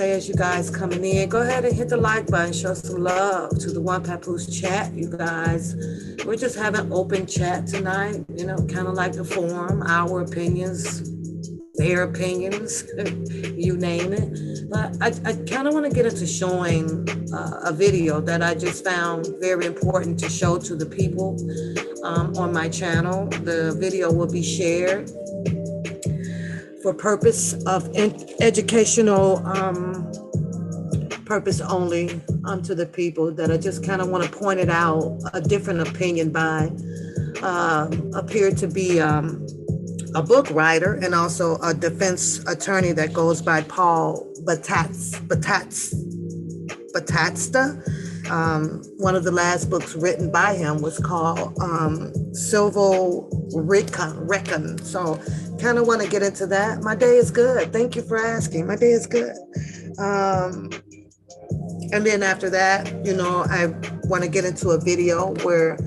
As you guys coming in, go ahead and hit the like button, show some love to the One Papoose chat. You guys, we're just having open chat tonight, you know, kind of like the forum, our opinions, their opinions, you name it. But I kind of want to get into showing a video that I just found very important to show to the people on my channel. The video will be shared for purpose of educational purpose only to the people, that I just kind of want to point it out, a different opinion by appeared to be a book writer and also a defense attorney that goes by Paul Batasta. One of the last books written by him was called Civil Recon. So kind of want to get into that. My day is good. Thank you for asking. My day is good. And then after that, you know, I want to get into a video where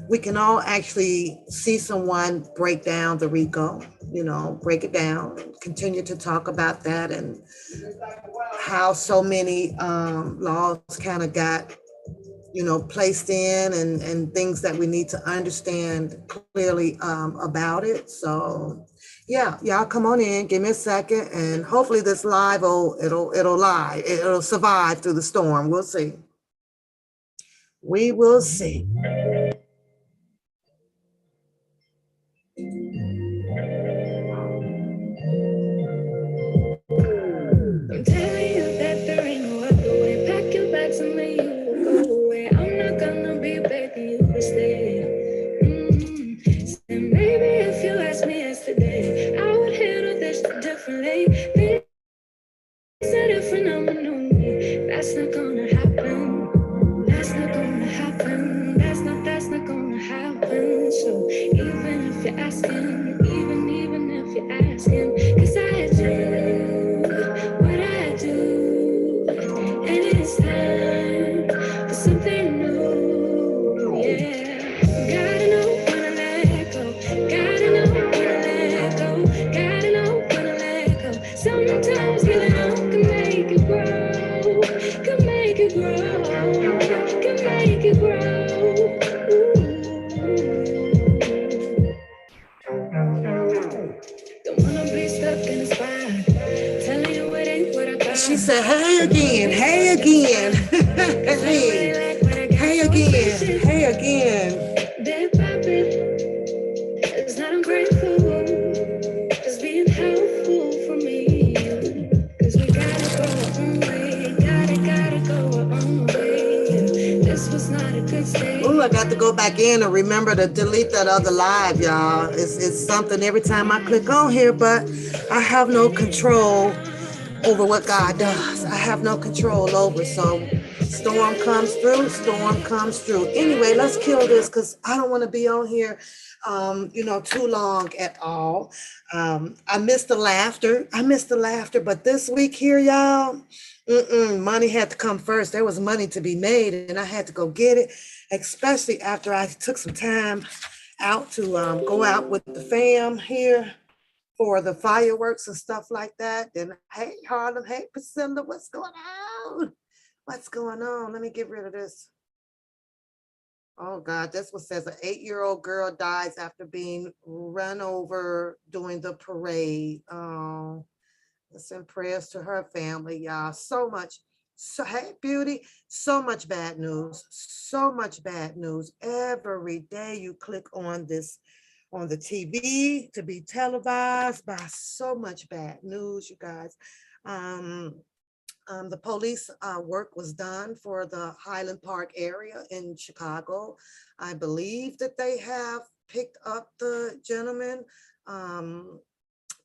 we can all actually see someone break down the RICO, you know, break it down, continue to talk about that and how so many laws kind of got, you know, placed in and things that we need to understand clearly about it. So yeah, y'all come on in, give me a second, and hopefully this live it'll survive through the storm. We'll see. We will see. I'm telling you that there ain't no other way. Pack your bags and leave, you will go away. I'm not gonna be begging you to stay. And maybe if you asked me yesterday, I would handle this differently. Things are different, I'm a new me. That's not gonna happen. That's not gonna happen. That's not gonna happen. So even if you're asking, even if you're asking, 'cause I do what I do, and it's time for something new. Yeah, gotta know when to let go. Gotta know when to let go. Gotta know when to let go. Sometimes giving up can make it grow. Can make it grow. Can make it grow. Don't wanna be stuck in a spot. Telling you it ain't what I got. She said, hey again, hey again, hey again, hey again. Dead Bobby, it's not ungrateful, just being helpful for me. 'Cause we gotta go our own way, gotta go our own way. This was not a good state. Ooh, I got to go back in and remember to delete that other live, y'all. It's something every time I click on here, but I have no control over what God does. I have no control over. So storm comes through. Anyway, let's kill this because I don't want to be on here, you know, too long at all. I missed the laughter. But this week here, y'all, money had to come first. There was money to be made and I had to go get it, especially after I took some time out to go out with the fam here for the fireworks and stuff like that. And hey, Harlem, hey, Priscilla, what's going on? What's going on? Let me get rid of this. Oh God, this one says an 8-year-old girl dies after being run over during the parade. Oh, let's send prayers to her family, y'all. So much, hey, Beauty, so much bad news. Every day you click on this, on the TV to be televised by so much bad news, you guys. The police work was done for the Highland Park area in Chicago. I believe that they have picked up the gentleman. Um,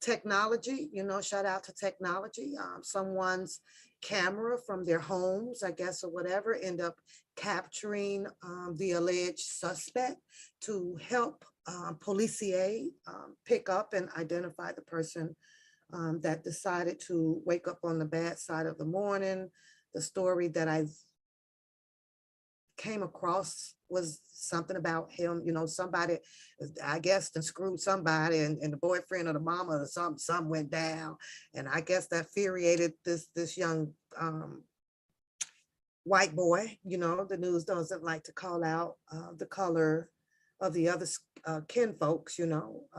Technology, shout out to technology. Someone's camera from their homes, I guess, or whatever, end up capturing the alleged suspect to help policia pick up and identify the person that decided to wake up on the bad side of the morning. The story that I came across was something about him, somebody, I guess, and screwed somebody, and the boyfriend or the mama or something went down. And I guess that infuriated this young white boy. The news doesn't like to call out the color of the other kin folks,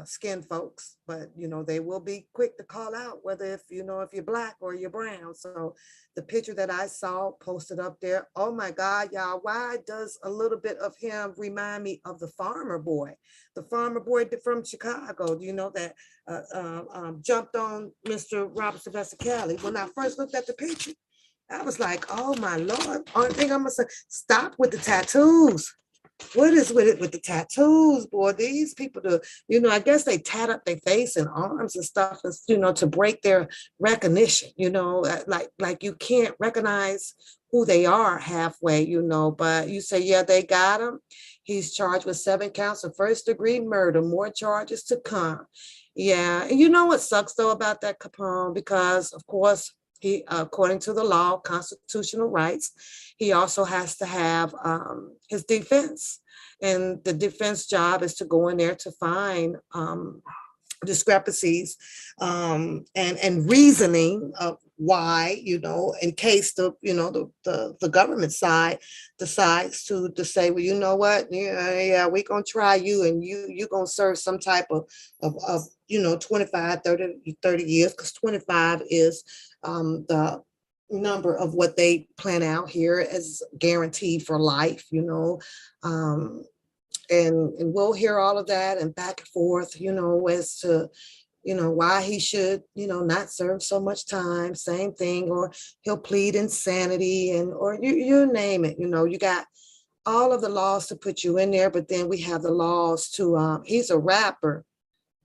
skin folks, but they will be quick to call out whether if you're black or you're brown. So the picture that I saw posted up there, oh my God, y'all, why does a little bit of him remind me of the farmer boy from Chicago, that jumped on Mr. Robert Sylvester Kelly? When I first looked at the picture, I was like, oh my Lord, only thing I'm gonna say, stop with the tattoos. What is with it with the tattoos, boy? These people do, I guess they tat up their face and arms and stuff, to break their recognition, like you can't recognize who they are halfway, but you say, yeah, they got him. He's charged with 7 counts of first-degree murder, more charges to come. Yeah, and you know what sucks though about that, Capone, because of course, he, according to the law, constitutional rights, he also has to have his defense. And the defense job is to go in there to find discrepancies and reasoning of why, in case the government side decides to say, well, you know what, yeah, we're gonna try you, and you're gonna serve some type of 25, 30 years, because 25 is the number of what they plan out here as guaranteed for life, and we'll hear all of that and back and forth, as to, why he should, not serve so much time, same thing, or he'll plead insanity, and or you name it, you got all of the laws to put you in there, but then we have the laws to, he's a rapper.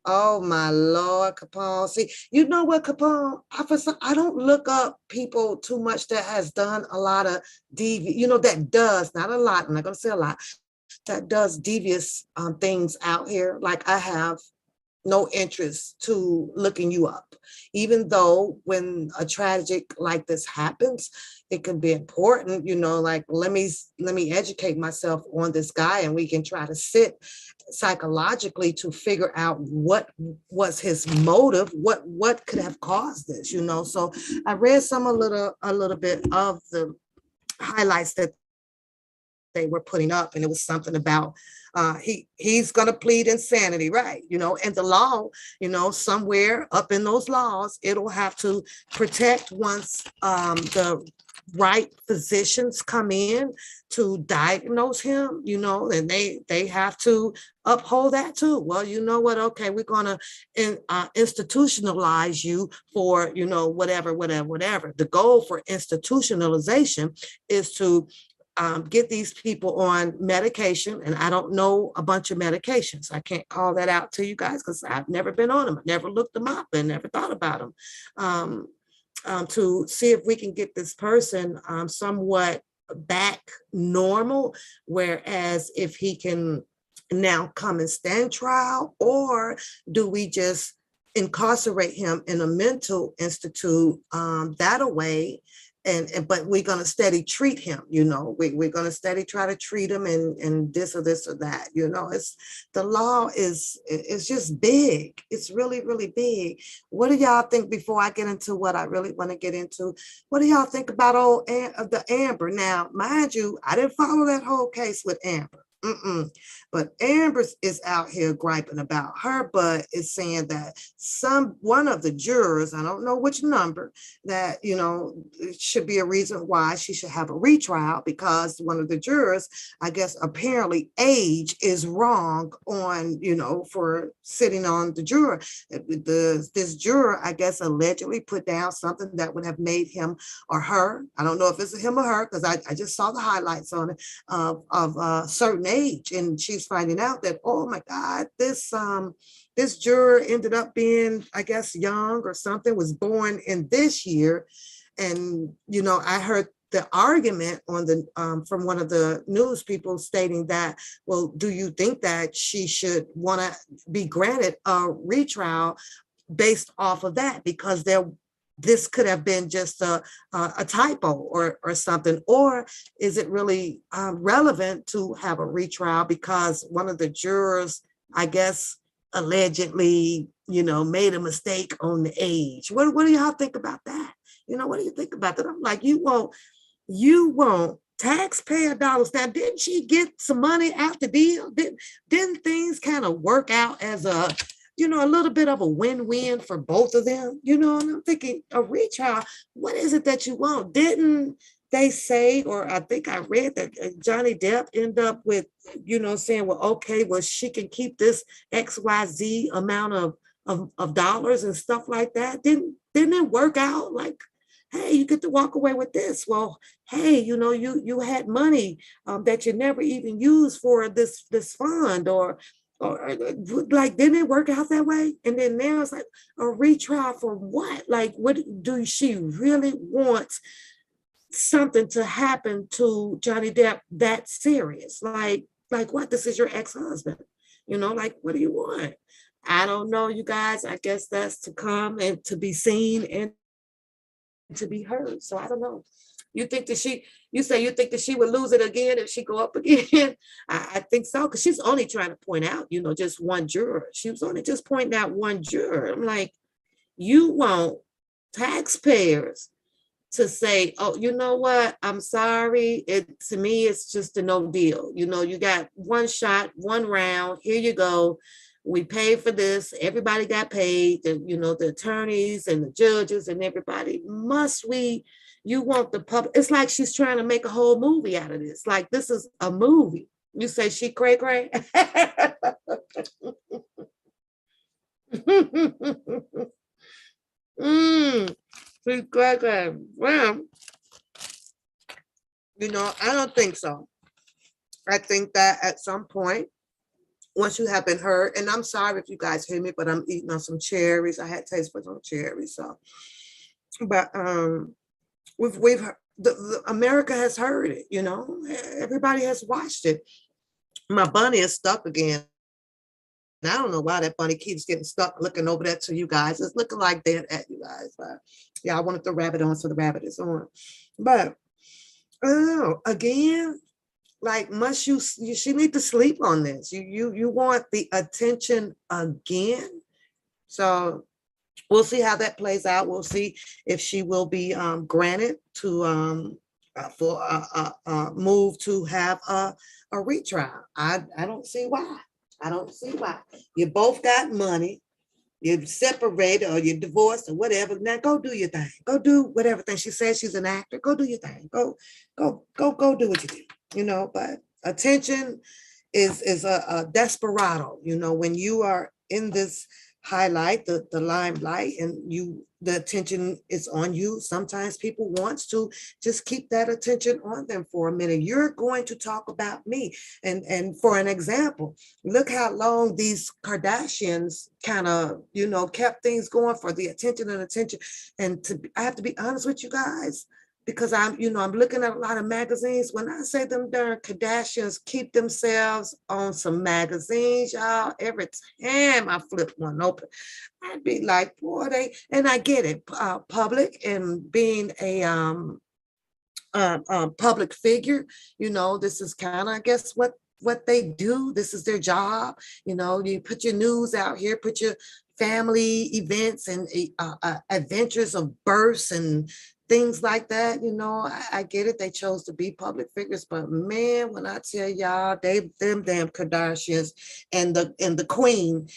Oh my Lord, Capone. See, you know what, Capone? I don't look up people too much that has done a lot of that does, not a lot, I'm not gonna say a lot, that does devious things out here. Like I have no interest to looking you up, even though when a tragic like this happens, it can be important, like let me educate myself on this guy, and we can try to sit psychologically to figure out what was his motive, what could have caused this, so I read a little bit of the highlights that they were putting up, and it was something about he's going to plead insanity, right? And the law, somewhere up in those laws, it'll have to protect once the right physicians come in to diagnose him, and they have to uphold that too. Well, you know what? Okay, we're going to institutionalize you for, whatever. The goal for institutionalization is to get these people on medication, and I don't know a bunch of medications. I can't call that out to you guys because I've never been on them. I never looked them up and never thought about them. To see if we can get this person somewhat back normal, whereas if he can now come and stand trial, or do we just incarcerate him in a mental institute that away? But we're going to steady treat him, we're going to steady try to treat him and this or that, it's the law is just big. It's really, really big. What do y'all think before I get into what I really want to get into? What do y'all think about the Amber? Now, mind you, I didn't follow that whole case with Amber. But Amber is out here griping about her butt, is saying that one of the jurors, I don't know which number, that it should be a reason why she should have a retrial, because one of the jurors, I guess apparently age is wrong on, for sitting on the juror. This juror, I guess, allegedly put down something that would have made him or her, I don't know if it's a him or her, because I just saw the highlights on it, of a certain age, and she's finding out that, oh my God, this juror ended up being, I guess, young or something, was born in this year. And I heard the argument on the from one of the news people stating that, well, do you think that she should want to be granted a retrial based off of that, because this could have been just a typo or something, or is it really relevant to have a retrial because one of the jurors, I guess, allegedly, made a mistake on the age? What do y'all think about that? What do you think about that? I'm like, you won't taxpayer dollars. Now, didn't she get some money out the deal? Didn't things kind of work out as a little bit of a win-win for both of them, and I'm thinking, a retrial, what is it that you want? Didn't they say, or I think I read that Johnny Depp ended up with, saying, well, okay, well, she can keep this XYZ amount of dollars and stuff like that. Didn't it work out? Like, hey, you get to walk away with this. Well, hey, you had money that you never even used for this fund, or like, didn't it work out that way? And then now it's like a retrial for what? Like, what do she really want something to happen to Johnny Depp that serious? Like what? This is your ex-husband, like, what do you want? I don't know, you guys. I guess that's to come and to be seen and to be heard. So I don't know. You think that she would lose it again if she go up again? I think so, because she's only trying to point out, just one juror. She was only just pointing out one juror. I'm like, you want taxpayers to say, oh, you know what? I'm sorry. To me, it's just a no deal. You got one shot, one round. Here you go. We paid for this. Everybody got paid. The attorneys and the judges and everybody. You want the public? It's like she's trying to make a whole movie out of this. Like, this is a movie. You say she cray cray? She's cray cray. Well, I don't think so. I think that at some point, once you have been heard, and I'm sorry if you guys hear me, but I'm eating on some cherries. I had taste buds on cherries, so. But we've America has heard it. Everybody has watched it. My bunny is stuck again. And I don't know why that bunny keeps getting stuck looking over there to you guys. It's looking like that at you guys. But yeah, I wanted the rabbit on, so the rabbit is on. But again, like, she need to sleep on this. You want the attention again. So we'll see how that plays out. We'll see if she will be granted to for a move to have a retrial. I don't see why. I don't see why. You both got money. You're separated or you're divorced or whatever. Now go do your thing. Go do whatever thing. She says she's an actor. Go do your thing. Go do what you do. But attention is a desperado. When you are in this highlight, the limelight, and the attention is on you. Sometimes people want to just keep that attention on them for a minute. You're going to talk about me. And for an example, look how long these Kardashians kind of, kept things going for the attention. And I have to be honest with you guys, because I'm looking at a lot of magazines. When I say them darn Kardashians keep themselves on some magazines, y'all, every time I flip one open, I'd be like, boy, and I get it, public and being a public figure, this is kind of, I guess, what what they do. This is their job. You put your news out here, put your family events and adventures of births and things like that. I get it. They chose to be public figures, but man, when I tell y'all, them damn Kardashians and the queen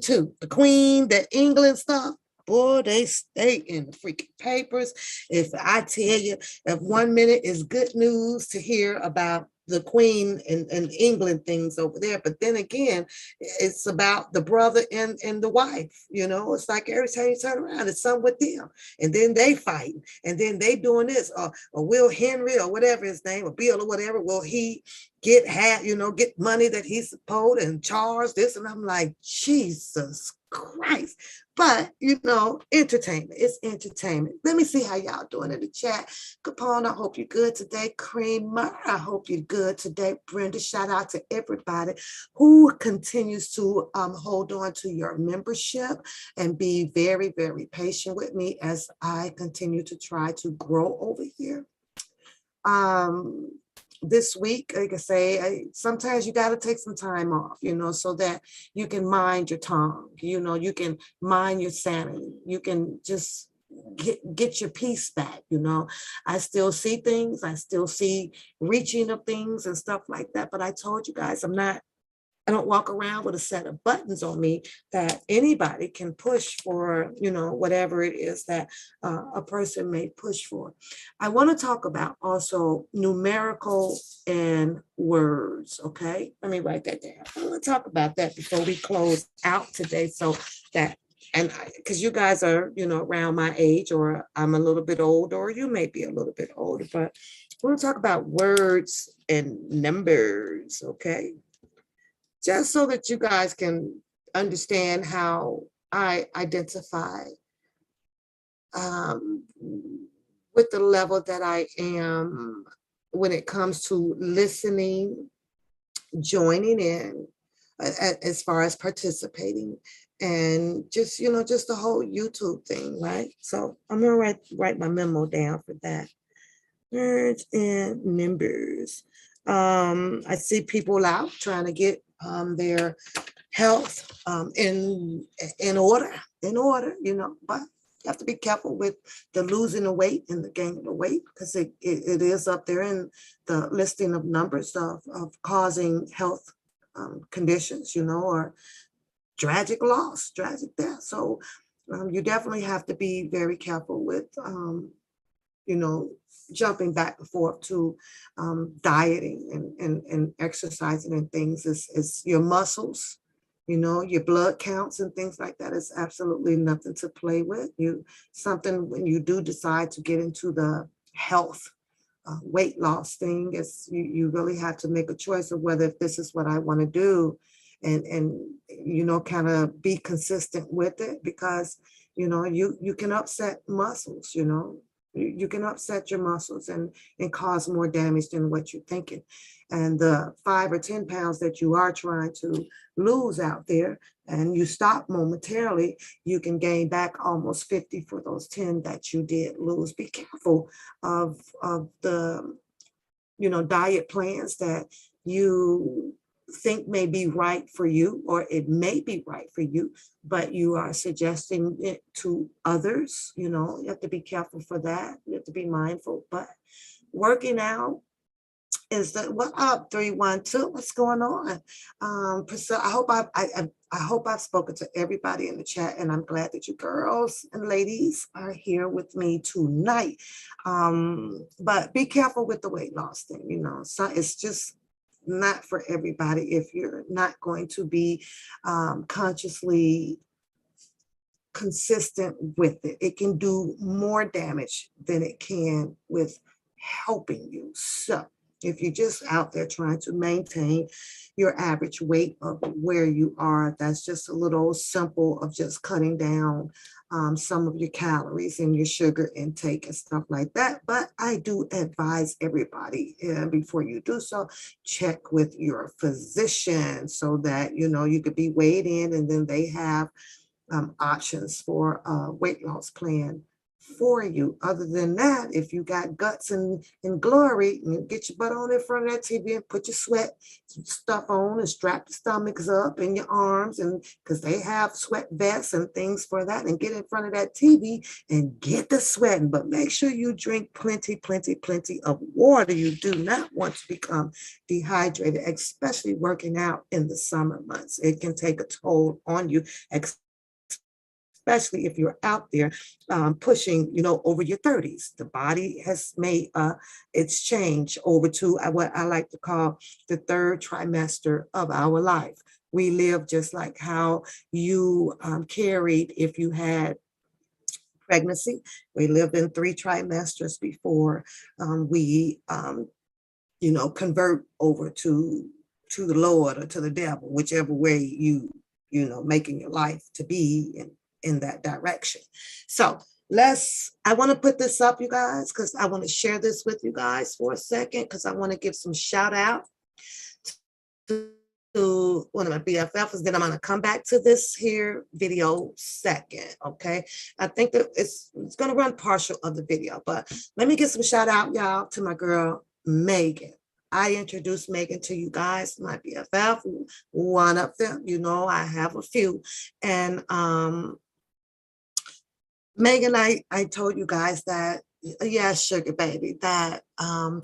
too, the queen, that England stuff. Boy, they stay in the freaking papers. If I tell you, if 1 minute is good news to hear about the queen and England things over there, but then again, it's about the brother and the wife. It's like every time you turn around, it's something with them, and then they fighting, and then they doing this, or Will Henry or whatever his name, or Bill or whatever. Will he get money that he's supposed and charge this? And I'm like, Jesus Christ. But entertainment. It's entertainment. Let me see how y'all doing in the chat. Capone, I hope you're good today. Creamer, I hope you're good today. Brenda, shout out to everybody who continues to hold on to your membership and be very, very patient with me as I continue to try to grow over here. This week, like I say, sometimes you got to take some time off, so that you can mind your tongue, you can mind your sanity, you can just get your peace back. I still see things, I still see reaching of things and stuff like that, but I told you guys, I don't walk around with a set of buttons on me that anybody can push for, whatever it is that a person may push for. I want to talk about also numerical and words. Okay, let me write that down. I want to talk about that before we close out today, so that, and because you guys are, around my age, or I'm a little bit older, or you may be a little bit older, but I want to talk about words and numbers. Okay, just so that you guys can understand how I identify with the level that I am when it comes to listening, joining in, as far as participating, and just the whole YouTube thing, right? So I'm gonna write my memo down for that. Words and numbers. I see people out trying to get their health in order, but you have to be careful with the losing the weight and the gaining the weight, because it is up there in the listing of numbers of causing health conditions, or tragic loss, tragic death. So you definitely have to be very careful with jumping back and forth to dieting and exercising and things. Is your muscles, your blood counts and things like that is absolutely nothing to play with. Something when you do decide to get into the health weight loss thing, is you really have to make a choice of whether if this is what I want to do, and kind of be consistent with it, because you can upset muscles. You can upset your muscles and cause more damage than what you're thinking. And the 5 or 10 pounds that you are trying to lose out there, and you stop momentarily, you can gain back almost 50 for those 10 that you did lose. Be careful of the diet plans that you think may be right for you, or it may be right for you, but you are suggesting it to others. You have to be careful for that. You have to be mindful. But working out is that, what up, 312? What's going on? Priscilla, I hope I've spoken to everybody in the chat, and I'm glad that you girls and ladies are here with me tonight. But be careful with the weight loss thing. So it's just not for everybody if you're not going to be consciously consistent with it. It can do more damage than it can with helping you. So if you're just out there trying to maintain your average weight of where you are, that's just a little simple of just cutting down some of your calories and your sugar intake and stuff like that. But I do advise everybody, before you do so, check with your physician, so that you could be weighed in, and then they have options for a weight loss plan for you. Other than that, if you got guts and glory, you get your butt on in front of that TV and put your sweat stuff on and strap your stomachs up and your arms, and because they have sweat vests and things for that, and get in front of that TV and get the sweating. But make sure you drink plenty of water. You do not want to become dehydrated, especially working out in the summer months. It can take a toll on you, especially if you're out there pushing, over your 30s. The body has made its change over to what I like to call the third trimester of our life. We live just like how you carried if you had pregnancy. We lived in 3 trimesters before we, convert over to the Lord or to the devil, whichever way making your life to be in that direction. So I want to put this up, you guys, because I want to share this with you guys for a second, because I want to give some shout out to one of my BFFs. Then I'm going to come back to this here video second. Okay. I think that it's going to run partial of the video, but let me give some shout out, y'all, to my girl, Megan. I introduced Megan to you guys, my BFF, one of them. I have a few. And Megan, I told you guys that, sugar baby, that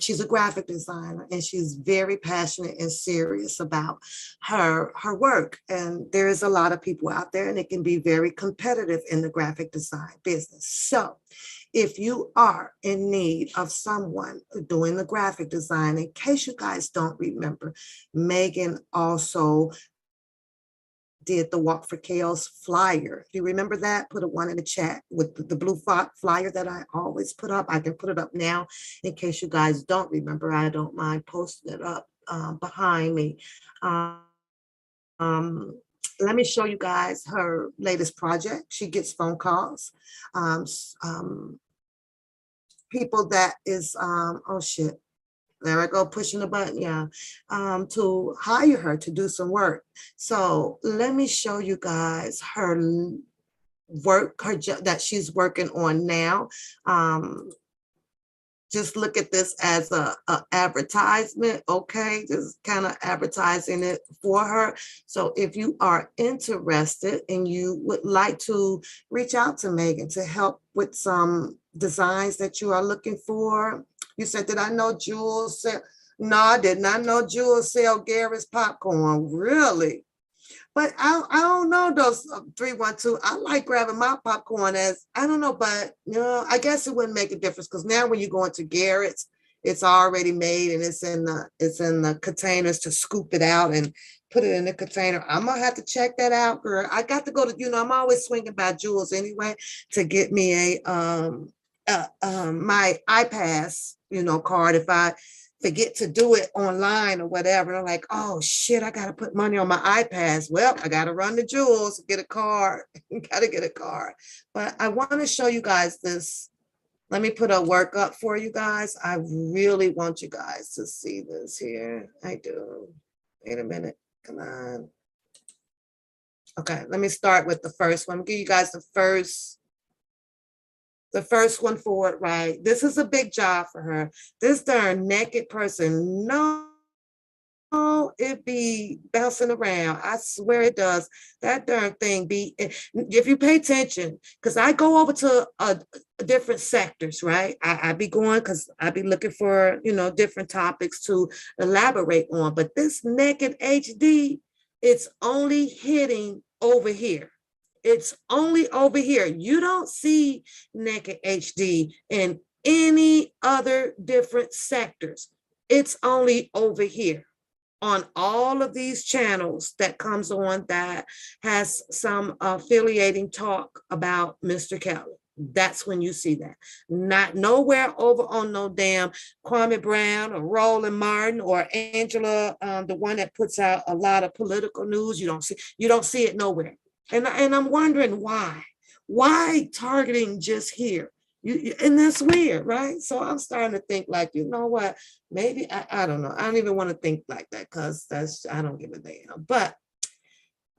she's a graphic designer, and she's very passionate and serious about her work. And there is a lot of people out there, and it can be very competitive in the graphic design business. So if you are in need of someone doing the graphic design, in case you guys don't remember, Megan also did the Walk for Chaos flyer. Do you remember that? Put a 1 in the chat with the blue flyer that I always put up. I can put it up now in case you guys don't remember. I don't mind posting it up behind me. Let me show you guys her latest project. She gets phone calls. People that is, oh shit. There I go, pushing the button, yeah, to hire her to do some work. So let me show you guys her work, her job that she's working on now. Just look at this as a advertisement, okay? Just kind of advertising it for her. So if you are interested and you would like to reach out to Megan to help with some designs that you are looking for. You said, did I know Jules sell? No, I did not know Jules sell Garrett's popcorn. Really? But I don't know those 312. I like grabbing my popcorn as, I don't know, but I guess it wouldn't make a difference, because now when you go into Garrett's, it's already made and it's in the containers to scoop it out and put it in the container. I'm gonna have to check that out, girl. I got to go to, I'm always swinging by Jules anyway to get me my iPass, card if I forget to do it online or whatever. I'm like, oh shit, I gotta put money on my iPads. Well, I gotta run to Jules, get a card. Gotta get a card. But I want to show you guys this. Let me put a work up for you guys. I really want you guys to see this here. I do. Wait a minute. Come on. Okay, let me start with the first one. I'll give you guys the first one forward, right? This is a big job for her. This darn naked person, no, it be bouncing around. I swear it does. That darn thing be, if you pay attention, because I go over to different sectors, right? I be going because I be looking for, different topics to elaborate on. But this naked HD, it's only hitting over here. It's only over here. You don't see naked HD in any other different sectors. It's only over here on all of these channels that comes on that has some affiliating talk about Mr. Kelly. That's when you see that. Not nowhere over on no damn Kwame Brown or Roland Martin or Angela, the one that puts out a lot of political news. You don't see it nowhere. And I'm wondering why targeting just here? And that's weird, right? So I'm starting to think like, you know what? Maybe I don't know. I don't even want to think like that, because I don't give a damn. But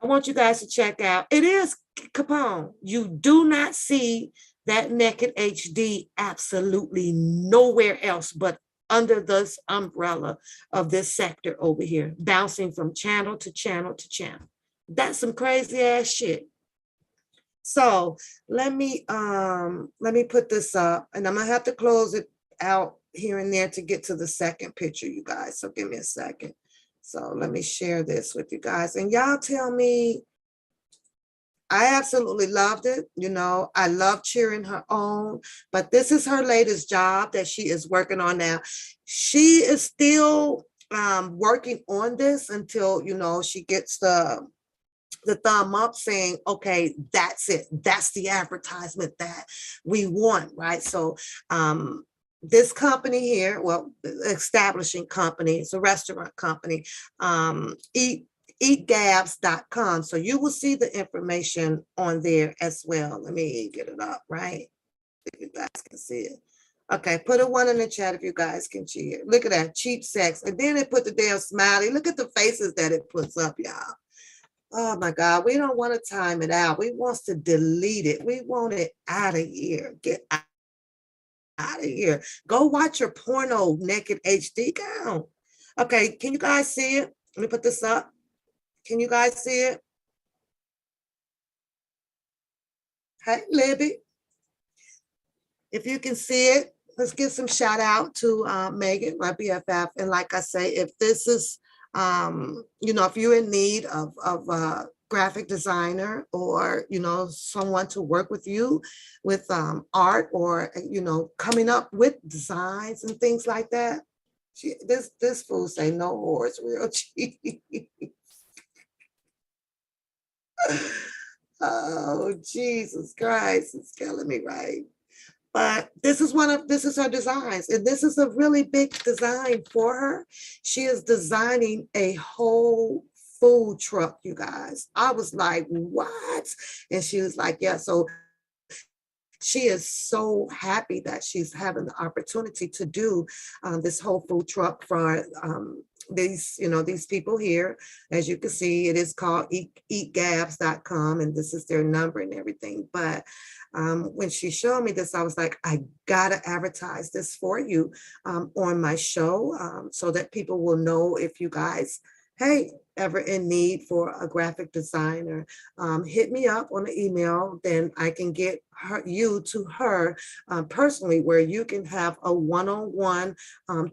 I want you guys to check out. It is Capone. You do not see that naked HD absolutely nowhere else but under this umbrella of this sector over here, bouncing from channel to channel to channel. That's some crazy ass shit. So let me put this up, and I'm gonna have to close it out here and there to get to the second picture, you guys. So give me a second. So let me share this with you guys, and y'all tell me. I absolutely loved it. You know, I love cheering her on, but this is her latest job that she is working on now. She is still working on this until, you know, she gets the thumb up saying, okay, that's it. That's the advertisement that we want, right? So this company here, well, establishing company, it's a restaurant company, eatgabs.com. So you will see the information on there as well. Let me get it up, right? If you guys can see it. Okay, put a one in the chat if you guys can see it. Look at that, cheap sex. And then it put the damn smiley. Look at the faces that it puts up, y'all. Oh my God, we don't want to time it out. We want to delete it. We want it out of here. Get out of here. Go watch your porno naked HD girl. Okay, can you guys see it? Let me put this up. Can you guys see it? Hey, Libby. If you can see it, let's give some shout out to Megan, my BFF. And like I say, if this is you know, if you're in need of a graphic designer or, you know, someone to work with you with art or, you know, coming up with designs and things like that, this fool say no whores, real cheap. Oh, Jesus Christ, it's killing me, right? But this is her designs, and this is a really big design for her. She is designing a whole food truck, you guys. I was like, what? And she was like, yeah. So she is so happy that she's having the opportunity to do this whole food truck for these, you know, these people here. As you can see, it is called eatgabs.com, and this is their number and everything. But when she showed me this, I was like, I gotta advertise this for you on my show so that people will know if you guys, hey, ever in need for a graphic designer, hit me up on the email, then I can get you to her personally, where you can have a one-on-one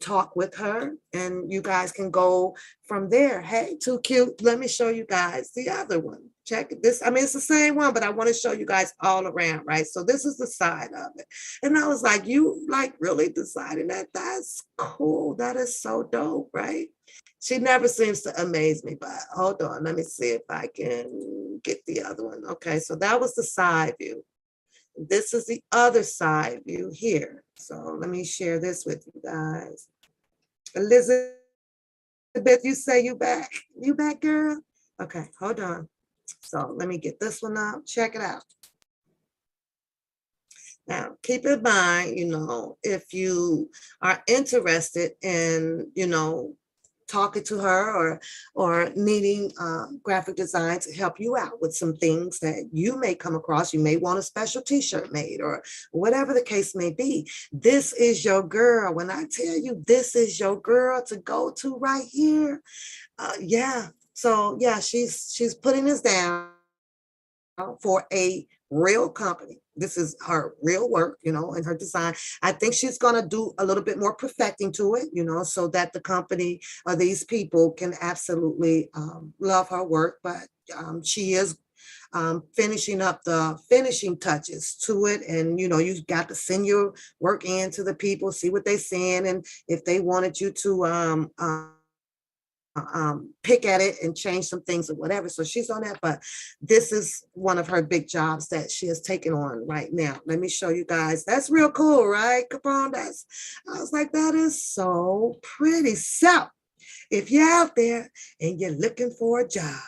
talk with her, and you guys can go from there. Hey, too cute. Let me show you guys the other one. Check this. I mean, it's the same one, but I want to show you guys all around, right? So this is the side of it. And I was like, you like really decided that? That's cool. That is so dope, right? She never seems to amaze me, but hold on. Let me see if I can get the other one. Okay, so that was the side view. This is the other side view here. So let me share this with you guys. Elizabeth, you say you back. You back, girl? Okay, hold on. So let me get this one up. Check it out. Now, keep in mind, you know, if you are interested in, you know, talking to her or needing graphic design to help you out with some things that you may come across. You may want a special t-shirt made or whatever the case may be. This is your girl. When I tell you this is your girl to go to right here. Yeah. So yeah, she's putting this down for a real company. This is her real work, you know, and her design. I think she's going to do a little bit more perfecting to it, you know, so that the company or these people can absolutely love her work. But she is finishing up the finishing touches to it. And, you know, you got to send your work in to the people, see what they're saying. And if they wanted you to pick at it and change some things or whatever. So she's on that, but this is one of her big jobs that she has taken on right now. Let me show you guys. That's real cool, right? Capone, I was like, that is so pretty. So if you're out there and you're looking for a job,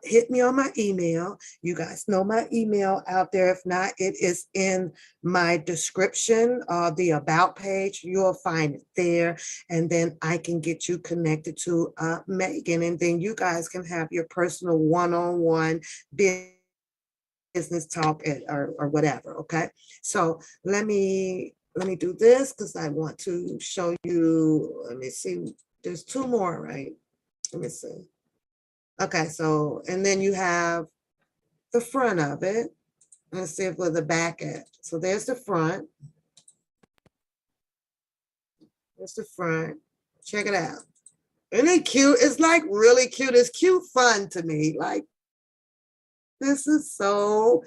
hit me on my email. You guys know my email out there. If not, it is in my description, the about page. You'll find it there. And then I can get you connected to Megan. And then you guys can have your personal one-on-one business talk or whatever. Okay. So let me do this because I want to show you. Let me see. There's two more, right? Let me see. Okay, so, and then you have the front of it. Let's see where the back at. So there's the front. There's the front. Check it out. Isn't it cute? It's like really cute. It's cute fun to me. Like, this is so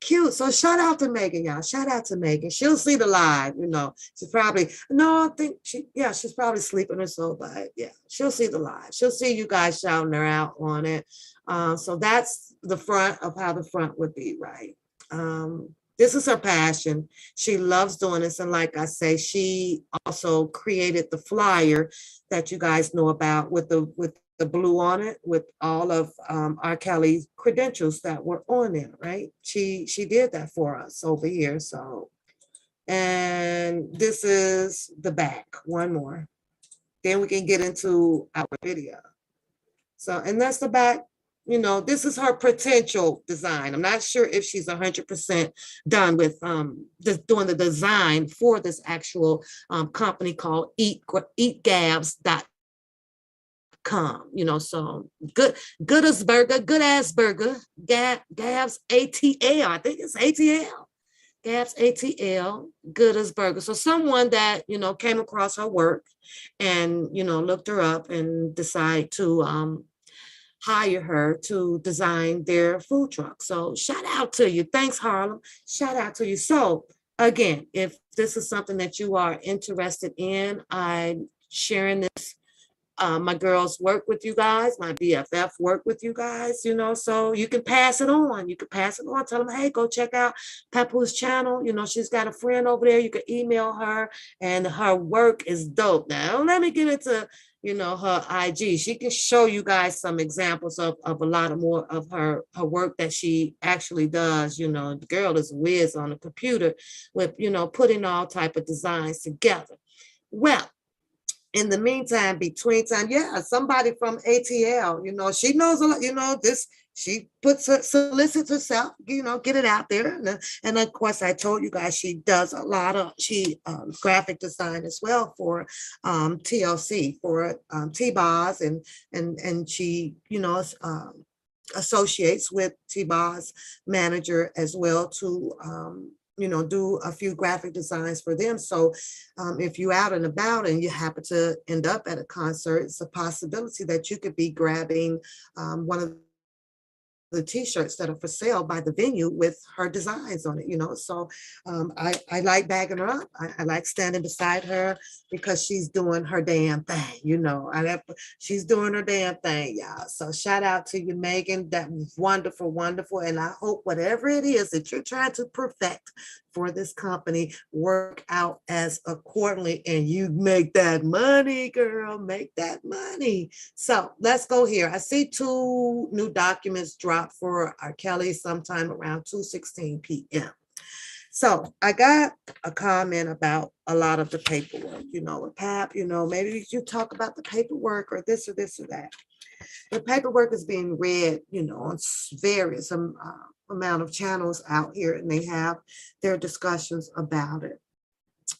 cute. So shout out to Megan, y'all. Shout out to Megan. She'll see the live, you know. She's probably, no, I think she's probably sleeping or so, but yeah, she'll see the live. She'll see you guys shouting her out on it. So that's the front of how the front would be, right? This is her passion. She loves doing this. And like I say, she also created the flyer that you guys know about with the blue on it, with all of R. Kelly's credentials that were on there, right? She did that for us over here. So, and this is the back, one more. Then we can get into our video. So, and that's the back. You know, this is her potential design. I'm not sure if she's 100% done with doing the design for this actual company called eatgabs.com. You know, so good as burger, Gabs ATL. I think it's ATL. Gabs ATL, good as burger. So someone that, you know, came across her work and, you know, looked her up and decided to hire her to design their food truck. So shout out to you. Thanks, Harlem. Shout out to you. So again, if this is something that you are interested in, I'm sharing this. My girls work with you guys, my BFF work with you guys, you know, so you can pass it on. You can pass it on. Tell them, hey, go check out Papoose channel. You know, she's got a friend over there. You can email her and her work is dope. Now, let me get into, you know, her IG. She can show you guys some examples of a lot of more of her work that she actually does. You know, the girl is a whiz on the computer with, you know, putting all type of designs together. Well, in the meantime, between time, yeah, somebody from ATL, you know, she knows a lot, you know, this, she solicits herself, you know, get it out there. And of course, I told you guys, she does a lot of, graphic design as well for TLC, for T-Boz, and she, you know, associates with T-Boz manager as well to, you know, do a few graphic designs for them. So if you're out and about and you happen to end up at a concert, it's a possibility that you could be grabbing one of the t-shirts that are for sale by the venue with her designs on it, you know. So I like bagging her up. I like standing beside her because she's doing her damn thing, you know. She's doing her damn thing, y'all. So shout out to you, Megan. That was wonderful, wonderful. And I hope whatever it is that you're trying to perfect for this company work out as accordingly, and you make that money, girl, make that money. So let's go here. I see 2 new documents dropped for R. Kelly sometime around 2:16 p.m. So I got a comment about a lot of the paperwork, you know, with Pap, you know, maybe you talk about the paperwork or this or this or that. The paperwork is being read, you know, on various amount of channels out here, and they have their discussions about it.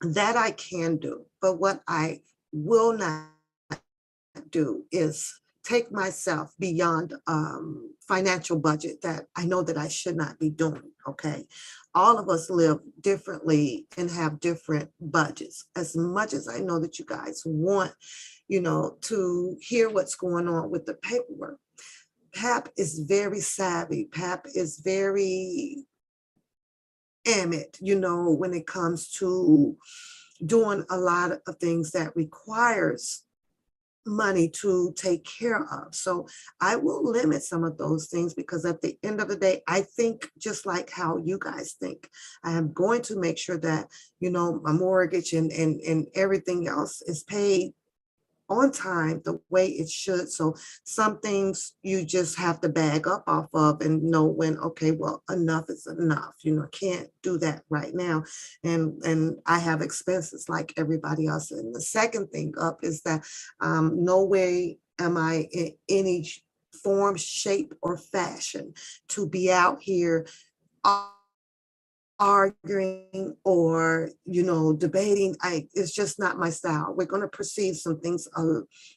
That I can do, but what I will not do is take myself beyond financial budget that I know that I should not be doing, okay? All of us live differently and have different budgets. As much as I know that you guys want, you know, to hear what's going on with the paperwork, Pap is very savvy. Pap is very Amit, you know, when it comes to doing a lot of things that requires money to take care of. So I will limit some of those things because at the end of the day, I think just like how you guys think. I am going to make sure that, you know, my mortgage and everything else is paid on time the way it should. So some things you just have to bag up off of and know when, okay, well, enough is enough. Can't do that right now. And I have expenses like everybody else. And the second thing up is that no way am I in any form, shape, or fashion to be out here arguing or debating. It's just not my style. We're going to perceive some things a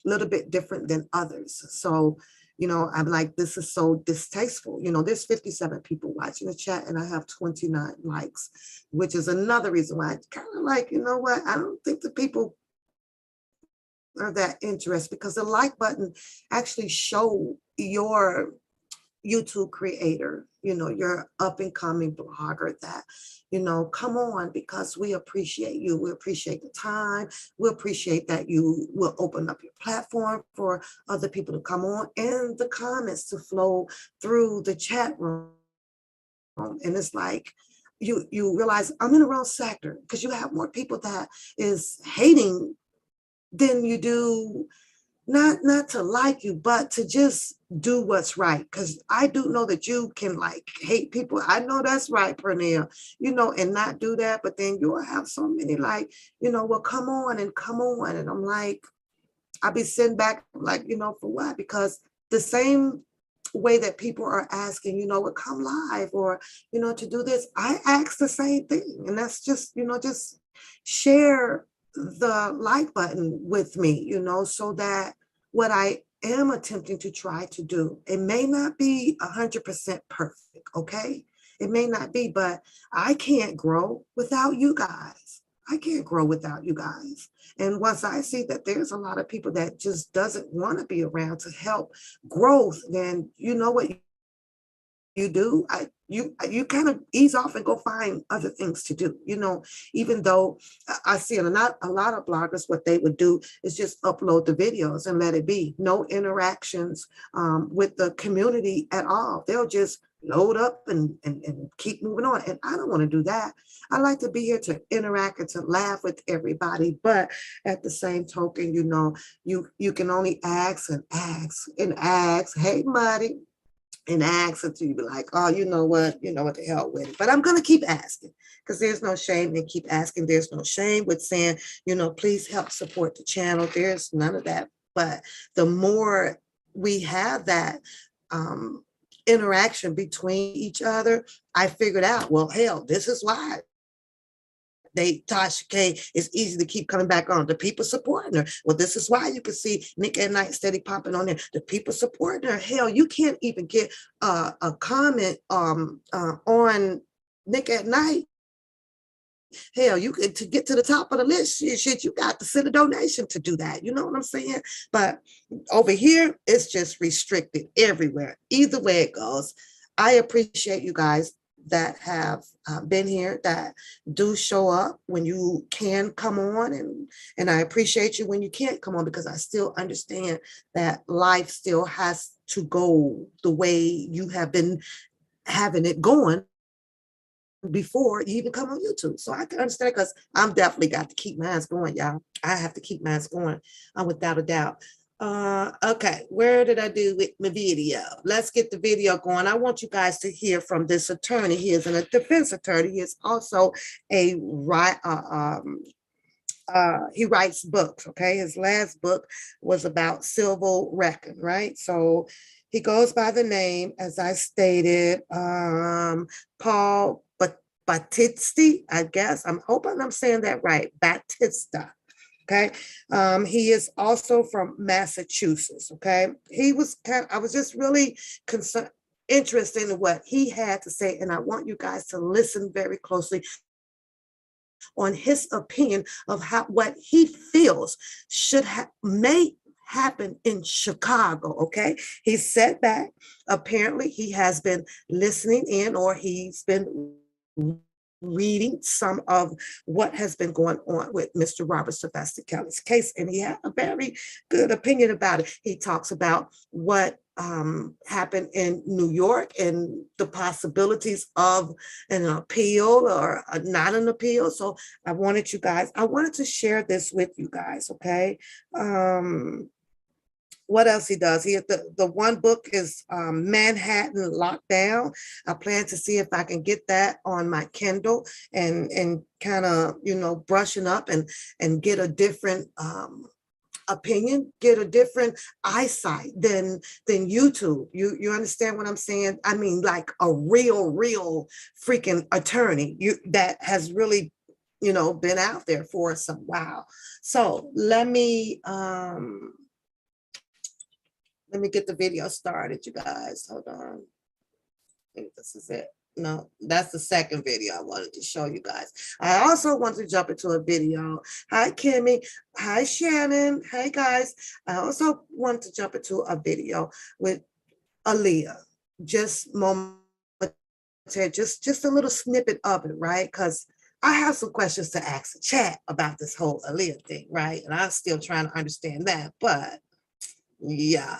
little bit different than others. So I'm like, this is so distasteful. There's 57 people watching the chat and I have 29 likes, which is another reason why I kind of like, what, I don't think the people are that interested, because the like button actually show your YouTube creator, you're up and coming blogger that, come on, because we appreciate you. We appreciate the time. We appreciate that you will open up your platform for other people to come on and the comments to flow through the chat room. And it's like, you realize I'm in the wrong sector, because you have more people that is hating than you do not to like you, but to just do what's right. Because I do know that you can like hate people. I know that's right, Pernell, and not do that. But then you'll have so many like, well, come on. And I'm like, I'll be sitting back like, for what? Because the same way that people are asking, well, come live or, to do this, I ask the same thing. And that's just, just share the like button with me, so that what I am attempting to try to do, it may not be 100% perfect, okay? It may not be, but I can't grow without you guys. I can't grow without you guys. And once I see that there's a lot of people that just doesn't want to be around to help growth, then you know what you do? You kind of ease off and go find other things to do, even though I see a lot of bloggers, what they would do is just upload the videos and let it be. No interactions with the community at all. They'll just load up and keep moving on. And I don't want to do that. I like to be here to interact and to laugh with everybody. But at the same token, you can only ask and ask and ask. Hey, Muddy. And ask until you be like, oh, you know what the hell with it. But I'm going to keep asking, because there's no shame in keep asking. There's no shame with saying, please help support the channel. There's none of that. But the more we have that interaction between each other, I figured out, well, hell, this is why Tasha K is easy to keep coming back on. The people supporting her. Well, this is why you can see Nick at Night steady popping on there. The people supporting her. Hell, you can't even get a comment on Nick at Night. Hell, you could, to get to the top of the list, shit, you got to send a donation to do that. You know what I'm saying? But over here, it's just restricted everywhere. Either way it goes, I appreciate you guys that have been here, that do show up when you can come on, and I appreciate you when you can't come on, because I still understand that life still has to go the way you have been having it going before you even come on YouTube. So I can understand, because I'm definitely got to keep mine going, y'all. I have to keep mine going without a doubt. Okay, where did I do with my video? Let's get the video going. I want you guys to hear from this attorney. He is a defense attorney. He is also he writes books. Okay, his last book was about civil record, right? So he goes by the name, as I stated, Paul Battisti, I guess. I'm hoping I'm saying that right, Battista. Okay. He is also from Massachusetts. Okay. I was just really interested in what he had to say. And I want you guys to listen very closely on his opinion of what he feels may happen in Chicago. Okay. He's sat back. Apparently he has been listening in, or he's been reading some of what has been going on with Mr. Robert Sylvester Kelly's case, and he had a very good opinion about it. He talks about what happened in New York and the possibilities of an appeal or not an appeal. So I wanted to share this with you guys, okay? What else he does? The one book is Manhattan Lockdown. I plan to see if I can get that on my Kindle and kind of, brushing up and get a different opinion, get a different eyesight than YouTube. You understand what I'm saying? I mean, like a real freaking attorney that has really, been out there for some while. So let me get the video started, you guys. Hold on. I think this is it. No, that's the second video I wanted to show you guys. I also want to jump into a video. Hi, Kimmy. Hi, Shannon. Hey, guys. I also want to jump into a video with Aaliyah. Just just a little snippet of it, right? Because I have some questions to ask the chat about this whole Aaliyah thing, right? And I'm still trying to understand that, but yeah.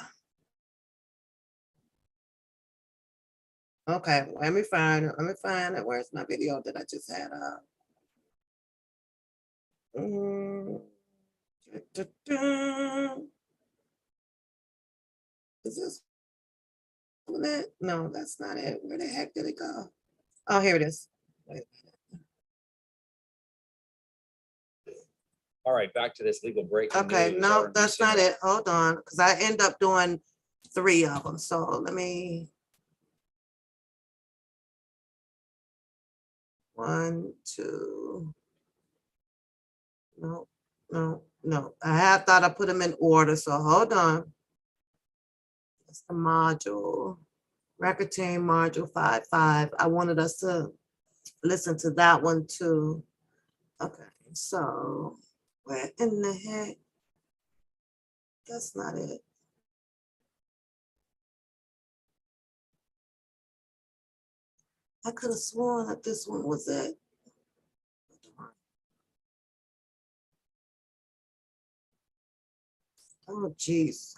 Okay, let me find it. Where's my video that I just had up? Is this it? No, that's not it. Where the heck did it go? Oh, here it is. Wait. All right, back to this legal break. Okay, no, that's not it. Hold on, because I end up doing 3 of them. So let me. 1, 2. No. I thought I put them in order, so hold on. That's the module. Racketeering module 5.5. I wanted us to listen to that one too. Okay, so where in the heck? That's not it. I could have sworn that this one was it. Oh, geez.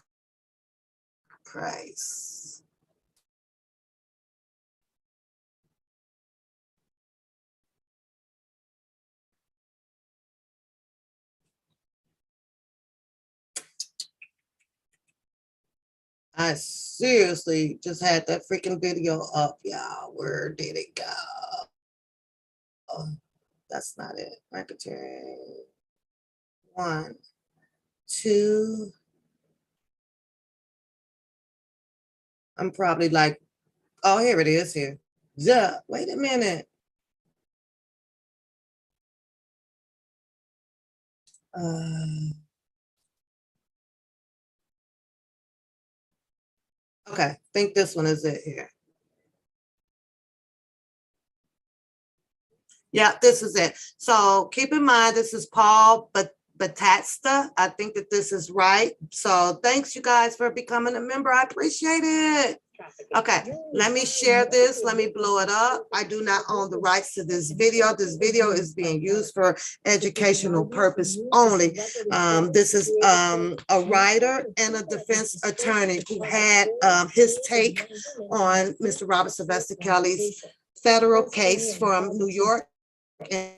Christ. I seriously just had that freaking video up, y'all. Where did it go? Oh, that's not it. Racketeering. 1, 2. I'm probably like, oh, here it is here. Yeah, wait a minute. Okay, I think this one is it here. Yeah, this is it. So keep in mind, this is Paul Batasta. I think that this is right. So thanks you guys for becoming a member. I appreciate it. Okay, let me share this. Let me blow it up. I do not own the rights to this video. This video is being used for educational purpose only. This is a writer and a defense attorney who had his take on Mr. Robert Sylvester Kelly's federal case from New York and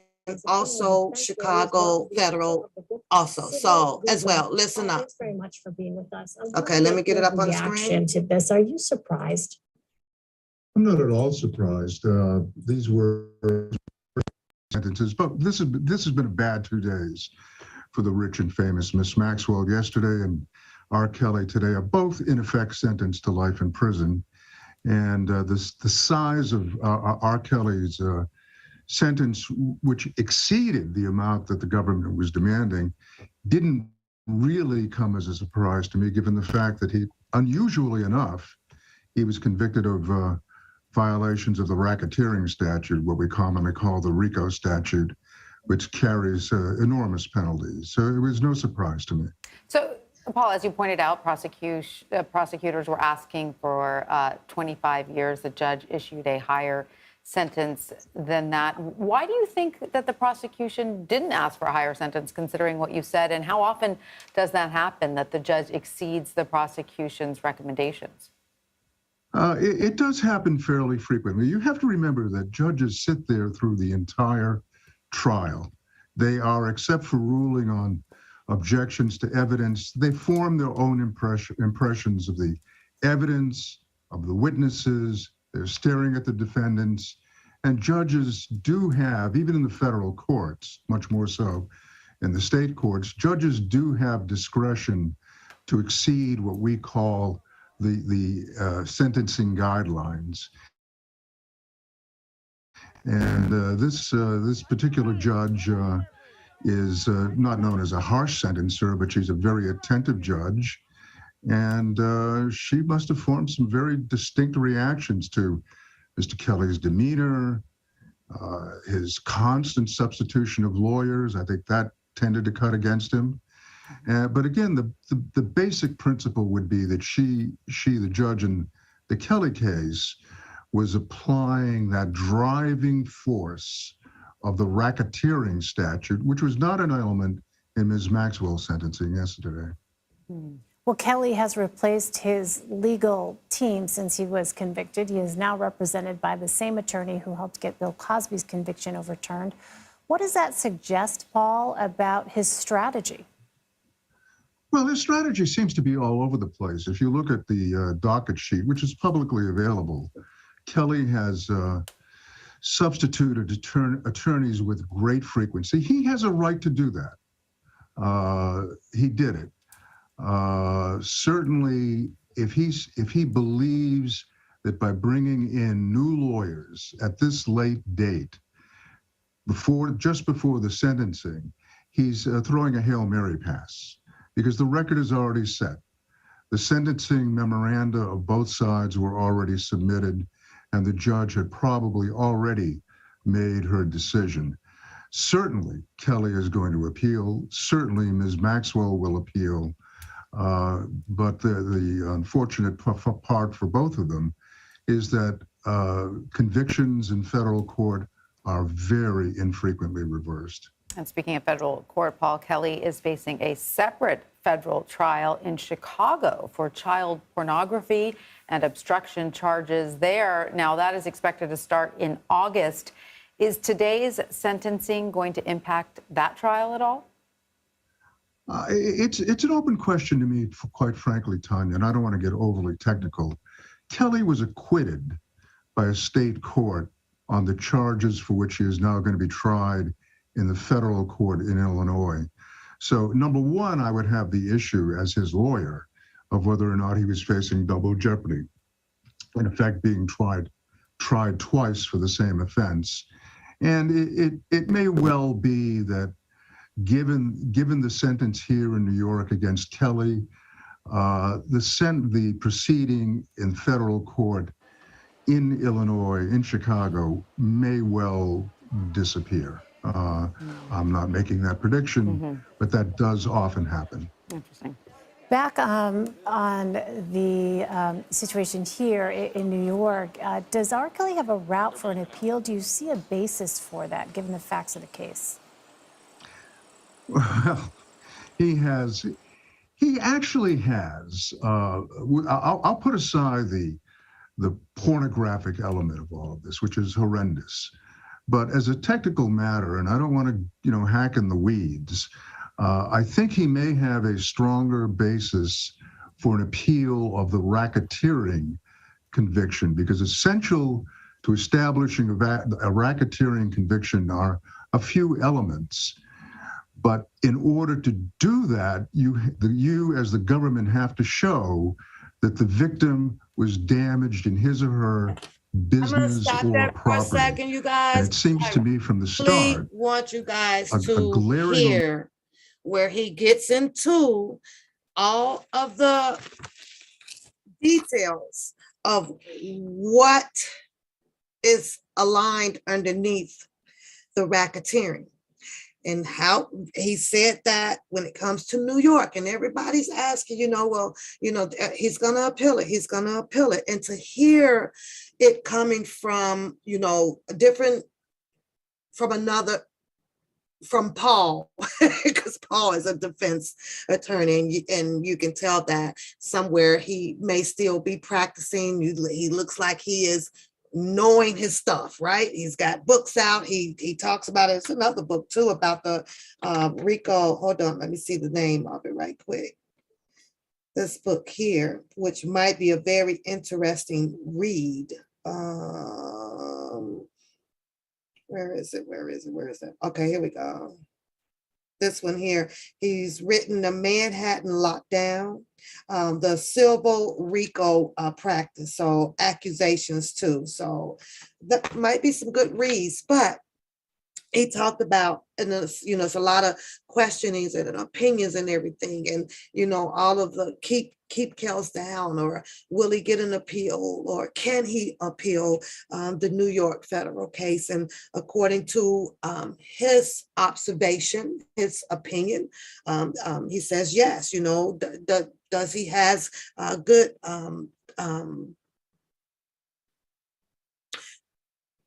also Chicago federal also. So as well, listen up. Thanks very much for being with us. Okay, let me get it up on the screen. Reaction to this. Are you surprised? I'm not at all surprised. These were sentences, but this has been a bad 2 days for the rich and famous. Miss Maxwell yesterday and R. Kelly today are both in effect sentenced to life in prison. And the size of R. Kelly's sentence, which exceeded the amount that the government was demanding, didn't really come as a surprise to me, given the fact that he, unusually enough, he was convicted of violations of the racketeering statute, what we commonly call the RICO statute, which carries enormous penalties. So it was no surprise to me. So, Paul, as you pointed out, prosecutors were asking for 25 years. The judge issued a higher sentence than that. Why do you think that the prosecution didn't ask for a higher sentence, considering what you said? And how often does that happen, that the judge exceeds the prosecution's recommendations? It does happen fairly frequently. You have to remember that judges sit there through the entire trial. They are, except for ruling on objections to evidence, they form their own impressions of the evidence, of the witnesses. They're staring at the defendants. And judges do have, even in the federal courts, much more so in the state courts, judges do have discretion to exceed what we call the sentencing guidelines. And this particular judge is not known as a harsh sentencer, but she's a very attentive judge. And she must have formed some very distinct reactions to Mr. Kelly's demeanor, his constant substitution of lawyers. I think that tended to cut against him. But again, the basic principle would be that she, the judge in the Kelly case, was applying that driving force of the racketeering statute, which was not an element in Ms. Maxwell's sentencing yesterday. Well, Kelly has replaced his legal team since he was convicted. He is now represented by the same attorney who helped get Bill Cosby's conviction overturned. What does that suggest, Paul, about his strategy? Well, his strategy seems to be all over the place. If you look at the docket sheet, which is publicly available, Kelly has substituted attorneys with great frequency. He has a right to do that. He did it. Certainly, if he believes that by bringing in new lawyers at this late date, just before the sentencing, he's throwing a Hail Mary pass, because the record is already set. The sentencing memoranda of both sides were already submitted, and the judge had probably already made her decision. Certainly, Kelly is going to appeal. Certainly, Ms. Maxwell will appeal. But the unfortunate part for both of them is that convictions in federal court are very infrequently reversed. And speaking of federal court, Paul, Kelly is facing a separate federal trial in Chicago for child pornography and obstruction charges there. Now, that is expected to start in August. Is today's sentencing going to impact that trial at all? It's an open question to me, quite frankly, Tanya, and I don't want to get overly technical. Kelly was acquitted by a state court on the charges for which he is now going to be tried in the federal court in Illinois. So, number one, I would have the issue as his lawyer of whether or not he was facing double jeopardy, in effect being tried twice for the same offense. And it may well be that given the sentence here in New York against Kelly, the proceeding in federal court in Illinois, in Chicago, may well disappear. I'm not making that prediction, but that does often happen. Interesting. Back on the situation here in New York, does R. Kelly have a route for an appeal? Do you see a basis for that, given the facts of the case? Well, he actually has. I'll put aside the pornographic element of all of this, which is horrendous. But as a technical matter, and I don't want to, hack in the weeds, I think he may have a stronger basis for an appeal of the racketeering conviction, because essential to establishing a racketeering conviction are a few elements. But in order to do that, you as the government have to show that the victim was damaged in his or her business stop or that for property. a second, you guys. And it seems to me from the really start, want you guys a to glaring hear where he gets into all of the details of what is aligned underneath the racketeering. and how he said that when it comes to New York, and everybody's asking, well, he's going to appeal it. He's going to appeal it. And to hear it coming from, different, from Paul, because Paul is a defense attorney, and you can tell that somewhere he may still be practicing. He looks like he is knowing his stuff, right? He's got books out. He talks about it. It's another book too about the RICO. Hold on, let me see the name of it right quick. This book here, which might be a very interesting read. Where is it? Okay, here we go. This one here, he's written The Manhattan Lockdown, the Civil RICO practice, so accusations too. So that might be some good reads, but he talked about, and it's a lot of questionings and opinions and everything, and all of the keep Kells down, or will he get an appeal, or can he appeal the New York federal case? And according to his observation, his opinion, he says yes. Does he has a good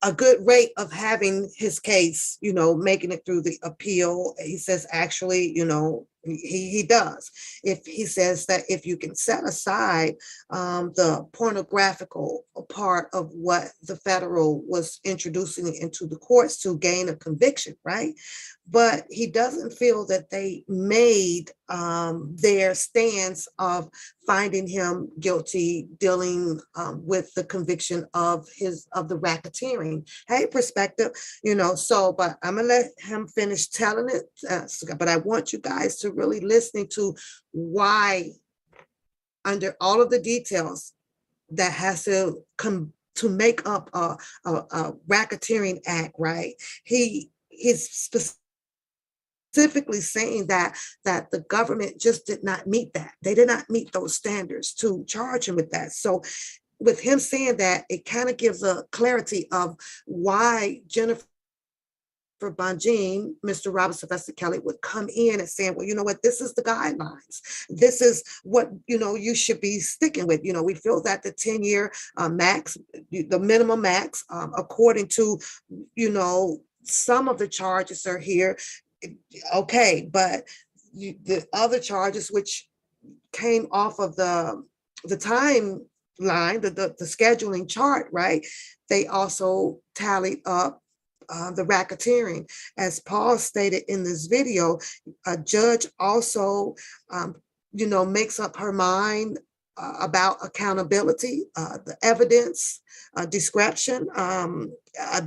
a good rate of having his case, making it through the appeal. He says, actually, he does. If he says that if you can set aside the pornographical part of what the federal was introducing into the courts to gain a conviction, right? But he doesn't feel that they made their stance of finding him guilty, dealing with the conviction of the racketeering. Hey, perspective, but I'm gonna let him finish telling it. But I want you guys to really listening to why, under all of the details that has to come to make up a racketeering act, right? He's specifically saying that the government just did not meet that. They did not meet those standards to charge him with that. So with him saying that, it kind of gives a clarity of why Jennifer Bonjean, Mr. Robert Sylvester Kelly would come in and saying, well, you know what, this is the guidelines. This is what, you should be sticking with. We feel that the 10-year max, the minimum max, according to, some of the charges are here. Okay, but the other charges, which came off of the timeline, the scheduling chart, right? They also tallied up the racketeering. As Paul stated in this video, a judge also, makes up her mind about accountability, the evidence, description,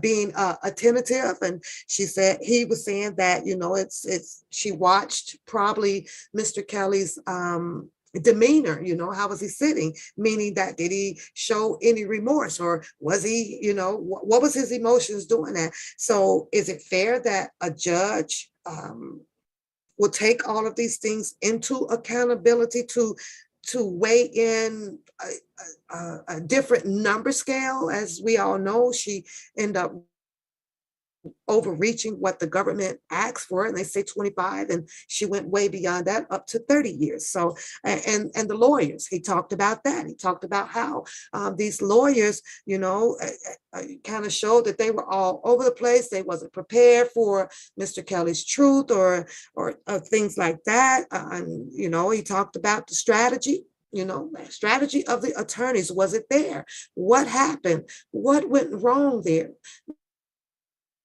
being attentive. And he was saying that, she watched probably Mr. Kelly's demeanor, how was he sitting? Meaning that, did he show any remorse, or was he, what was his emotions doing that? So is it fair that a judge will take all of these things into accountability to weigh in a different number scale? As we all know, she ended up overreaching what the government asked for, and they say 25, and she went way beyond that, up to 30 years. So, and the lawyers, he talked about that. He talked about how these lawyers, kind of showed that they were all over the place. They wasn't prepared for Mr. Kelly's truth or things like that. And, he talked about the strategy. Strategy of the attorneys. Was it there? What happened? What went wrong there?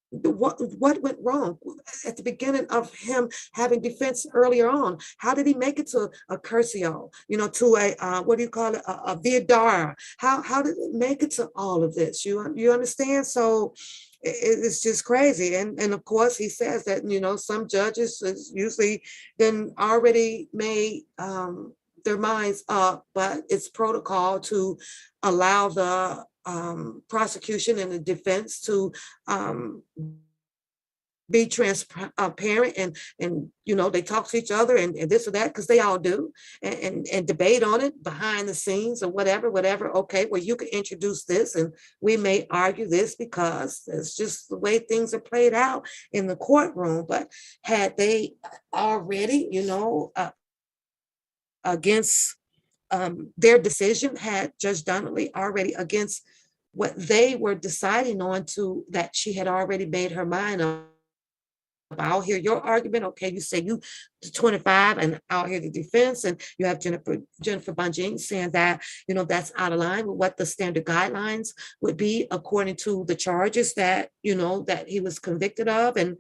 What went wrong at the beginning of him having defense earlier on? How did he make it to a Curcio, to a what do you call it, a Viadara? How did it make it to all of this? You understand? So it's just crazy. And of course he says that some judges is usually then already made their minds up, but it's protocol to allow the prosecution and the defense to be transparent and they talk to each other and this or that, because they all do, and debate on it behind the scenes or whatever. Okay, well, you can introduce this and we may argue this because it's just the way things are played out in the courtroom. But had they already, against their decision, had Judge Donnelly already against what they were deciding on, to that she had already made her mind up. I'll hear your argument. Okay, you say you to 25, and I'll hear the defense. And you have Jennifer Bonjean saying that, that's out of line with what the standard guidelines would be according to the charges that, that he was convicted of, and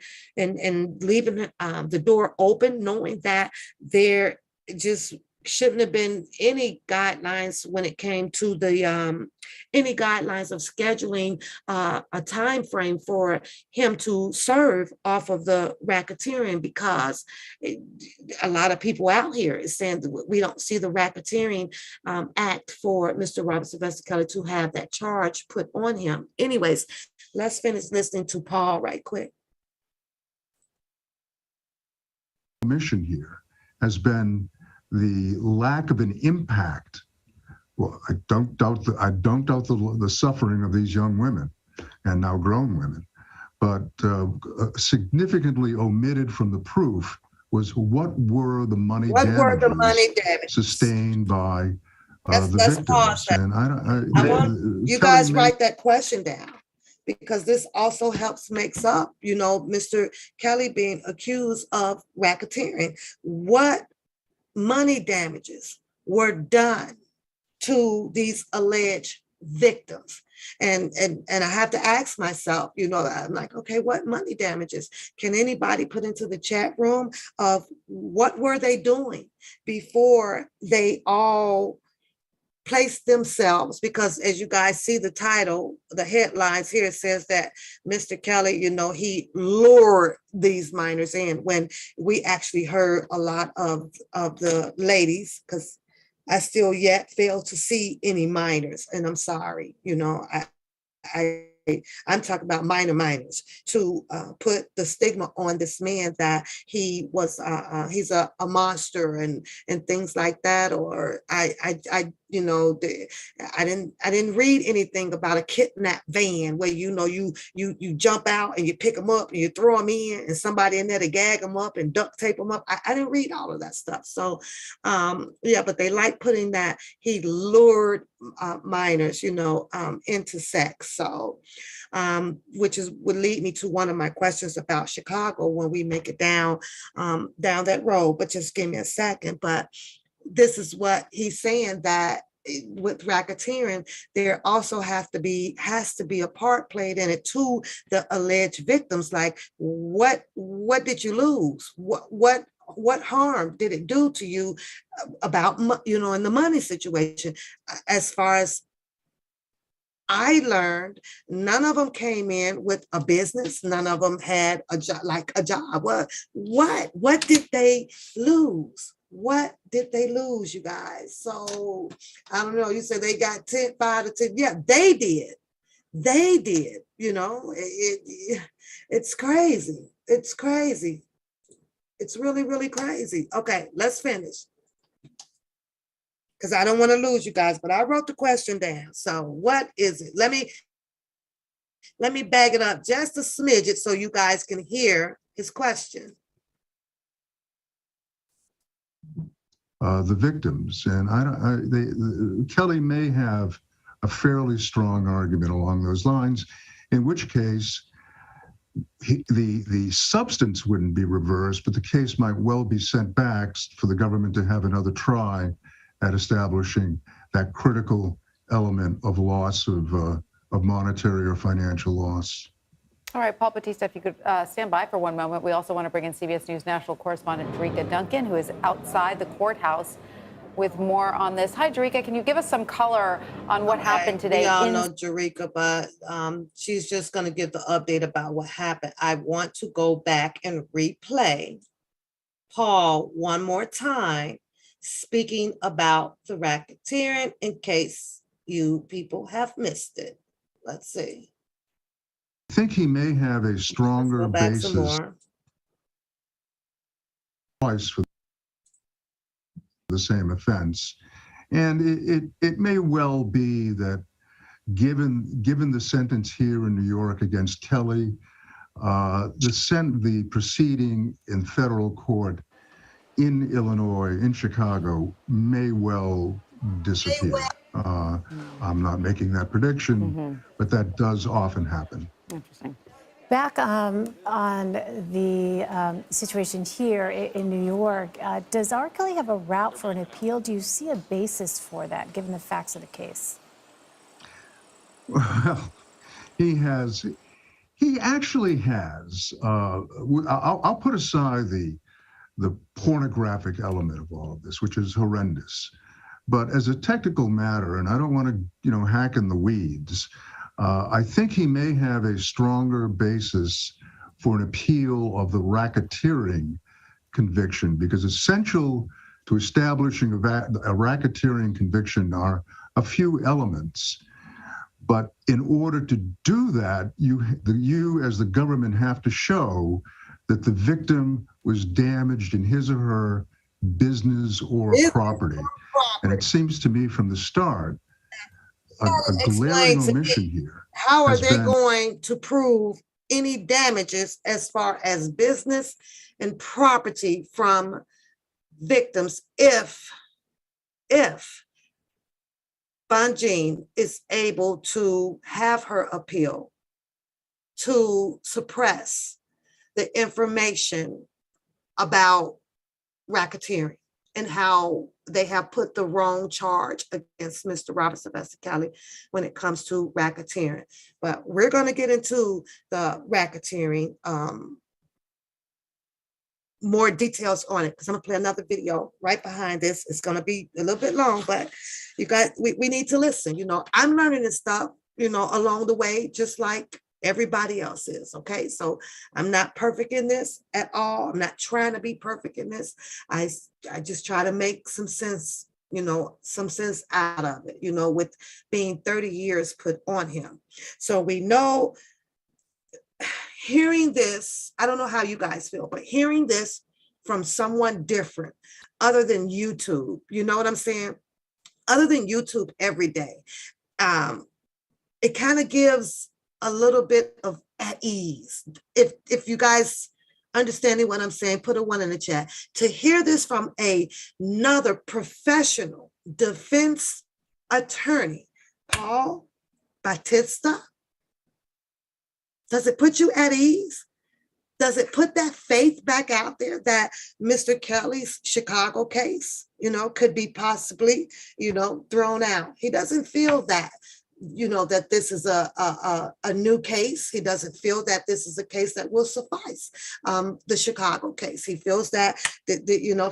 leaving the door open, knowing that there just shouldn't have been any guidelines when it came to the any guidelines of scheduling a time frame for him to serve off of the racketeering, because a lot of people out here is saying that we don't see the racketeering act for Mr. Robert Sylvester Kelly to have that charge put on him. Anyways, let's finish listening to Paul right quick. Mission here has been the lack of an impact. Well, I don't doubt the suffering of these young women and now grown women, but significantly omitted from the proof was what were the money damages sustained by the victims. And I want you guys write that question down, because this also helps makes up, Mr. Kelly being accused of racketeering. What money damages were done to these alleged victims? And I have to ask myself, I'm like, okay, what money damages? Can anybody put into the chat room of what were they doing before they all place themselves? Because as you guys see the title, the headlines here, says that Mr. Kelly, he lured these minors in, when we actually heard a lot of the ladies, because I still yet fail to see any minors. And I'm sorry, I'm talking about minors, to put the stigma on this man that he was he's a monster and things like that. Or I didn't read anything about a kidnap van where you jump out and you pick them up and you throw them in and somebody in there to gag them up and duct tape them up. I didn't read all of that stuff. So but they like putting that he lured minors into sex. So which would lead me to one of my questions about Chicago when we make it down that road. But just give me a second. But this is what he's saying, that with racketeering, there also has to be a part played in it to the alleged victims. Like, what did you lose? What harm did it do to you about, in the money situation? As far as I learned, none of them came in with a business. None of them had a job, What did they lose? What did they lose, you guys? So I don't know. You said they got 5 to 10. Yeah, they did. It's crazy. It's crazy. It's really, really crazy. Okay, let's finish, because I don't want to lose you guys, but I wrote the question down. So what is it? Let me bag it up just a smidget so you guys can hear his question. The victims, and Kelly may have a fairly strong argument along those lines, in which case the substance wouldn't be reversed, but the case might well be sent back for the government to have another try at establishing that critical element of loss of monetary or financial loss. All right, Paul Batista, if you could stand by for one moment. We also want to bring in CBS News national correspondent Jerika Duncan, who is outside the courthouse with more on this. Hi, Jerika. Can you give us some color on what happened today? We all know Jerika, but she's just going to give the update about what happened. I want to go back and replay Paul one more time, speaking about the racketeering, in case you people have missed it. Let's see. think he may have a Let's stronger go back some basis more. twice for the same offense. And it may well be that given the sentence here in New York against Kelly, the proceeding in federal court in Illinois, in Chicago, may well disappear. I'm not making that prediction, but that does often happen. Interesting. Back on the situation here in New York, does R. Kelly have a route for an appeal? Do you see a basis for that, given the facts of the case? Well, he actually has. I'll put aside the pornographic element of all of this, which is horrendous. But as a technical matter, and I don't want to, hack in the weeds, I think he may have a stronger basis for an appeal of the racketeering conviction, because essential to establishing a racketeering conviction are a few elements. But in order to do that, you as the government have to show that the victim was damaged in his or her business or property. And it seems to me from the start, a glaring omission here. How are they going to prove any damages as far as business and property from victims if Bonjean is able to have her appeal to suppress the information about racketeering and how they have put the wrong charge against Mr. Robert Sylvester Kelly when it comes to racketeering? But we're going to get into the racketeering, more details on it, because I'm gonna play another video right behind this. It's gonna be a little bit long, but we need to listen. I'm learning this stuff, along the way, just like everybody else is. Okay, so I'm not perfect in this at all. I'm not trying to be perfect in this. I just try to make some sense, some sense out of it, with being 30 years put on him. So we know, hearing this, I don't know how you guys feel, but hearing this from someone different other than YouTube, you know what I'm saying? Other than YouTube every day, it kind of gives a little bit of at ease. If you guys understanding what I'm saying, put a 1 in the chat. To hear this from another professional defense attorney, Paul Batista, does it put you at ease? Does it put that faith back out there that Mr. Kelly's Chicago case, could be possibly, thrown out? He doesn't feel that, that this is a new case. He doesn't feel that this is a case that will suffice. The Chicago case, he feels that,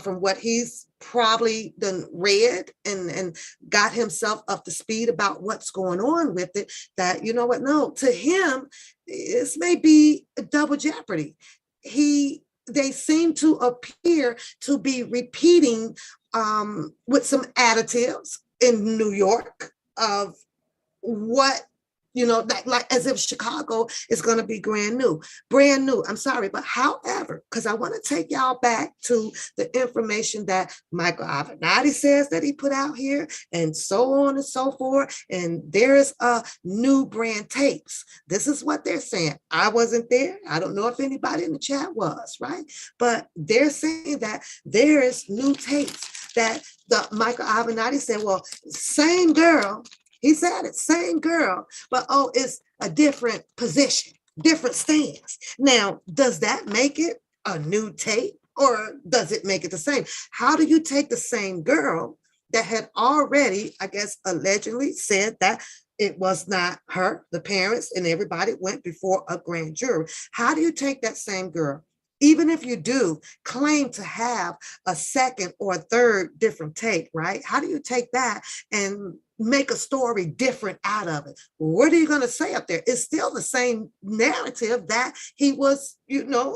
from what he's probably done read and got himself up to speed about what's going on with it, that, no, to him, this may be a double jeopardy. They seem to appear to be repeating with some additives in New York of what, like as if Chicago is going to be brand new. I'm sorry, but however, because I want to take y'all back to the information that Michael Avenatti says that he put out here, and so on and so forth. And there's a new brand tapes. This is what they're saying. I wasn't there. I don't know if anybody in the chat was, right? But they're saying that there is new tapes that the Michael Avenatti said, well, same girl. He said it, same girl, but it's a different position, different stance. Now, does that make it a new tape, or does it make it the same? How do you take the same girl that had already, I guess, allegedly said that it was not her, the parents, and everybody went before a grand jury? How do you take that same girl, even if you do claim to have a second or a third different tape, right? How do you take that and make a story different out of it? What are you going to say up there? It's still the same narrative that he was,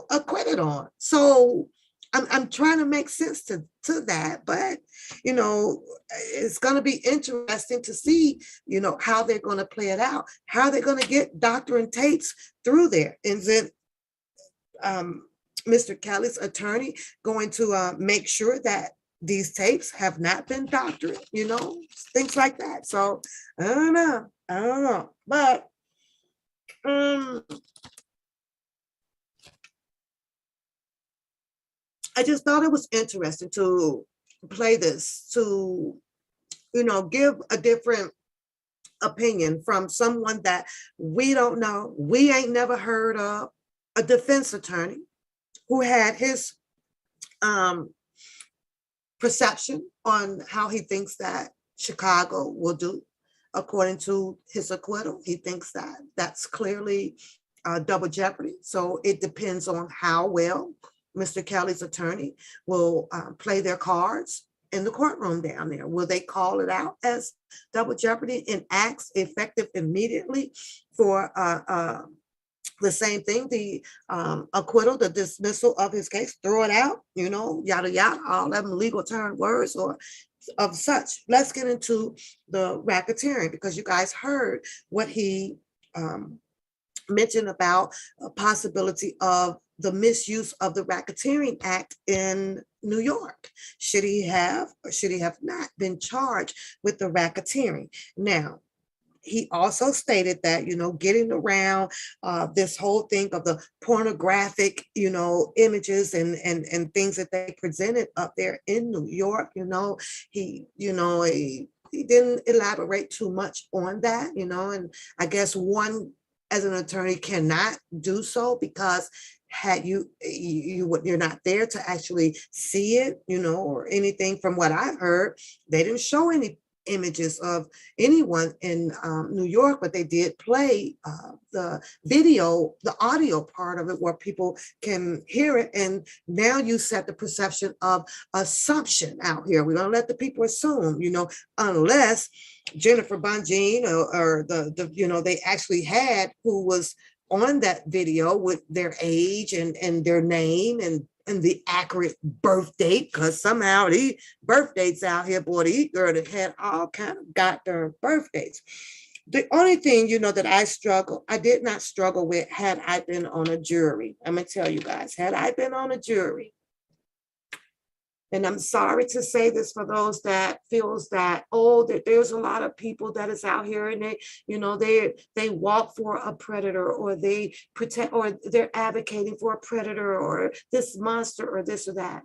acquitted on. So I'm trying to make sense to that, but you know, it's going to be interesting to see, you know, how they're going to play it out, how they're going to get doctoring tapes through there. Is it Mr. Kelly's attorney going to make sure that these tapes have not been doctored, you know, things like that. So I don't know, but I just thought it was interesting to play this, to, you know, give a different opinion from someone that we don't know, we ain't never heard of, a defense attorney who had his perception on how he thinks that Chicago will do according to his acquittal. He thinks that that's clearly double jeopardy. So it depends on how well Mr. Kelly's attorney will play their cards in the courtroom down there. Will they call it out as double jeopardy and acts effective immediately for the same thing, the acquittal, the dismissal of his case, throw it out, you know, yada, yada, all of them legal term words or of such. Let's get into the racketeering, because you guys heard what he mentioned about a possibility of the misuse of the Racketeering Act in New York. Should he have or should he have not been charged with the racketeering? Now, he also stated that, you know, getting around this whole thing of the pornographic, you know, images and things that they presented up there in New York, you know, he didn't elaborate too much on that, you know, and I guess one as an attorney cannot do so because had you're not there to actually see it, you know, or anything. From what I've heard, they didn't show any images of anyone in New York, but they did play the video, the audio part of it where people can hear it. And now you set the perception of assumption out here. We're gonna let the people assume, you know, unless Jennifer Bunjean or the you know, they actually had who was on that video with their age and their name and the accurate birth date, because somehow the birth dates out here, boy, these girls that had all kind of got their birth dates. The only thing, you know, that I did not struggle with had I been on a jury. I'm gonna tell you guys, had I been on a jury, and I'm sorry to say this for those that feels that, oh, that there's a lot of people that is out here and they, you know, they walk for a predator, or they protect, or they're advocating for a predator or this monster or this or that.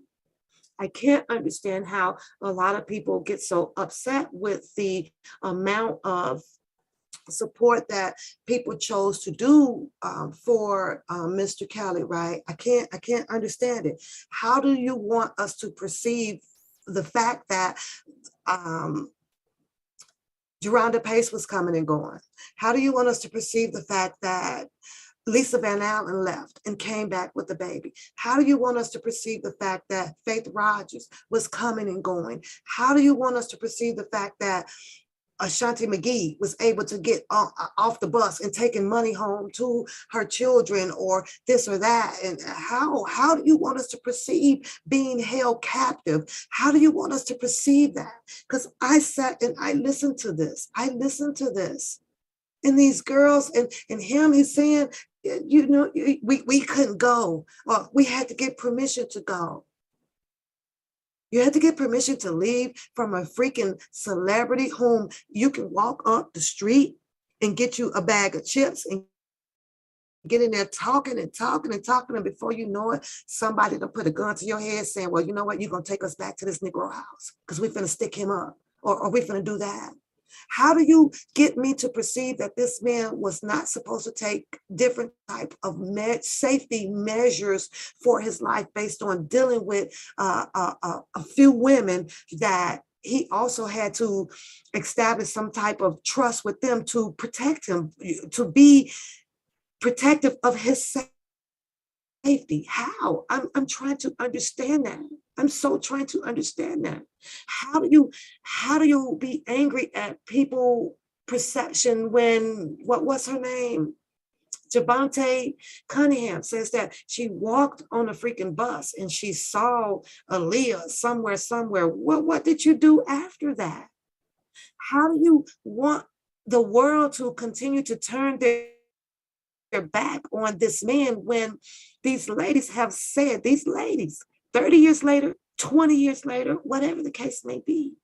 I can't understand how a lot of people get so upset with the amount of support that people chose to do for Mr. Kelly, right? I can't understand it. How do you want us to perceive the fact that Geronda Pace was coming and going? How do you want us to perceive the fact that Lisa Van Allen left and came back with the baby? How do you want us to perceive the fact that Faith Rogers was coming and going? How do you want us to perceive the fact that Ashanti McGee was able to get off the bus and taking money home to her children, or this or that? And how do you want us to perceive being held captive? How do you want us to perceive that? Because I sat and I listened to this. And these girls and him, he's saying, you know, we couldn't go, or we had to get permission to go. You had to get permission to leave from a freaking celebrity whom you can walk up the street and get you a bag of chips and get in there talking, and before you know it, somebody will put a gun to your head saying, well, you know what, you're going to take us back to this Negro house because we're going to stick him up, or we're going to do that. How do you get me to perceive that this man was not supposed to take different type of safety measures for his life based on dealing with a few women, that he also had to establish some type of trust with them to protect him, to be protective of his safety? How? I'm trying to understand that. I'm so trying to understand that. How do you be angry at people perception when, what was her name? Javante Cunningham says that she walked on a freaking bus and she saw Aaliyah somewhere. What did you do after that? How do you want the world to continue to turn their back on this man when these ladies have said, these ladies, 30 years later, 20 years later, whatever the case may be,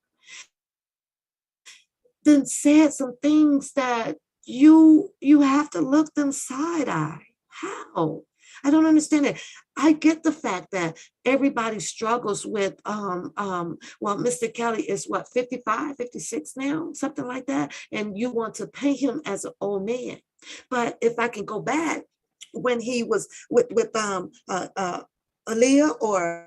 then said some things that you have to look them side eye. How? I don't understand it. I get the fact that everybody struggles with well, Mr. Kelly is what, 55, 56 now, something like that, and you want to paint him as an old man. But if I can go back when he was with Aaliyah or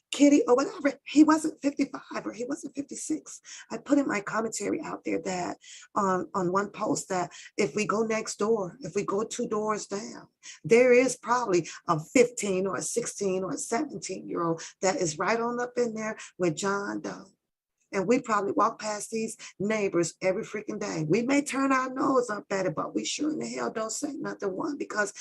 Kitty or whatever, he wasn't 55 or he wasn't 56. I put in my commentary out there that on one post that if we go next door, if we go 2 doors down, there is probably a 15 or a 16 or a 17-year-old that is right on up in there with John Doe. And we probably walk past these neighbors every freaking day. We may turn our nose up at it, but we sure in the hell don't say nothing, one, because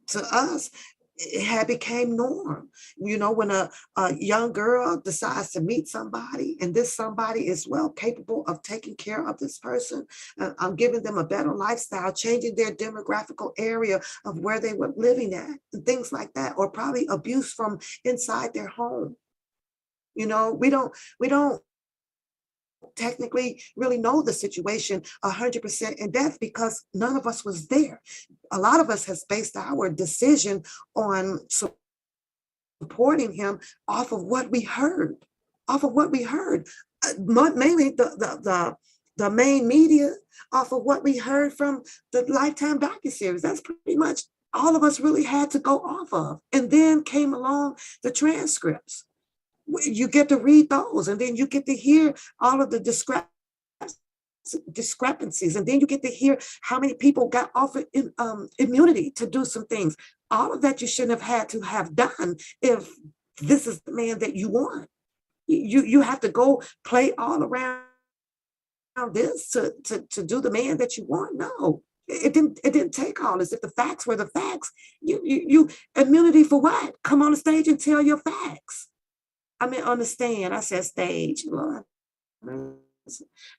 to us, it had became norm. You know, when a young girl decides to meet somebody and this somebody is well capable of taking care of this person, giving them a better lifestyle, changing their demographical area of where they were living at and things like that, or probably abuse from inside their home. You know, we don't technically really know the situation 100% in depth because none of us was there. A lot of us has based our decision on supporting him off of what we heard, mainly the main media, off of what we heard from the Lifetime docuseries. That's pretty much all of us really had to go off of. And then came along the transcripts. You get to read those, and then you get to hear all of the discrepancies, and then you get to hear how many people got offered immunity to do some things. All of that you shouldn't have had to have done if this is the man that you want. You have to go play all around this to do the man that you want. No, it didn't take all this. If the facts were the facts, you immunity for what? Come on the stage and tell your facts. I mean, understand, I said stage, Lord.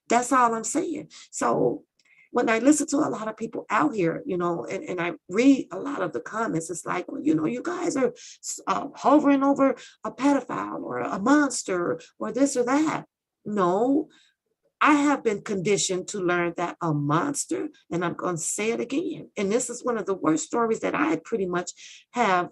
That's all I'm saying. So when I listen to a lot of people out here, you know, and I read a lot of the comments, it's like, well, you know, you guys are hovering over a pedophile or a monster or this or that. No, I have been conditioned to learn that a monster, and I'm going to say it again, and this is one of the worst stories that I pretty much have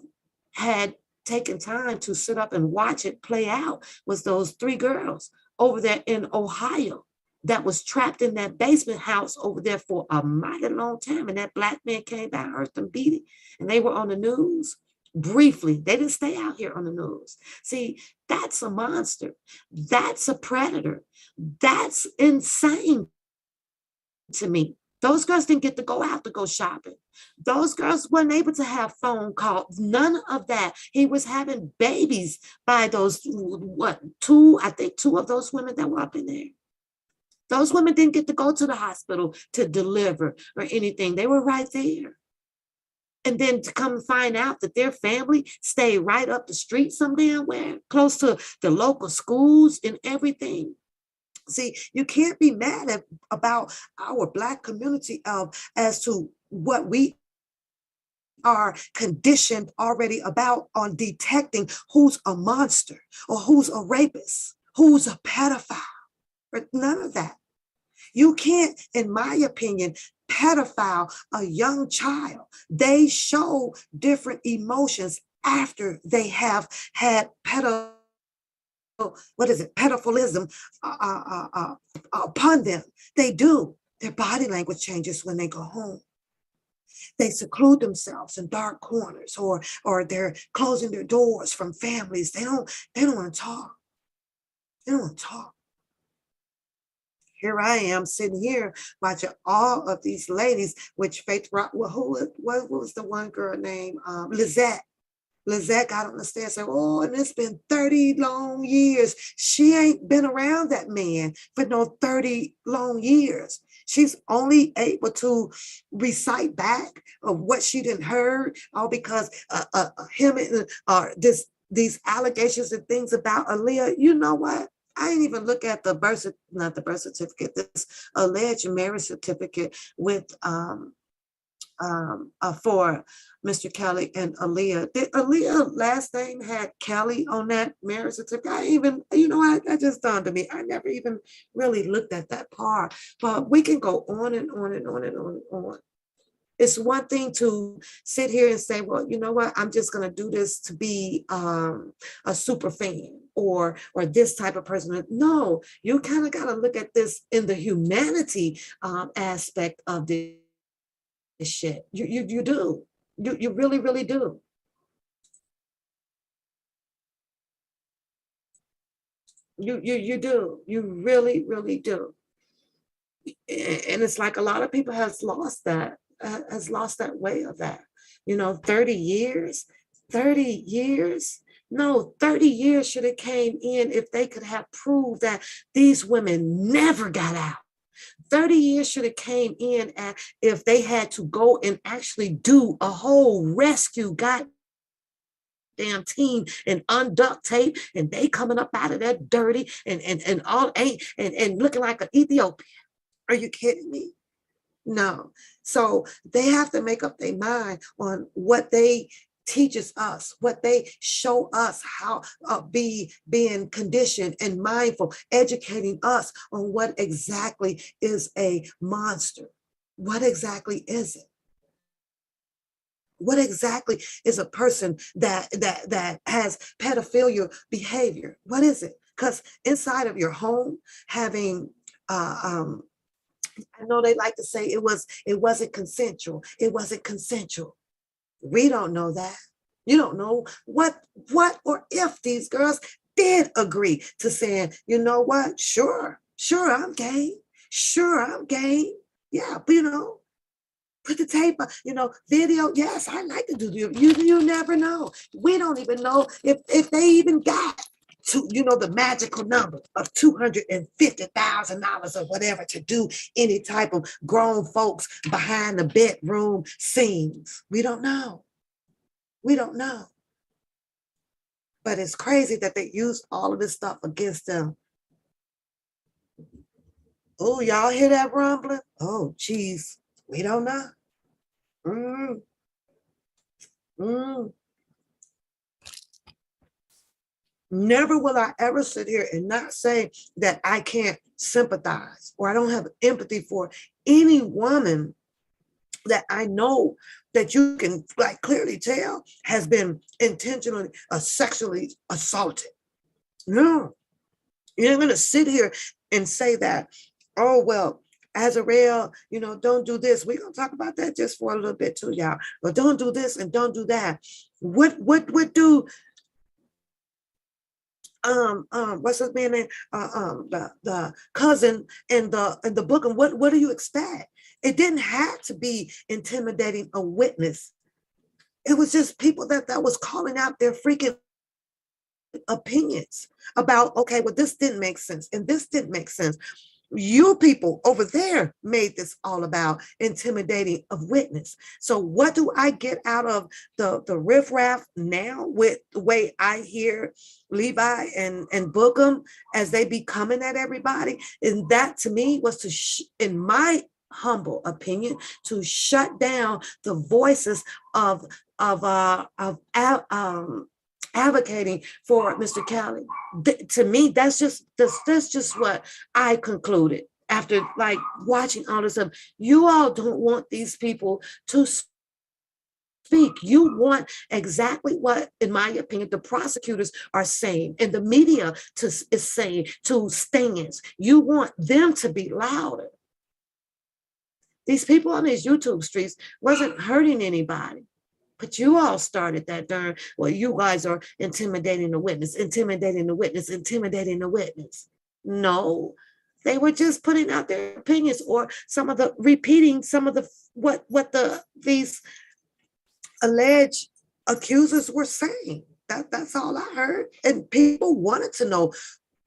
had taken time to sit up and watch it play out, was those 3 girls over there in Ohio that was trapped in that basement house over there for a mighty long time. And that black man came by, hurt them, beat it. And they were on the news briefly. They didn't stay out here on the news. See, that's a monster. That's a predator. That's insane to me. Those girls didn't get to go out to go shopping. Those girls weren't able to have phone calls. None of that. He was having babies by those, 2 of those women that were up in there. Those women didn't get to go to the hospital to deliver or anything. They were right there. And then to come find out that their family stayed right up the street some damn where, close to the local schools and everything. See, you can't be mad about our Black community as to what we are conditioned already about on detecting who's a monster or who's a rapist, who's a pedophile, or none of that. You can't, in my opinion, pedophile a young child. They show different emotions after they have had pedophilism upon them. They do. Their body language changes when they go home. They seclude themselves in dark corners, or they're closing their doors from families. They don't want to talk. They don't want to talk. Here I am sitting here watching all of these ladies, which Faith Rock, well, what was the one girl named Lizette? Lizette got on the stage and said, oh, and it's been 30 long years. She ain't been around that man for no 30 long years. She's only able to recite back of what she didn't heard, all because him and these allegations and things about Aaliyah. You know what? I didn't even look at not the birth certificate, this alleged marriage certificate with for Mr. Kelly and Aaliyah. Did Aaliyah last name had Kelly on that marriage certificate? I just dawned on me. I never even really looked at that part. But we can go on and on and on and on and on. It's one thing to sit here and say, well, you know what, I'm just going to do this to be a super fan or this type of person. No, you kind of got to look at this in the humanity aspect of this shit. You do. You really, really do. You do. You really, really do. And it's like a lot of people has lost that way of that. 30 years. No, 30 years should have came in if they could have proved that these women never got out. 30 years should have came in if they had to go and actually do a whole rescue goddamn team and unduct tape, and they coming up out of that dirty and all and looking like an Ethiopian. Are you kidding me? No. So they have to make up their mind on what they teaches us, what they show us, how being conditioned and mindful, educating us on what exactly is a monster. What exactly is it? What exactly is a person that has pedophilia behavior? What is it? Because inside of your home, having I know they like to say it wasn't consensual. It wasn't consensual. We don't know that. You don't know what or if these girls did agree to saying, you know what? Sure, I'm game. Sure, I'm game. Yeah, but put the tape, video. Yes, I like to do you never know. We don't even know if they even got to, the magical number of $250,000 or whatever to do any type of grown folks behind the bedroom scenes. We don't know. But it's crazy that they used all of this stuff against them. Oh, y'all hear that rumbling? Oh, geez. We don't know. Never will I ever sit here and not say that I can't sympathize or I don't have empathy for any woman that I know that you can clearly tell has been intentionally sexually assaulted. No, you're not going to sit here and say that, oh, well, Azarel, don't do this. We're going to talk about that just for a little bit too, y'all. But don't do this and don't do that. What do what's his man name? The cousin in the book, and what do you expect? It didn't have to be intimidating a witness. It was just people that was calling out their freaking opinions about, okay, well, this didn't make sense and this didn't make sense. You people over there made this all about intimidating of witness. So what do I get out of the riffraff now with the way I hear Levi and Bookham as they be coming at everybody? And that to me was in my humble opinion, to shut down the voices of advocating for Mr. Kelly. To me, that's just what I concluded after watching all this stuff. You all don't want these people to speak. You want exactly what, in my opinion, the prosecutors are saying and the media is saying to stands. You want them to be louder. These people on these YouTube streets wasn't hurting anybody. But you all started that darn, well, you guys are intimidating the witness. No, they were just putting out their opinions or repeating some of the what these alleged accusers were saying. That's all I heard. And people wanted to know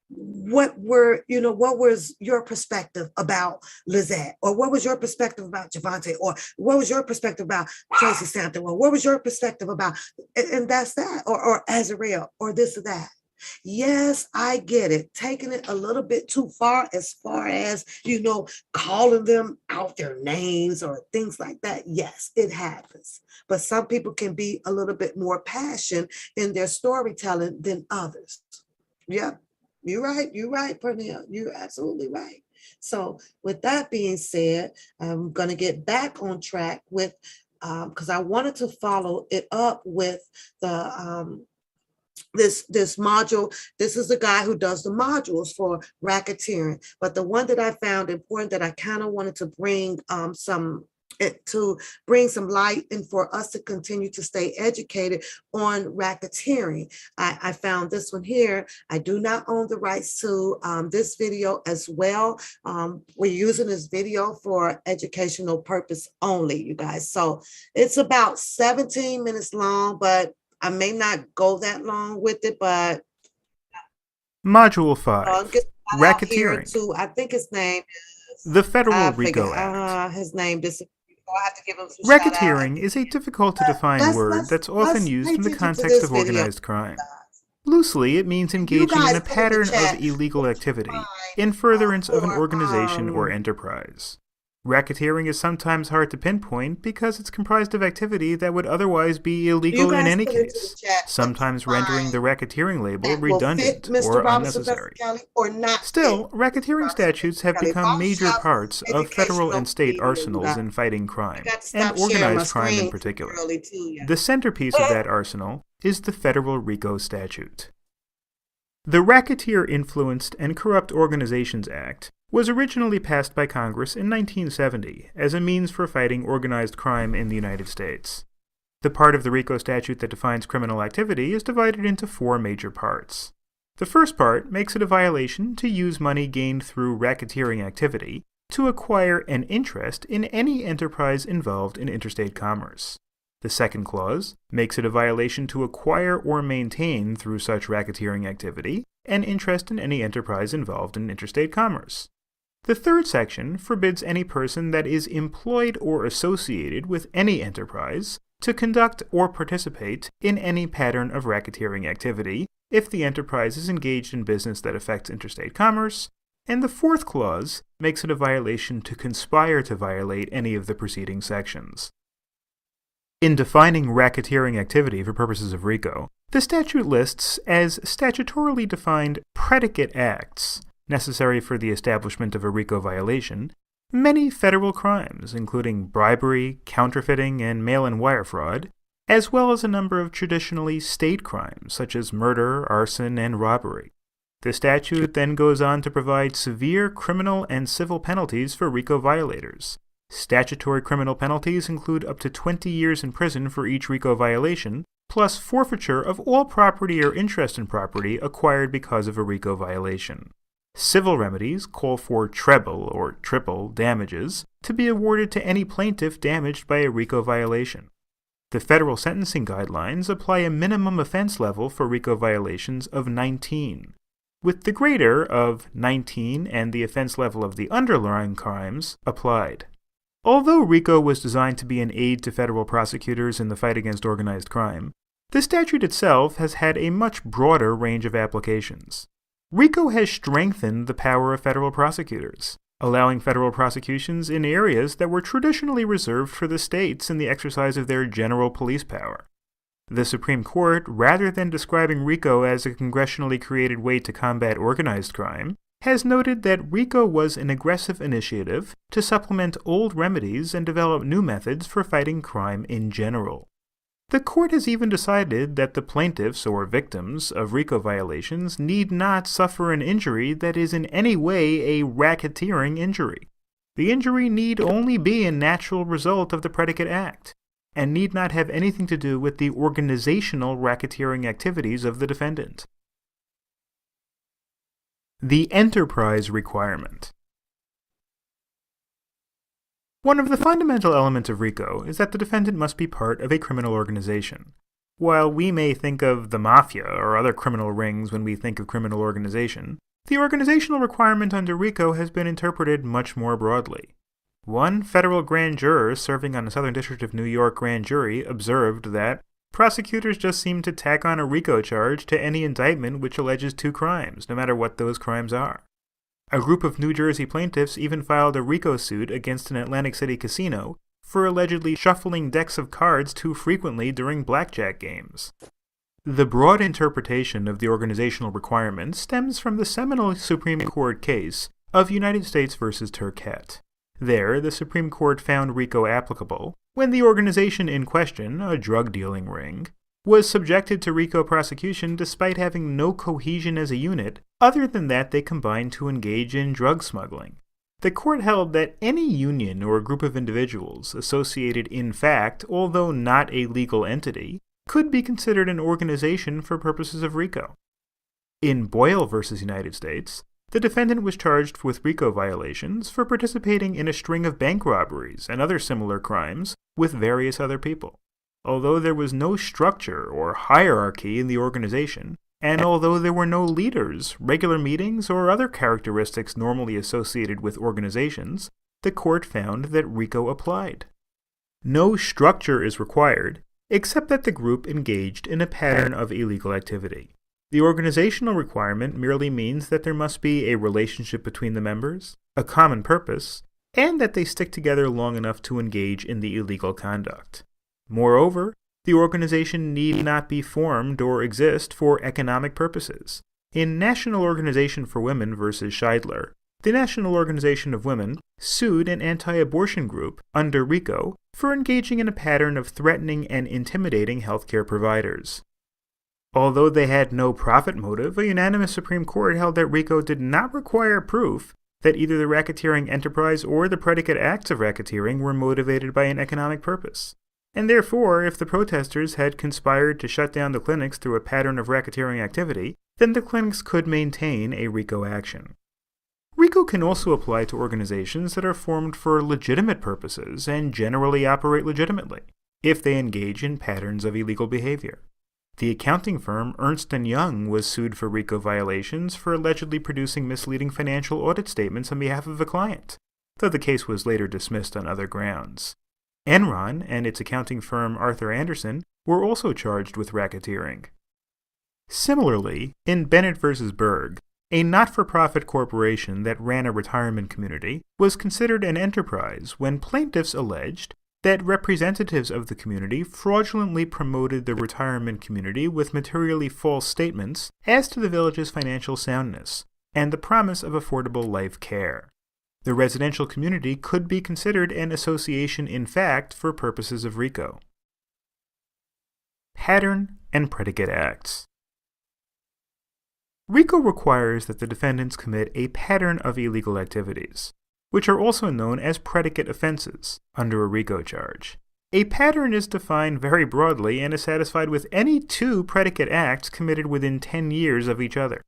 what was your perspective about Lizette, or what was your perspective about Javante, or what was your perspective about Tracy Sampson, or what was your perspective about, and that's that, or Azarel, or this or that. Yes, I get it. Taking it a little bit too far as calling them out their names or things like that. Yes, it happens. But some people can be a little bit more passionate in their storytelling than others. Yep. You're right, Pernell. You're absolutely right. So with that being said, I'm going to get back on track with, because I wanted to follow it up with the this module. This is the guy who does the modules for racketeering. But the one that I found important that I kind of wanted to bring some light and for us to continue to stay educated on racketeering. I found this one here. I do not own the rights to this video as well. We're using this video for educational purpose only, you guys. So it's about 17 minutes long, but I may not go that long with it, but Module 5, Racketeering. Too. I think his name is The Federal RICO Act. His name disappeared. I have to give him some Racketeering is a difficult-to-define word that's often used in the context of organized crime. Loosely, it means engaging in a pattern of illegal activity in furtherance of an organization or enterprise. Racketeering is sometimes hard to pinpoint because it's comprised of activity that would otherwise be illegal in any case, sometimes rendering the racketeering label redundant or unnecessary. Still, racketeering statutes have become major parts of federal and state arsenals in fighting crime, and organized crime in particular. The centerpiece of that arsenal is the Federal RICO statute. The Racketeer Influenced and Corrupt Organizations Act was originally passed by Congress in 1970 as a means for fighting organized crime in the United States. The part of the RICO statute that defines criminal activity is divided into 4 major parts. The first part makes it a violation to use money gained through racketeering activity to acquire an interest in any enterprise involved in interstate commerce. The second clause makes it a violation to acquire or maintain through such racketeering activity an interest in any enterprise involved in interstate commerce. The third section forbids any person that is employed or associated with any enterprise to conduct or participate in any pattern of racketeering activity if the enterprise is engaged in business that affects interstate commerce, and the fourth clause makes it a violation to conspire to violate any of the preceding sections. In defining racketeering activity for purposes of RICO, the statute lists as statutorily defined predicate acts necessary for the establishment of a RICO violation many federal crimes, including bribery, counterfeiting, and mail-in wire fraud, as well as a number of traditionally state crimes such as murder, arson, and robbery. The statute then goes on to provide severe criminal and civil penalties for RICO violators. Statutory criminal penalties include up to 20 years in prison for each RICO violation, plus forfeiture of all property or interest in property acquired because of a RICO violation. Civil remedies call for treble or triple damages to be awarded to any plaintiff damaged by a RICO violation. The federal sentencing guidelines apply a minimum offense level for RICO violations of 19, with the greater of 19 and the offense level of the underlying crimes applied. Although RICO was designed to be an aid to federal prosecutors in the fight against organized crime, the statute itself has had a much broader range of applications. RICO has strengthened the power of federal prosecutors, allowing federal prosecutions in areas that were traditionally reserved for the states in the exercise of their general police power. The Supreme Court, rather than describing RICO as a congressionally created way to combat organized crime, has noted that RICO was an aggressive initiative to supplement old remedies and develop new methods for fighting crime in general. The court has even decided that the plaintiffs or victims of RICO violations need not suffer an injury that is in any way a racketeering injury. The injury need only be a natural result of the predicate act, and need not have anything to do with the organizational racketeering activities of the defendant. The enterprise requirement. One of the fundamental elements of RICO is that the defendant must be part of a criminal organization. While we may think of the mafia or other criminal rings when we think of criminal organization, the organizational requirement under RICO has been interpreted much more broadly. One federal grand juror serving on the Southern District of New York grand jury observed that prosecutors just seem to tack on a RICO charge to any indictment which alleges two crimes, no matter what those crimes are. A group of New Jersey plaintiffs even filed a RICO suit against an Atlantic City casino for allegedly shuffling decks of cards too frequently during blackjack games. The broad interpretation of the organizational requirement stems from the seminal Supreme Court case of United States v. Turcotte. There, the Supreme Court found RICO applicable when the organization in question, a drug-dealing ring, was subjected to RICO prosecution despite having no cohesion as a unit other than that they combined to engage in drug smuggling. The court held that any union or group of individuals associated in fact, although not a legal entity, could be considered an organization for purposes of RICO. In Boyle v. United States, the defendant was charged with RICO violations for participating in a string of bank robberies and other similar crimes with various other people. Although there was no structure or hierarchy in the organization, and although there were no leaders, regular meetings, or other characteristics normally associated with organizations, the court found that RICO applied. No structure is required, except that the group engaged in a pattern of illegal activity. The organizational requirement merely means that there must be a relationship between the members, a common purpose, and that they stick together long enough to engage in the illegal conduct. Moreover, the organization need not be formed or exist for economic purposes. In National Organization for Women v. Scheidler, the National Organization of Women sued an anti-abortion group under RICO for engaging in a pattern of threatening and intimidating healthcare providers. Although they had no profit motive, a unanimous Supreme Court held that RICO did not require proof that either the racketeering enterprise or the predicate acts of racketeering were motivated by an economic purpose. And therefore, if the protesters had conspired to shut down the clinics through a pattern of racketeering activity, then the clinics could maintain a RICO action. RICO can also apply to organizations that are formed for legitimate purposes and generally operate legitimately, if they engage in patterns of illegal behavior. The accounting firm Ernst & Young was sued for RICO violations for allegedly producing misleading financial audit statements on behalf of a client, though the case was later dismissed on other grounds. Enron and its accounting firm Arthur Andersen were also charged with racketeering. Similarly, in Bennett v. Berg, a not-for-profit corporation that ran a retirement community was considered an enterprise when plaintiffs alleged that representatives of the community fraudulently promoted the retirement community with materially false statements as to the village's financial soundness and the promise of affordable life care. The residential community could be considered an association in fact for purposes of RICO. Pattern and predicate acts. RICO requires that the defendants commit a pattern of illegal activities, which are also known as predicate offenses under a RICO charge. A pattern is defined very broadly and is satisfied with any two predicate acts committed within 10 years of each other.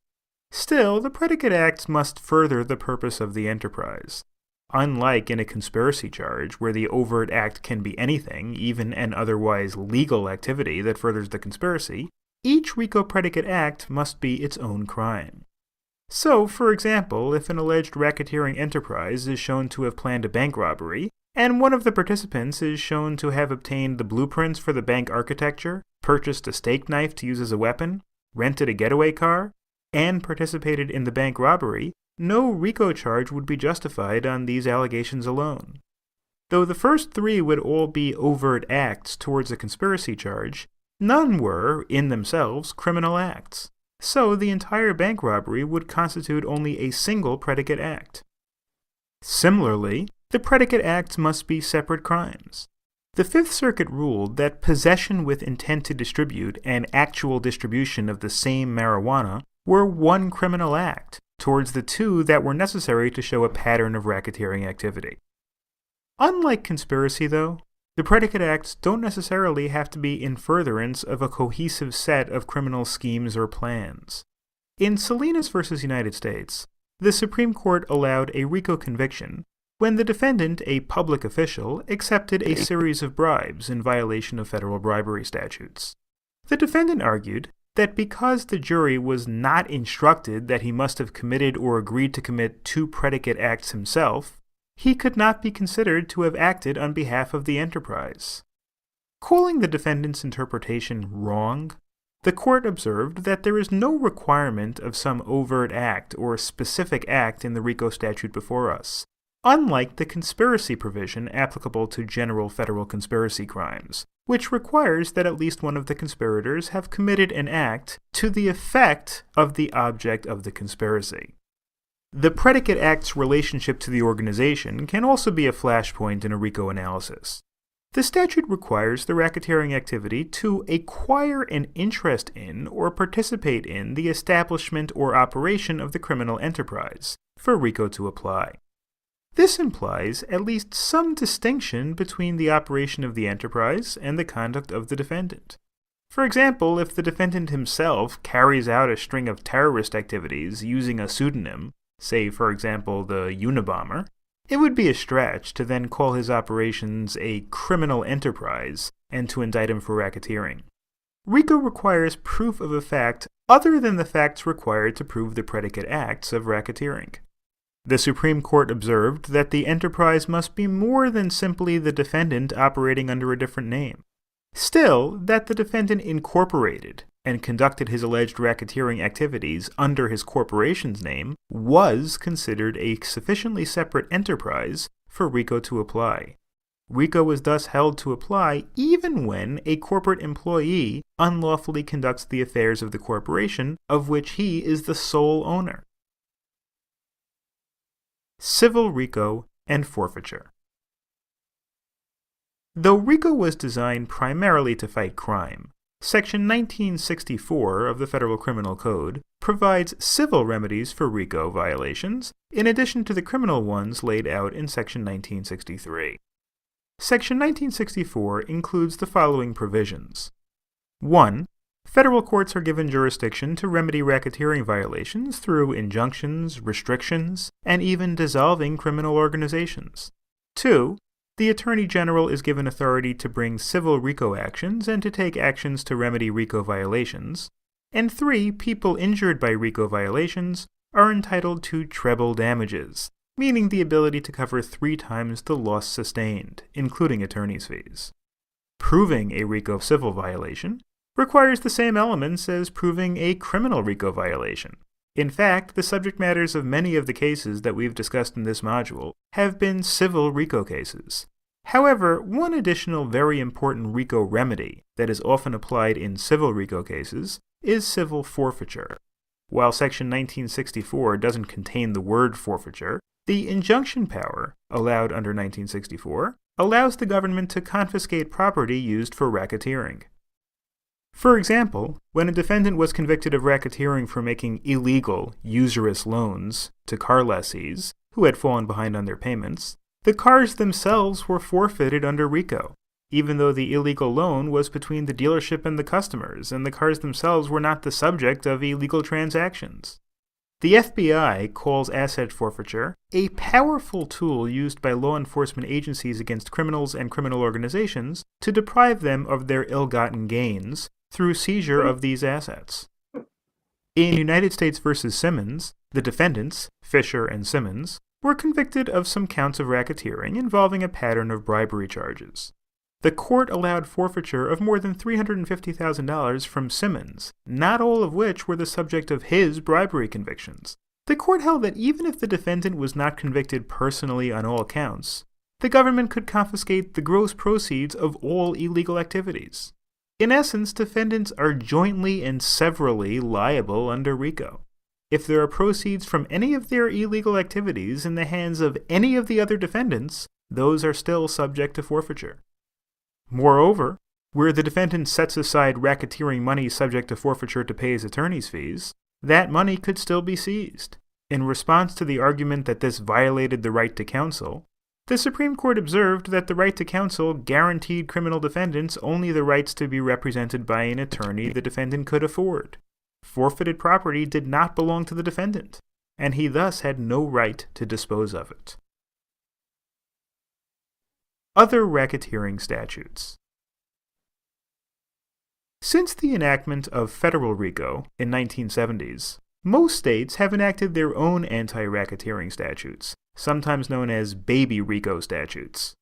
Still, the predicate acts must further the purpose of the enterprise. Unlike in a conspiracy charge, where the overt act can be anything, even an otherwise legal activity that furthers the conspiracy, each RICO predicate act must be its own crime. So, for example, if an alleged racketeering enterprise is shown to have planned a bank robbery, and one of the participants is shown to have obtained the blueprints for the bank architecture, purchased a steak knife to use as a weapon, rented a getaway car, and participated in the bank robbery, no RICO charge would be justified on these allegations alone. Though the first three would all be overt acts towards a conspiracy charge, none were, in themselves, criminal acts. So the entire bank robbery would constitute only a single predicate act. Similarly, the predicate acts must be separate crimes. The Fifth Circuit ruled that possession with intent to distribute and actual distribution of the same marijuana were one criminal act, towards the two that were necessary to show a pattern of racketeering activity. Unlike conspiracy, though, the predicate acts don't necessarily have to be in furtherance of a cohesive set of criminal schemes or plans. In Salinas v. United States, the Supreme Court allowed a RICO conviction when the defendant, a public official, accepted a series of bribes in violation of federal bribery statutes. The defendant argued that because the jury was not instructed that he must have committed or agreed to commit 2 predicate acts himself, he could not be considered to have acted on behalf of the enterprise. Calling the defendant's interpretation wrong, the court observed that there is no requirement of some overt act or specific act in the RICO statute before us, unlike the conspiracy provision applicable to general federal conspiracy crimes, which requires that at least one of the conspirators have committed an act to the effect of the object of the conspiracy. The predicate act's relationship to the organization can also be a flashpoint in a RICO analysis. The statute requires the racketeering activity to acquire an interest in or participate in the establishment or operation of the criminal enterprise for RICO to apply. This implies at least some distinction between the operation of the enterprise and the conduct of the defendant. For example, if the defendant himself carries out a string of terrorist activities using a pseudonym, say for example the Unabomber, it would be a stretch to then call his operations a criminal enterprise and to indict him for racketeering. RICO requires proof of a fact other than the facts required to prove the predicate acts of racketeering. The Supreme Court observed that the enterprise must be more than simply the defendant operating under a different name. Still, that the defendant incorporated and conducted his alleged racketeering activities under his corporation's name was considered a sufficiently separate enterprise for RICO to apply. RICO was thus held to apply even when a corporate employee unlawfully conducts the affairs of the corporation of which he is the sole owner. Civil RICO and forfeiture. Though RICO was designed primarily to fight crime, Section 1964 of the Federal Criminal Code provides civil remedies for RICO violations in addition to the criminal ones laid out in Section 1963. Section 1964 includes the following provisions. 1. Federal courts are given jurisdiction to remedy racketeering violations through injunctions, restrictions, and even dissolving criminal organizations. 2. The Attorney General is given authority to bring civil RICO actions and to take actions to remedy RICO violations. And 3. People injured by RICO violations are entitled to treble damages, meaning the ability to cover 3 times the loss sustained, including attorney's fees. Proving a RICO civil violation requires the same elements as proving a criminal RICO violation. In fact, the subject matters of many of the cases that we've discussed in this module have been civil RICO cases. However, one additional very important RICO remedy that is often applied in civil RICO cases is civil forfeiture. While Section 1964 doesn't contain the word forfeiture, the injunction power allowed under 1964 allows the government to confiscate property used for racketeering. For example, when a defendant was convicted of racketeering for making illegal, usurious loans to car lessees who had fallen behind on their payments, the cars themselves were forfeited under RICO, even though the illegal loan was between the dealership and the customers, and the cars themselves were not the subject of illegal transactions. The FBI calls asset forfeiture a powerful tool used by law enforcement agencies against criminals and criminal organizations to deprive them of their ill-gotten gains through seizure of these assets. In United States v. Simmons, the defendants, Fisher and Simmons, were convicted of some counts of racketeering involving a pattern of bribery charges. The court allowed forfeiture of more than $350,000 from Simmons, not all of which were the subject of his bribery convictions. The court held that even if the defendant was not convicted personally on all counts, the government could confiscate the gross proceeds of all illegal activities. In essence, defendants are jointly and severally liable under RICO. If there are proceeds from any of their illegal activities in the hands of any of the other defendants, those are still subject to forfeiture. Moreover, where the defendant sets aside racketeering money subject to forfeiture to pay his attorney's fees, that money could still be seized. In response to the argument that this violated the right to counsel, the Supreme Court observed that the right to counsel guaranteed criminal defendants only the rights to be represented by an attorney the defendant could afford. Forfeited property did not belong to the defendant, and he thus had no right to dispose of it. Other racketeering statutes. Since the enactment of federal RICO in 1970s, most states have enacted their own anti-racketeering statutes, sometimes known as baby RICO statutes.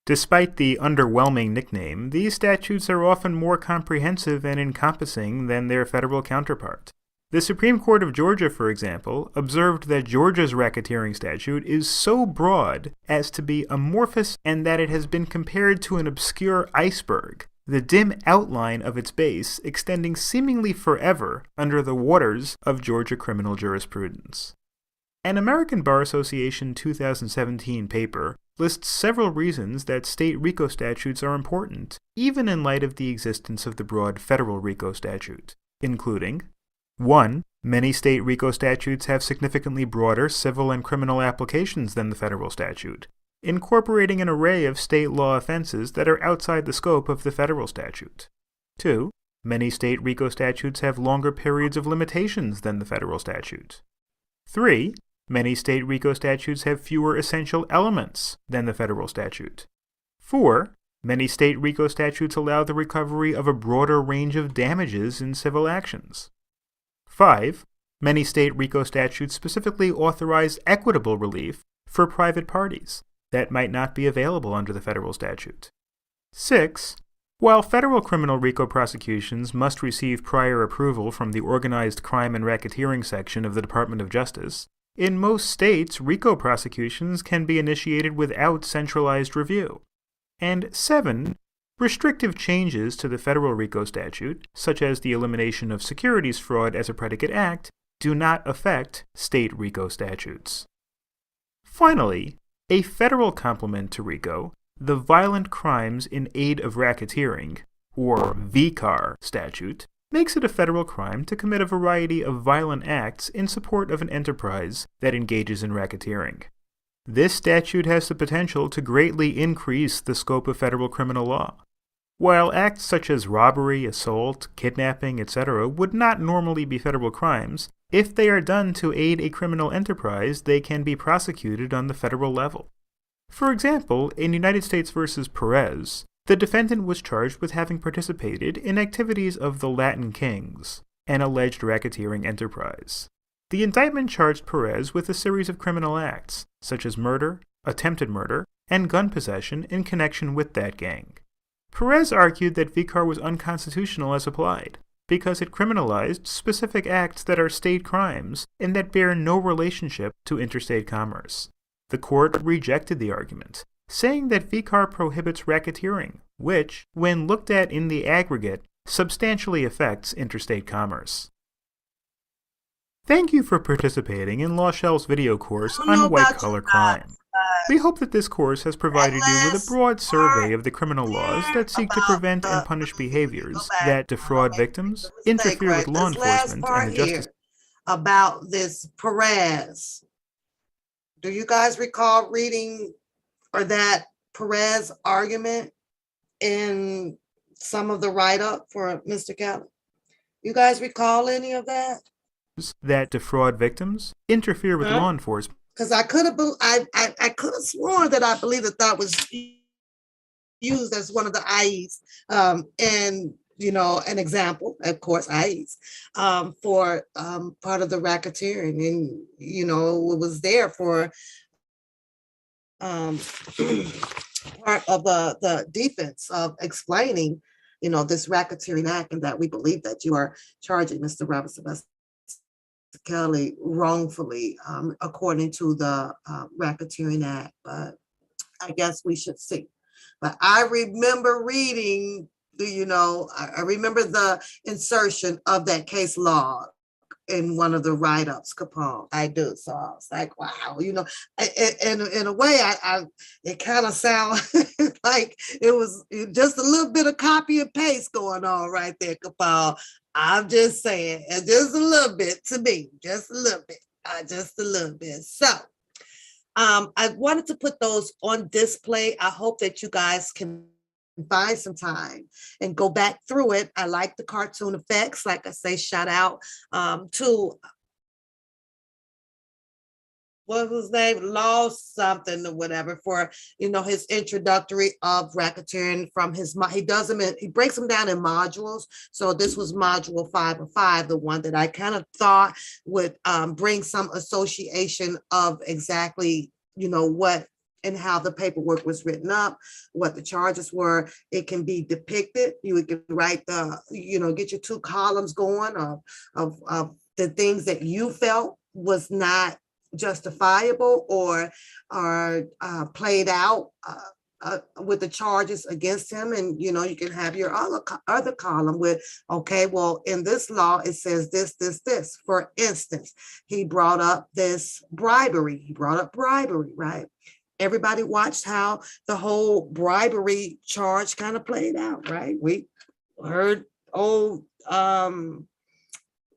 Despite the underwhelming nickname, these statutes are often more comprehensive and encompassing than their federal counterpart. The Supreme Court of Georgia, for example, observed that Georgia's racketeering statute is so broad as to be amorphous and that it has been compared to an obscure iceberg, the dim outline of its base extending seemingly forever under the waters of Georgia criminal jurisprudence. An American Bar Association 2017 paper lists several reasons that state RICO statutes are important, even in light of the existence of the broad federal RICO statute, including 1. Many state RICO statutes have significantly broader civil and criminal applications than the federal statute, incorporating an array of state law offenses that are outside the scope of the federal statute. 2. Many state RICO statutes have longer periods of limitations than the federal statute. 3. Many state RICO statutes have fewer essential elements than the federal statute. 4. Many state RICO statutes allow the recovery of a broader range of damages in civil actions. 5. Many state RICO statutes specifically authorize equitable relief for private parties that might not be available under the federal statute. 6. While federal criminal RICO prosecutions must receive prior approval from the Organized Crime and Racketeering section of the Department of Justice, in most states, RICO prosecutions can be initiated without centralized review. And 7. Restrictive changes to the federal RICO statute, such as the elimination of securities fraud as a predicate act, do not affect state RICO statutes. Finally, a federal complement to RICO, the Violent Crimes in Aid of Racketeering, or VCAR statute, makes it a federal crime to commit a variety of violent acts in support of an enterprise that engages in racketeering. This statute has the potential to greatly increase the scope of federal criminal law. While acts such as robbery, assault, kidnapping, etc. would not normally be federal crimes, if they are done to aid a criminal enterprise, they can be prosecuted on the federal level. For example, in United States v. Perez, the defendant was charged with having participated in activities of the Latin Kings, an alleged racketeering enterprise. The indictment charged Perez with a series of criminal acts, such as murder, attempted murder, and gun possession in connection with that gang. Perez argued that VCAR was unconstitutional as applied, because it criminalized specific acts that are state crimes and that bear no relationship to interstate commerce. The court rejected the argument, saying that VCAR prohibits racketeering, which, when looked at in the aggregate, substantially affects interstate commerce. Thank you for participating in LawShell's video course on white-collar crime. We hope that this course has provided you with a broad survey of the criminal laws that seek to prevent and punish behaviors that defraud victims, interfere with law enforcement, and the justice. About this Perez. Do you guys recall reading or that Perez argument in some of the write-up for Mr. Kelly? You guys recall any of that? That defraud victims, interfere with law enforcement. Because I could have sworn that I believe that was used as one of the IEs, and an example, of course, IEs, for part of the racketeering, and it was there for part of the defense of explaining, this racketeering act, and that we believe that you are charging Mr. Robinson Kelly wrongfully, according to the Racketeering Act, but I guess we should see. But I remember reading, I remember the insertion of that case law in one of the write-ups, Capone. I do. So I was like, wow, in a way, it kind of sounds like it was just a little bit of copy and paste going on right there, Capone. I'm just saying, and just a little bit to me, just a little bit. So I wanted to put those on display. I hope that you guys can find some time and go back through it. I like the cartoon effects. Like I say, shout out to what was his name, lost something or whatever for, his introductory of racketeering from his, he breaks them down in modules. So this was module 5 of 5, the one that I kind of thought would bring some association of exactly, what and how the paperwork was written up, what the charges were. It can be depicted. You can write get your 2 columns going of the things that you felt was not justifiable or played out with the charges against him. And, you can have your other column with, okay, well, in this law, it says this. For instance, he brought up this bribery. Right? Everybody watched how the whole bribery charge kind of played out, right? We heard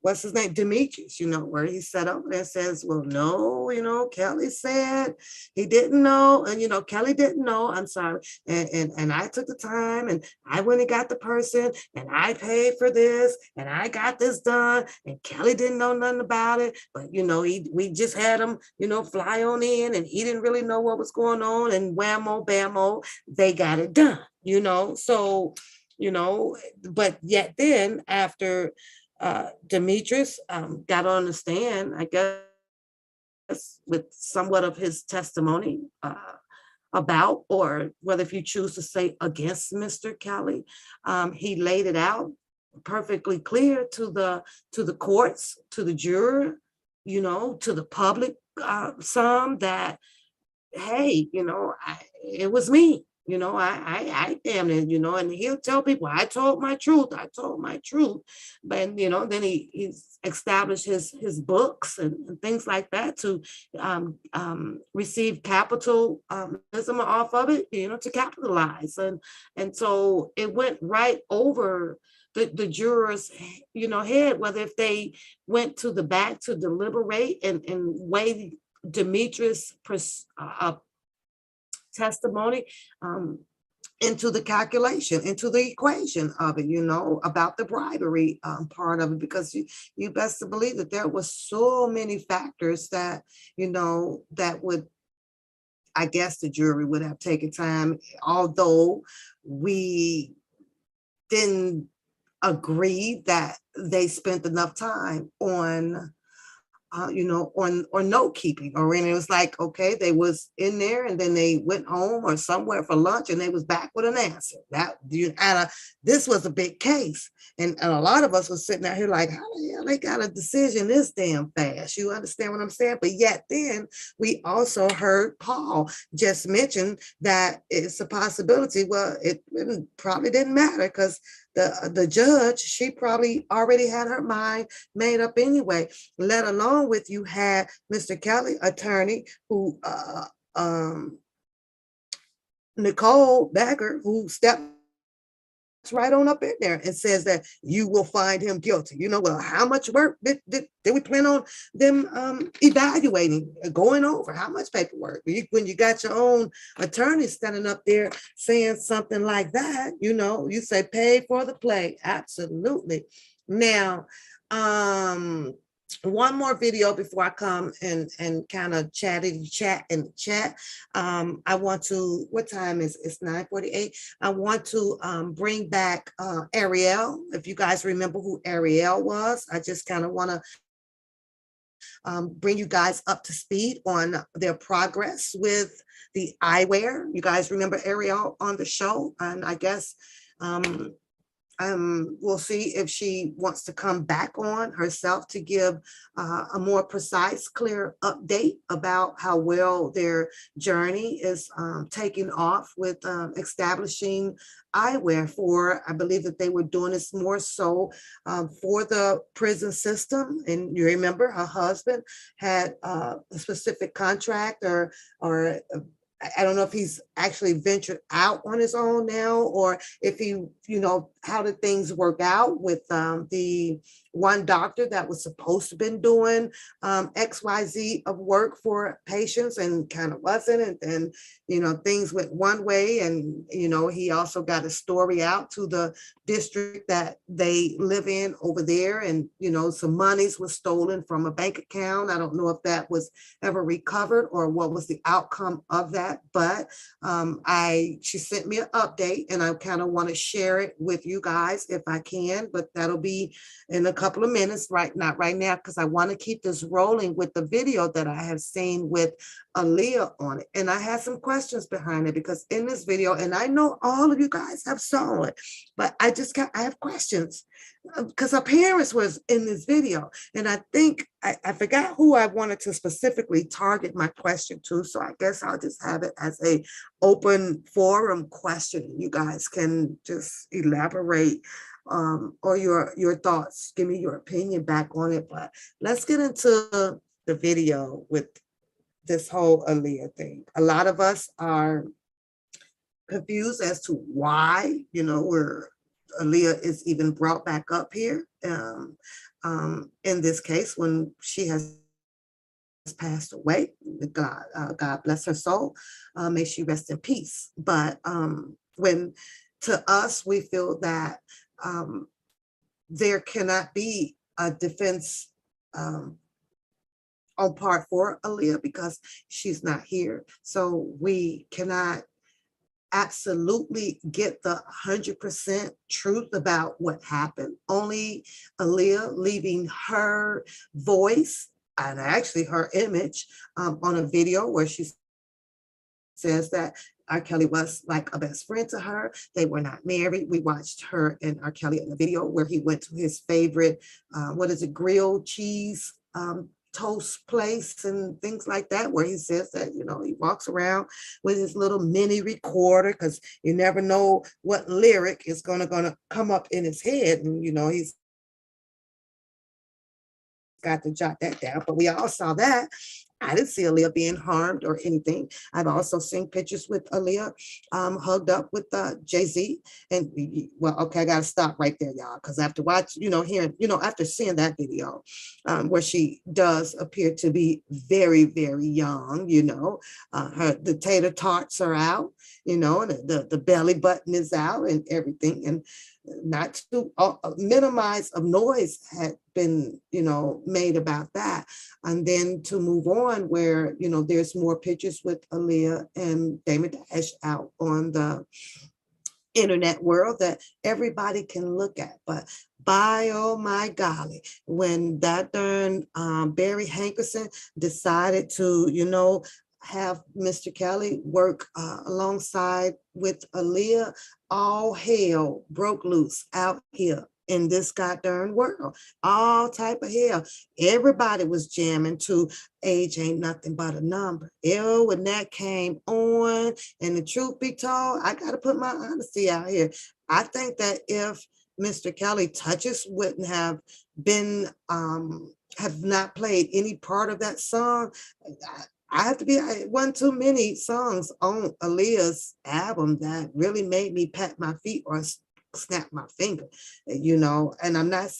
what's his name, Demetrius, where he sat over there and says, well, no, Kelly said he didn't know. And, Kelly didn't know, I'm sorry. And I took the time and I went and got the person and I paid for this and I got this done and Kelly didn't know nothing about it. But, we just had him, fly on in and he didn't really know what was going on, and whammo, bammo, they got it done, So, but yet then after Demetrius got on the stand, I guess, with somewhat of his testimony about, or whether if you choose to say against Mr. Kelly, he laid it out perfectly clear to the courts, to the juror, to the public, some that, hey, it was me. I damn it, and he'll tell people, I told my truth. But, then he's established his books and things like that to receive capitalism off of it, to capitalize. And so it went right over the jurors, head, whether if they went to the back to deliberate and weigh Demetrius' testimony into the calculation, into the equation of it, about the bribery part of it, because you best to believe that there was so many factors that, that would, I guess the jury would have taken time, although we didn't agree that they spent enough time on note keeping, or when it was like, okay, they was in there and then they went home or somewhere for lunch and they was back with an answer. This was a big case. And a lot of us was sitting out here like, how the hell they got a decision this damn fast? You understand what I'm saying? But yet then we also heard Paul just mention that it's a possibility. Well, it probably didn't matter because the judge, she probably already had her mind made up anyway, let alone with you had Mr. Kelly, attorney, who Nicole Bagger, who stepped right on up in there and says that you will find him guilty. Well, how much work did we plan on them evaluating, going over? How much paperwork? When you got your own attorney standing up there saying something like that, you say pay for the play. Absolutely. Now, one more video before I come and kind of chat in the chat. I want to, what time is it's 9:48. I want to bring back Ariel. If you guys remember who Ariel was, I just kind of want to bring you guys up to speed on their progress with the eyewear. You guys remember Ariel on the show, and I guess we'll see if she wants to come back on herself to give a more precise, clear update about how well their journey is taking off with establishing eyewear for, I believe that they were doing this more so for the prison system. And you remember her husband had a specific contract, or I don't know if he's actually ventured out on his own now, or if he, how did things work out with the one doctor that was supposed to been doing XYZ of work for patients and kind of wasn't. And then, you know, things went one way, and, you know, he also got a story out to the district that they live in over there. And, you know, some monies was stolen from a bank account. I don't know if that was ever recovered or what was the outcome of that, but she sent me an update, and I kind of want to share it with you guys if I can, but that'll be in a couple of minutes, not right now, because I want to keep this rolling with the video that I have seen with Aaliyah on it. And I had some questions behind it, because in this video, and I know all of you guys have saw it, but I have questions because her parents was in this video. And I think I forgot who I wanted to specifically target my question to. So I guess I'll just have it as a open forum question. You guys can just elaborate or your thoughts, give me your opinion back on it. But let's get into the video with this whole Aaliyah thing. A lot of us are confused as to why, you know, where Aaliyah is even brought back up here in this case when she has passed away. God bless her soul. May she rest in peace. But when to us, we feel that there cannot be a defense on part for Aaliyah because she's not here. So we cannot absolutely get the 100% truth about what happened. Only Aaliyah leaving her voice and actually her image on a video where she says that R. Kelly was like a best friend to her. They were not married. We watched her and R. Kelly in the video where he went to his favorite, grilled cheese toast place and things like that, where he says that, you know, he walks around with his little mini recorder because you never know what lyric is gonna come up in his head. And, you know, he's got to jot that down, but we all saw that. I didn't see Aaliyah being harmed or anything. I've also seen pictures with Aaliyah hugged up with Jay-Z. And well, okay, I got to stop right there, y'all, because after after seeing that video where she does appear to be very, very young, you know, the tater tarts are out, you know, and the belly button is out and everything. And not to minimize of noise had been, you know, made about that. And then to move on where, you know, there's more pictures with Aaliyah and Damon Dash out on the internet world that everybody can look at. But by oh my golly, when that darn Barry Hankerson decided to, you know, have Mr. Kelly work alongside with Aaliyah, all hell broke loose out here in this goddamn world. All type of hell. Everybody was jamming to Age Ain't Nothing But a Number. Ew, when that came on, and the truth be told, I got to put my honesty out here. I think that if Mr. Kelly touches wouldn't have been, have not played any part of that song, I have to be, one too many songs on Aaliyah's album that really made me pat my feet or snap my finger, you know. And I'm not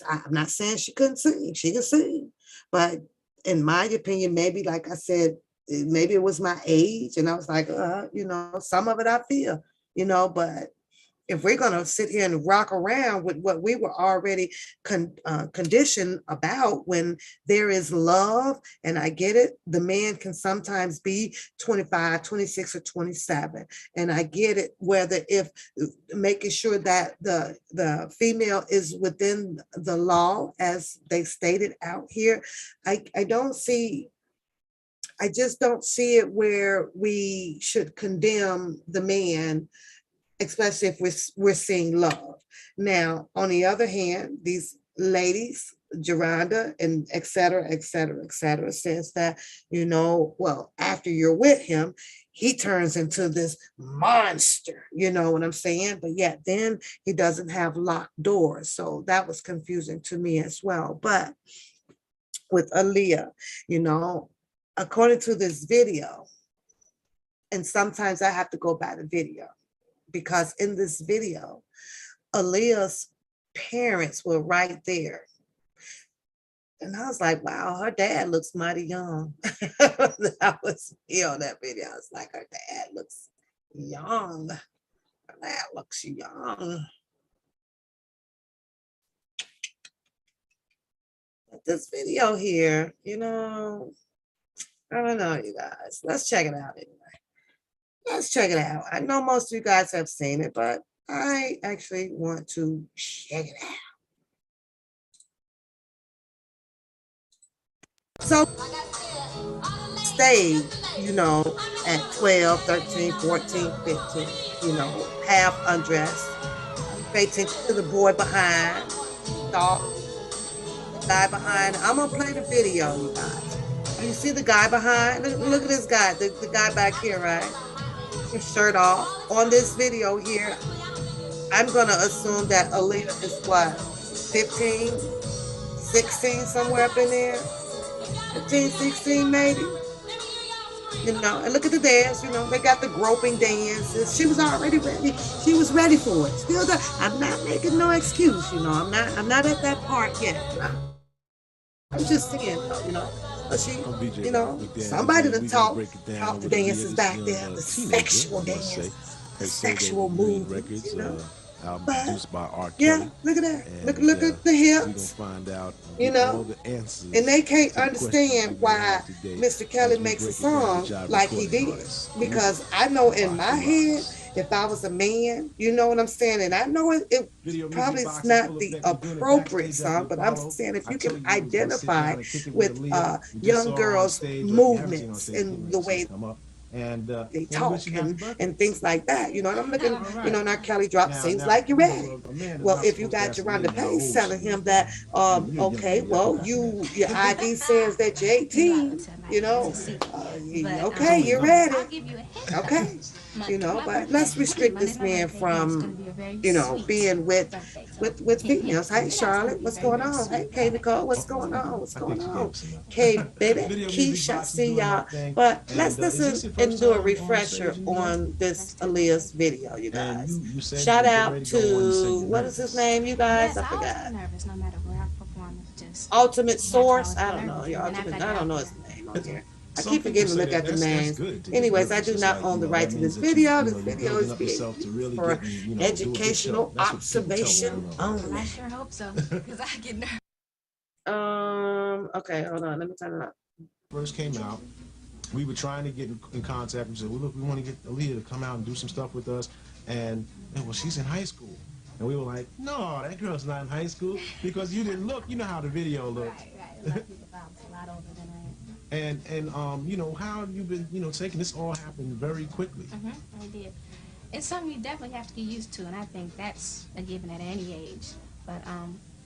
saying she couldn't sing, she can sing, but in my opinion, maybe like I said, maybe it was my age, and I was like, you know, some of it I feel, you know, but if we're going to sit here and rock around with what we were already conditioned about, when there is love, and I get it, the man can sometimes be 25, 26, or 27. And I get it, whether if making sure that the female is within the law, as they stated out here, I just don't see it where we should condemn the man, especially if we're seeing love. Now, on the other hand, these ladies, Geronda and et cetera, says that, you know, well, after you're with him, he turns into this monster, you know what I'm saying? But yet then he doesn't have locked doors. So that was confusing to me as well. But with Aaliyah, you know, according to this video, and sometimes I have to go by the video, because in this video, Aaliyah's parents were right there. And I was like, wow, her dad looks mighty young. That was me on that video. I was like, her dad looks young. Her dad looks young. But this video here, you know, I don't know, you guys. Let's check it out anyway. Let's check it out. I know most of you guys have seen it, but I actually want to check it out. So, stayed, you know, at 12, 13, 14, 15, you know, half undressed. Pay attention to the boy behind. Stop. The guy behind. I'm going to play the video, you guys. You see the guy behind? Look at this guy, the guy back here, right? His shirt off. On this video here, I'm going to assume that Aaliyah is what? 15, 16, somewhere up in there? 15, 16 maybe? You know, and look at the dance, you know, they got the groping dances. She was already ready. She was ready for it. Still, I'm not making no excuse, you know. I'm not at that part yet. I'm just saying, you know. But she, you know, somebody to talk the dances back there, the sexual dance, the sexual movements, you know. But, yeah, look at that. Look at the hips. You know, and they can't understand why Mr. Kelly makes a song like he did. Because I know in my head, if I was a man, you know what I'm saying? And I know it probably is not the appropriate song, but I'm saying if you can identify with young girls' movements and the way they talk and things like that, you know. And I'm looking, you know, now Kelly drops seems like you're ready. Well, if you got Jerronda Pace telling him that, okay, well, your ID says that you're 18, you know, okay, you're ready. Okay, you know, but let's restrict this man from, you know, being with females. Hey, Charlotte, what's going on? Hey, K. Nicole, what's going on? What's going on? K. Baby, Keisha, see y'all. But let's listen and do a refresher on this Aaliyah's video, you guys. Shout out to, what is his name, you guys? I forgot. Ultimate Source. I don't know. I don't know his name on here. I keep forgetting to look at the names. Anyways, I do not own the right to this video. This video is being used for educational observation only. I sure hope so, because I get nervous. Okay, hold on. Let me turn it up. First came out, we were trying to get in contact. We said, well, look, we want to get Aaliyah to come out and do some stuff with us. And well, she's in high school. And we were like, no, that girl's not in high school because you didn't look. You know how the video looked. Right. A lot of people thought I was a lot older than I am. And you know, how have you been, you know, taking this all happened very quickly? I did. It's something you definitely have to get used to, and I think that's a given at any age. But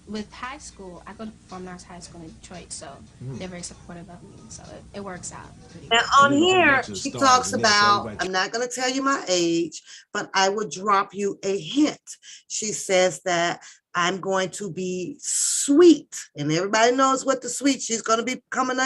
with high school, I go to Performing Arts High School in Detroit, so they're very supportive of me, so it works out pretty And well. on here, she talks about, I'm not going to tell you my age, but I will drop you a hint. She says that I'm going to be sweet, and everybody knows what the sweet, she's going to be coming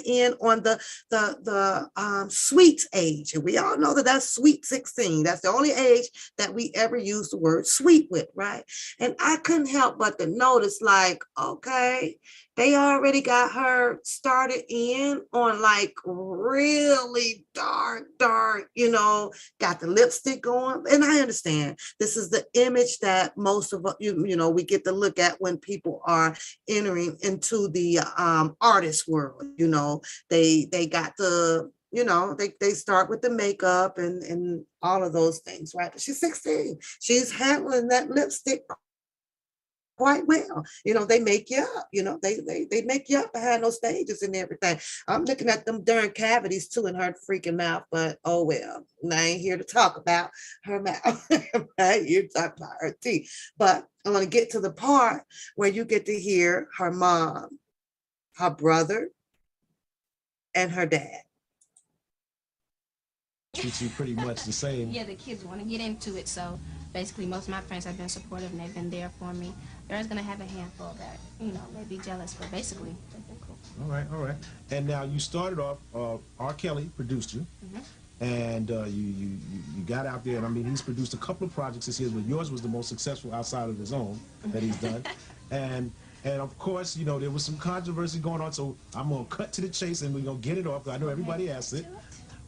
in on the sweet age. And we all know that that's sweet 16. That's the only age that we ever use the word sweet with, right? And I couldn't help but to notice, like, okay, they already got her started in on like really dark, you know, got the lipstick going. And I understand this is the image that most of us, you know, we get to look at when people are entering into the artist world. You know, they got the, you know, they start with the makeup and all of those things, right? But she's 16. She's handling that lipstick quite well. You know, they make you up, you know, they make you up behind those stages and everything. I'm looking at them darn cavities too in her freaking mouth, but oh well, I ain't here to talk about her mouth. Right? You're talking about her teeth. But I want to get to the part where you get to hear her mom, her brother, and her dad. Treat you pretty much the same. Yeah, the kids want to get into it, so basically most of my friends have been supportive and they've been there for me. They're always going to have a handful that, you know, may be jealous, but basically they've been cool. All right. And now you started off, R. Kelly produced you, and you got out there, and I mean, he's produced a couple of projects this year, but yours was the most successful outside of his own that he's done. And And of course, you know, there was some controversy going on, so I'm going to cut to the chase and we're going to get it off, because I know everybody asks it.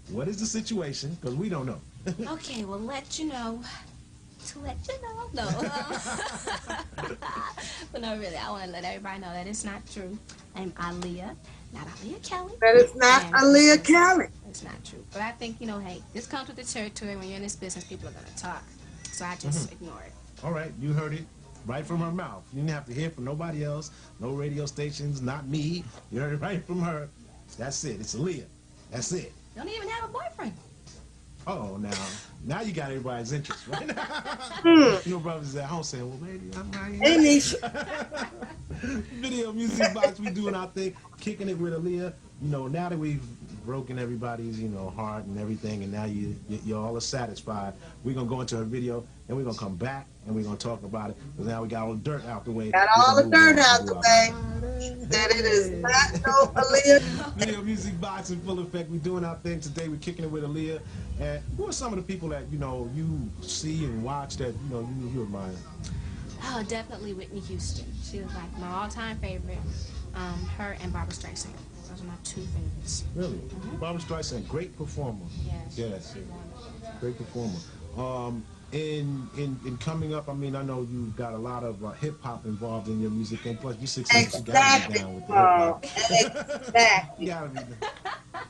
What is the situation? Because we don't know. Okay, we'll let you know. To let you know, no. But no, really, I want to let everybody know that it's not true. I'm Aaliyah, not Aaliyah Kelly. That is not Aaliyah Kelly. It's not true. But I think, you know, hey, this comes with the territory. When you're in this business, people are going to talk. So I just ignore it. All right, you heard it right from her mouth. You didn't have to hear from nobody else, no radio stations, not me. You heard it right from her. That's it. It's Aaliyah. That's it. Don't even have a boyfriend. Oh, now you got everybody's interest, right? Your brothers at home saying, well, baby, I'm right here. Hey, Nisha. Video Music Box, we doing our thing, kicking it with Aaliyah. You know, now that we've broken everybody's, you know, heart and everything, and now you all are satisfied, we're going to go into her video, and we're going to come back, and we're going to talk about it, because now we got all the dirt out the way. Got all the dirt out the way. That it is not no Aaliyah. Video Music Box in full effect. We're doing our thing today. We're kicking it with Aaliyah. And who are some of the people that, you know, you see and watch that, you know, you admire? Oh, definitely Whitney Houston. She was like my all-time favorite. Her and Barbra Streisand. Those are my two favorites. Really? Barbra Streisand, great performer. Yes. Great performer. In coming up, I mean, I know you've got a lot of hip hop involved in your music, and plus you're 6'6", you gotta be down with the hip hop. Exactly. You gotta be down.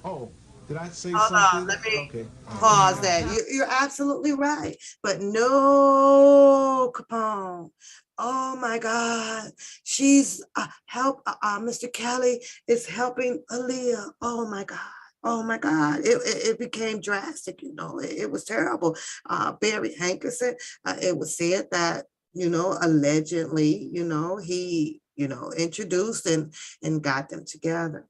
Oh, did I say Hold something? on, let me okay. pause that. You're absolutely right. But no, Capone. Oh my God. She's Mr. Kelly is helping Aaliyah. Oh my God. Oh my God, it became drastic, you know, it was terrible. Barry Hankerson, it was said that, you know, allegedly, you know, he, you know, introduced and got them together.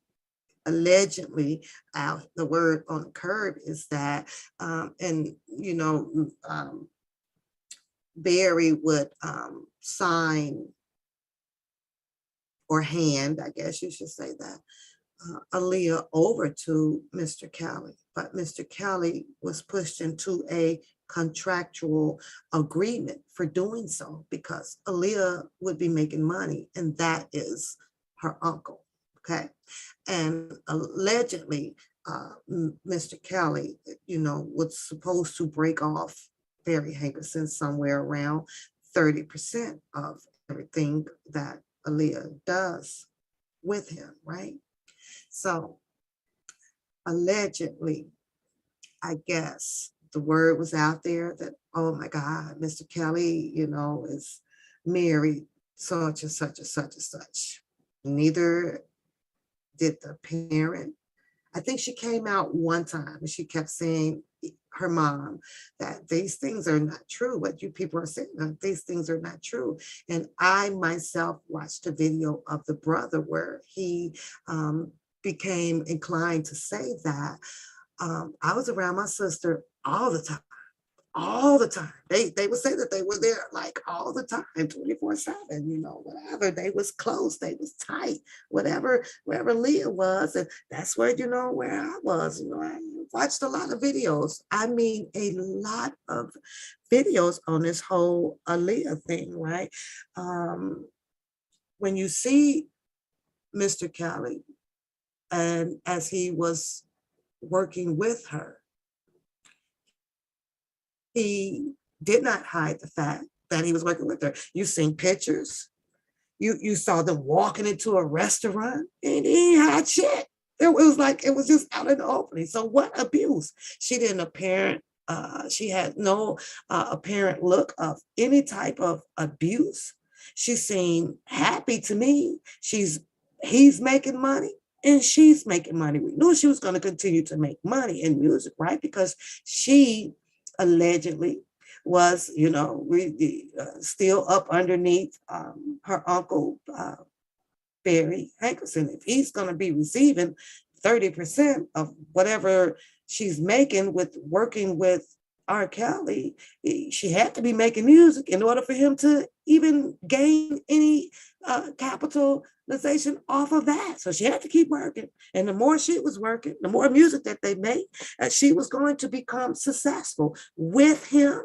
Allegedly, the word on the curb is that, and, you know, Barry would sign or hand, I guess you should say that, Aaliyah over to Mr. Kelly, but Mr. Kelly was pushed into a contractual agreement for doing so because Aaliyah would be making money, and that is her uncle, okay? And allegedly, Mr. Kelly, you know, was supposed to break off Barry Hankerson somewhere around 30% of everything that Aaliyah does with him, right? So allegedly, I guess the word was out there that, oh my God, Mr. Kelly, you know, is married such and such and such and such. Neither did the parent. I think she came out one time and she kept saying, her mom, that these things are not true. What you people are saying, these things are not true. And I myself watched a video of the brother where he became inclined to say that. I was around my sister all the time. They would say that they were there like all the time, 24/7, you know, whatever. They was close, they was tight, whatever, wherever Leah was. And that's where, you know, where I was, you know, I watched a lot of videos. I mean, a lot of videos on this whole Aaliyah thing, right? When you see Mr. Kelly, and as he was working with her, he did not hide the fact that he was working with her. You've seen pictures. You saw them walking into a restaurant and he had shit. It was like, it was just out in the opening. So what abuse? She didn't she had no apparent look of any type of abuse. She seemed happy to me. He's making money and she's making money. We knew she was going to continue to make money in music, right? Because she allegedly was, you know, still up underneath her uncle, Barry Hankerson. If he's going to be receiving 30% of whatever she's making with working with R. Kelly, she had to be making music in order for him to even gain any capitalization off of that. So she had to keep working. And the more she was working, the more music that they made, she was going to become successful with him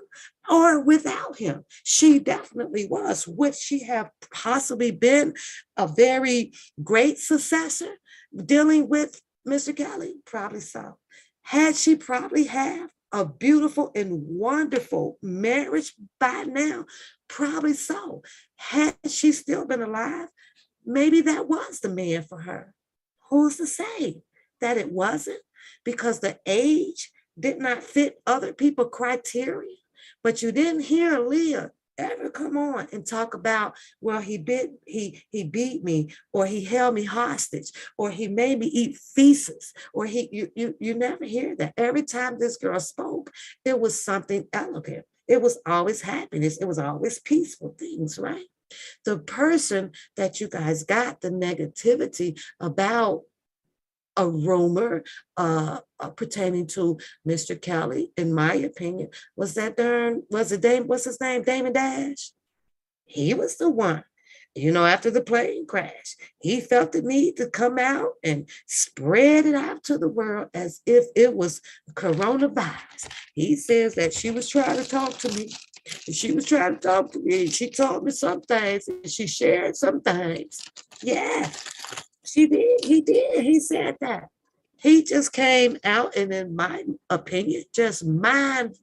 or without him. She definitely was. Would she have possibly been a very great successor dealing with Mr. Kelly? Probably so. Had she probably have a beautiful and wonderful marriage by now? Probably so. Had she still been alive, maybe that was the man for her. Who's to say that it wasn't? Because the age did not fit other people's criteria. But you didn't hear Leah ever come on and talk about, well, he beat me, or he held me hostage, or he made me eat feces, or you never hear that. Every time this girl spoke, it was something elegant. It was always happiness. It was always peaceful things, right? The person that you guys got the negativity about a rumor pertaining to Mr. Kelly, in my opinion, was what's his name, Damon Dash? He was the one. After the plane crash, he felt the need to come out and spread it out to the world as if it was coronavirus. He says that she was trying to talk to me. She was trying to talk to me. She told me some things and she shared some things. Yeah, she did. He did. He said that. He just came out and, in my opinion, just mind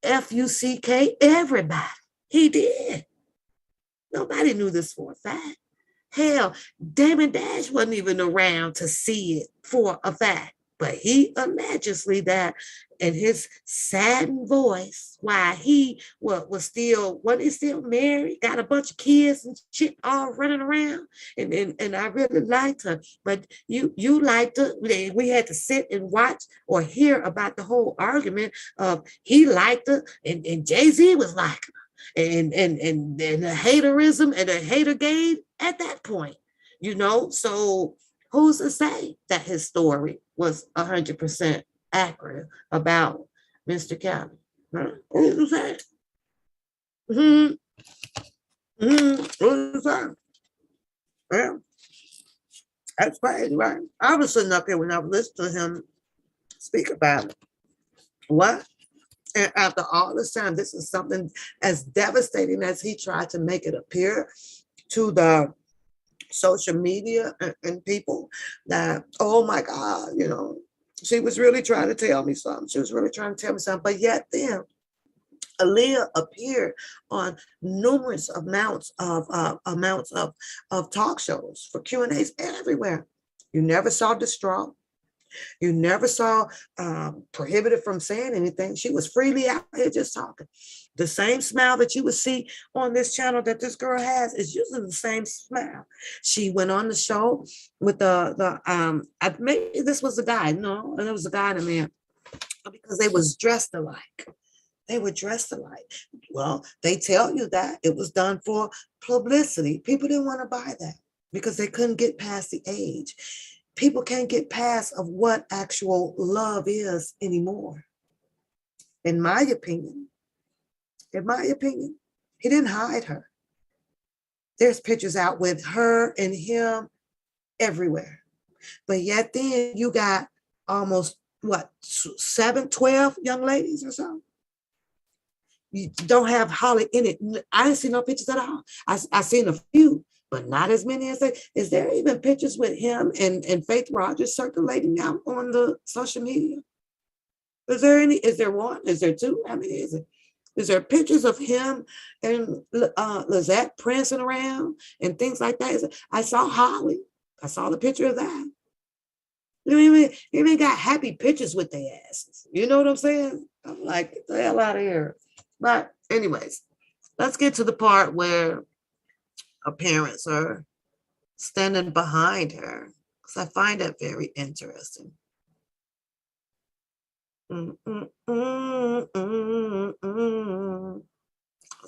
F-U-C-K everybody. He did. Nobody knew this for a fact. Hell, Damon Dash wasn't even around to see it for a fact. But he allegedly that in his saddened voice, why he was still married, got a bunch of kids and shit all running around. And I really liked her. But you liked her. We had to sit and watch or hear about the whole argument of he liked her and Jay-Z was like her. And the haterism and the hater game at that point, so who's to say that his story was 100% accurate about Mr. Kelly? Huh? Who's to say? Who's to say? Well, that's crazy, right? I was sitting up here when I was listening to him speak about it. What? And after all this time, this is something as devastating as he tried to make it appear to the social media and people that, oh my God, she was really trying to tell me something. She was really trying to tell me something. But yet then, Aaliyah appeared on numerous amounts of talk shows for Q&As everywhere. You never saw distraught. You never saw prohibited from saying anything. She was freely out here just talking. The same smile that you would see on this channel that this girl has is usually the same smile. She went on the show with maybe this was a guy. No, it was a guy and a man, because they was dressed alike. They were dressed alike. Well, they tell you that it was done for publicity. People didn't want to buy that because they couldn't get past the age. People can't get past of what actual love is anymore. In my opinion, he didn't hide her. There's pictures out with her and him everywhere. But yet then you got almost 12 young ladies or so. You don't have Holly in it. I didn't see no pictures at all. I seen a few, but not as many as they. Is there even pictures with him and Faith Rogers circulating out on the social media? Is there any? Is there one? Is there two? How many is it? Is there pictures of him and Lizette prancing around and things like that? I saw Holly. I saw the picture of that. You even got happy pictures with their asses. You know what I'm saying? I'm like, get the hell out of here. But anyways, let's get to the part where her parents are standing behind her, because I find that very interesting. Let's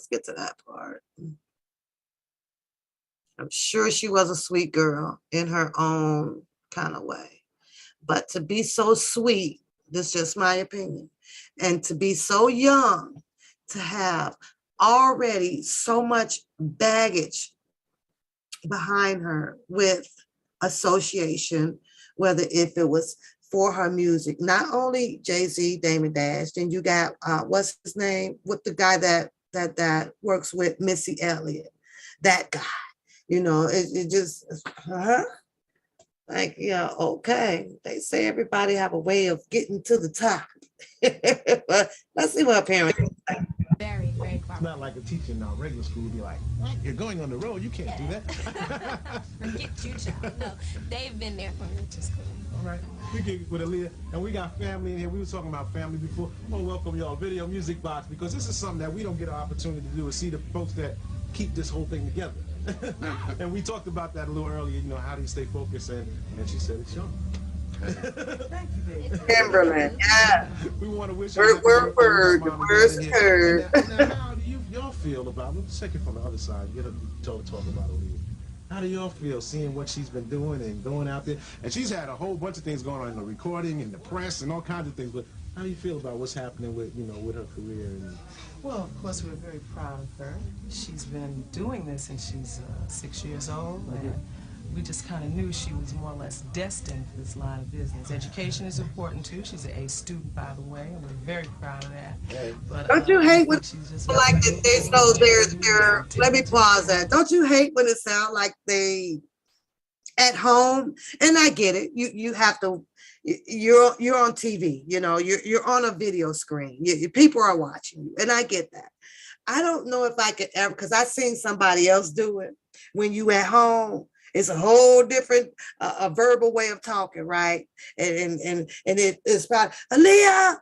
get to that part. I'm sure she was a sweet girl in her own kind of way. But to be so sweet This is just my opinion. And to be so young, to have already so much baggage behind her with association, whether if it was for her music, not only Jay-Z, Damon Dash, then you got what's his name, with the guy that works with Missy Elliott, that guy, you know, it just like, yeah, okay. They say everybody have a way of getting to the top. But let's see what parents think. Very, very It's not like a teacher in our regular school would be like, what? You're going on the road, you can't do that. Forget you, child. No, they've been there from me to school. All right, we get with Aaliyah, and we got family in here. We were talking about family before. I want to welcome y'all, Video Music Box, because this is something that we don't get an opportunity to do, is see the folks that keep this whole thing together. And we talked about that a little earlier, you know, how do you stay focused, and she said it's y'all. Thank you, baby. Timberland, yeah. We want to wish word, words heard. Now, how do y'all feel about, let's take it from the other side, get her to talk about Aaliyah. How do y'all feel seeing what she's been doing and going out there? And she's had a whole bunch of things going on in the recording and the press and all kinds of things, but how do you feel about what's happening with, you know, with her career? And well, of course, we're very proud of her. She's been doing this since she's 6 years old, and we just kind of knew she was more or less destined for this line of business. Education is important too. She's an A student, by the way, and we're very proud of that. But, don't you hate when like there's no there? Let me pause that. Don't you hate when it sounds like they at home? And I get it. You have to. You're on TV. You know, you're on a video screen. People are watching you, and I get that. I don't know if I could ever, because I seen somebody else do it. When you at home, it's a whole different a verbal way of talking, right? And it's about, Aaliyah,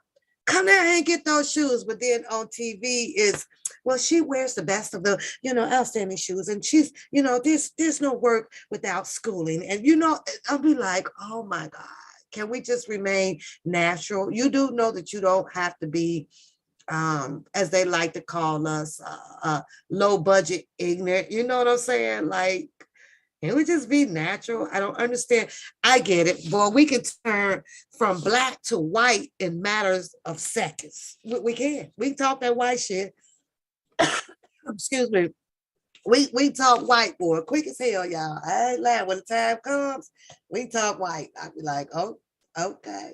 come down and get those shoes. But then on TV is, well, she wears the best of the, you know, outstanding shoes. And she's, you know, there's no work without schooling. And, you know, I'll be like, oh my God, can we just remain natural? You do know that you don't have to be, as they like to call us, low budget ignorant. You know what I'm saying? Like, can we just be natural? I don't understand. I get it. Well, we can turn from black to white in matters of seconds. We can. We talk that white shit. Excuse me. We talk white, boy, quick as hell, y'all. I ain't lying. When the time comes, we talk white. I'll be like, oh, okay.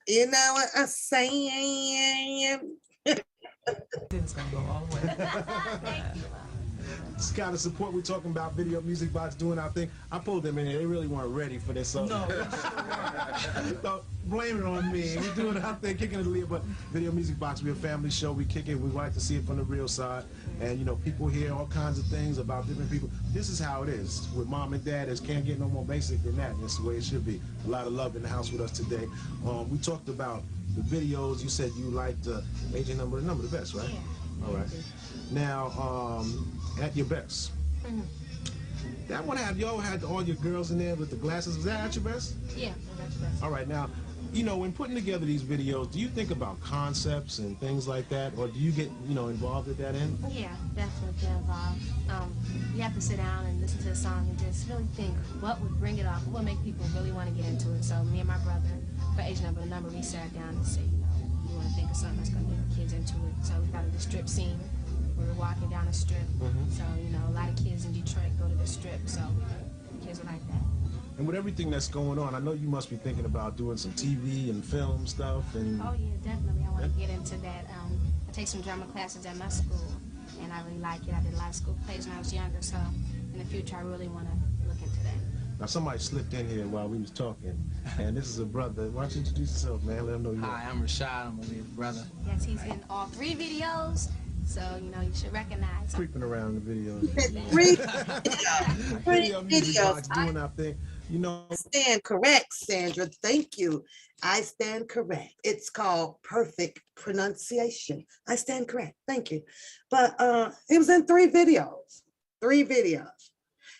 You know what I'm saying? It's gonna go all the way. this kind of support we're talking about, Video Music Box doing our thing. I pulled them in here. They really weren't ready for this. So don't blame it on me. We're doing our thing, kicking it a little, but Video Music Box, we're a family show. We kick it. We like to see it from the real side. And, you know, people hear all kinds of things about different people. This is how it is. With mom and dad, it can't get no more basic than that. And it's the way it should be. A lot of love in the house with us today. We talked about the videos. You said you liked Major Number the Best, right? Yeah. All right. Now, At Your Best. Mm-hmm. That one y'all had all your girls in there with the glasses. Was that At Your Best? Yeah, At Your Best. All right. Now, you know, when putting together these videos, do you think about concepts and things like that, or do you get, you know, involved at that end? Yeah, definitely get involved. You have to sit down and listen to the song and just really think what would bring it off, what would make people really want to get into it. So me and my brother, for Age Number, we sat down and said, you know, we want to think of something that's going to get kids into it. So we thought of the strip scene. We were walking down a strip. Mm-hmm. So, you know, a lot of kids in Detroit go to the strip. So kids were like that. And with everything that's going on, I know you must be thinking about doing some TV and film stuff. And oh, yeah, definitely. I want to get into that. I take some drama classes at my school, and I really like it. I did a lot of school plays when I was younger, so in the future, I really want to look into that. Now, somebody slipped in here while we was talking, and this is a brother. Why don't you introduce yourself, man? Let him know you. Hi, I'm Rashad. I'm Aaliyah's brother. Yes, he's in all 3 videos. So, you know, you should recognize him. Creeping around the videos. 3 videos. Doing our thing. You know, I stand correct, Sandra. Thank you. I stand correct. It's called perfect pronunciation. I stand correct. Thank you. But it was in 3 videos. 3 videos.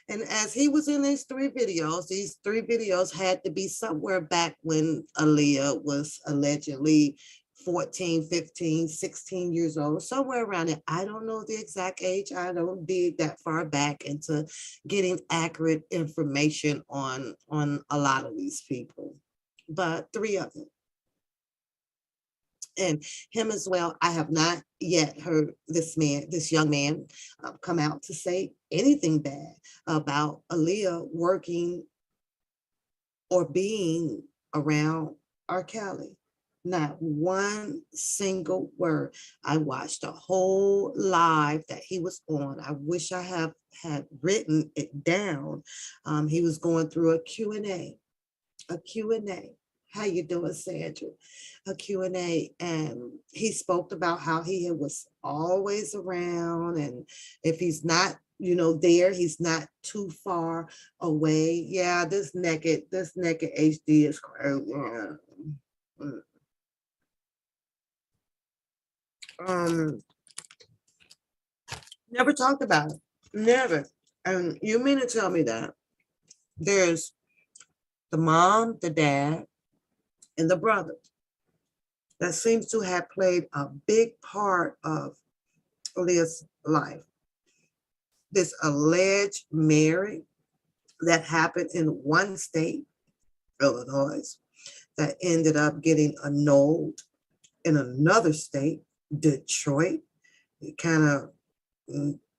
And as he was in these 3 videos had to be somewhere back when Aaliyah was allegedly 14, 15, 16 years old, somewhere around it. I don't know the exact age. I don't dig that far back into getting accurate information on a lot of these people, but 3 of them. and him as well. I have not yet heard this young man, come out to say anything bad about Aaliyah working or being around R. Kelly. Not one single word. I watched a whole live that he was on. I wish I had written it down. He was going through a Q&A. How you doing, Sandra? A Q&A, and he spoke about how he was always around, and if he's not, there, he's not too far away. Yeah, this naked HD is crazy. Never talked about it. Never. And you mean to tell me that there's the mom, the dad, and the brother that seems to have played a big part of Aaliyah's life. This alleged marriage that happened in one state, Illinois, that ended up getting annulled in another state, Detroit. It kind of,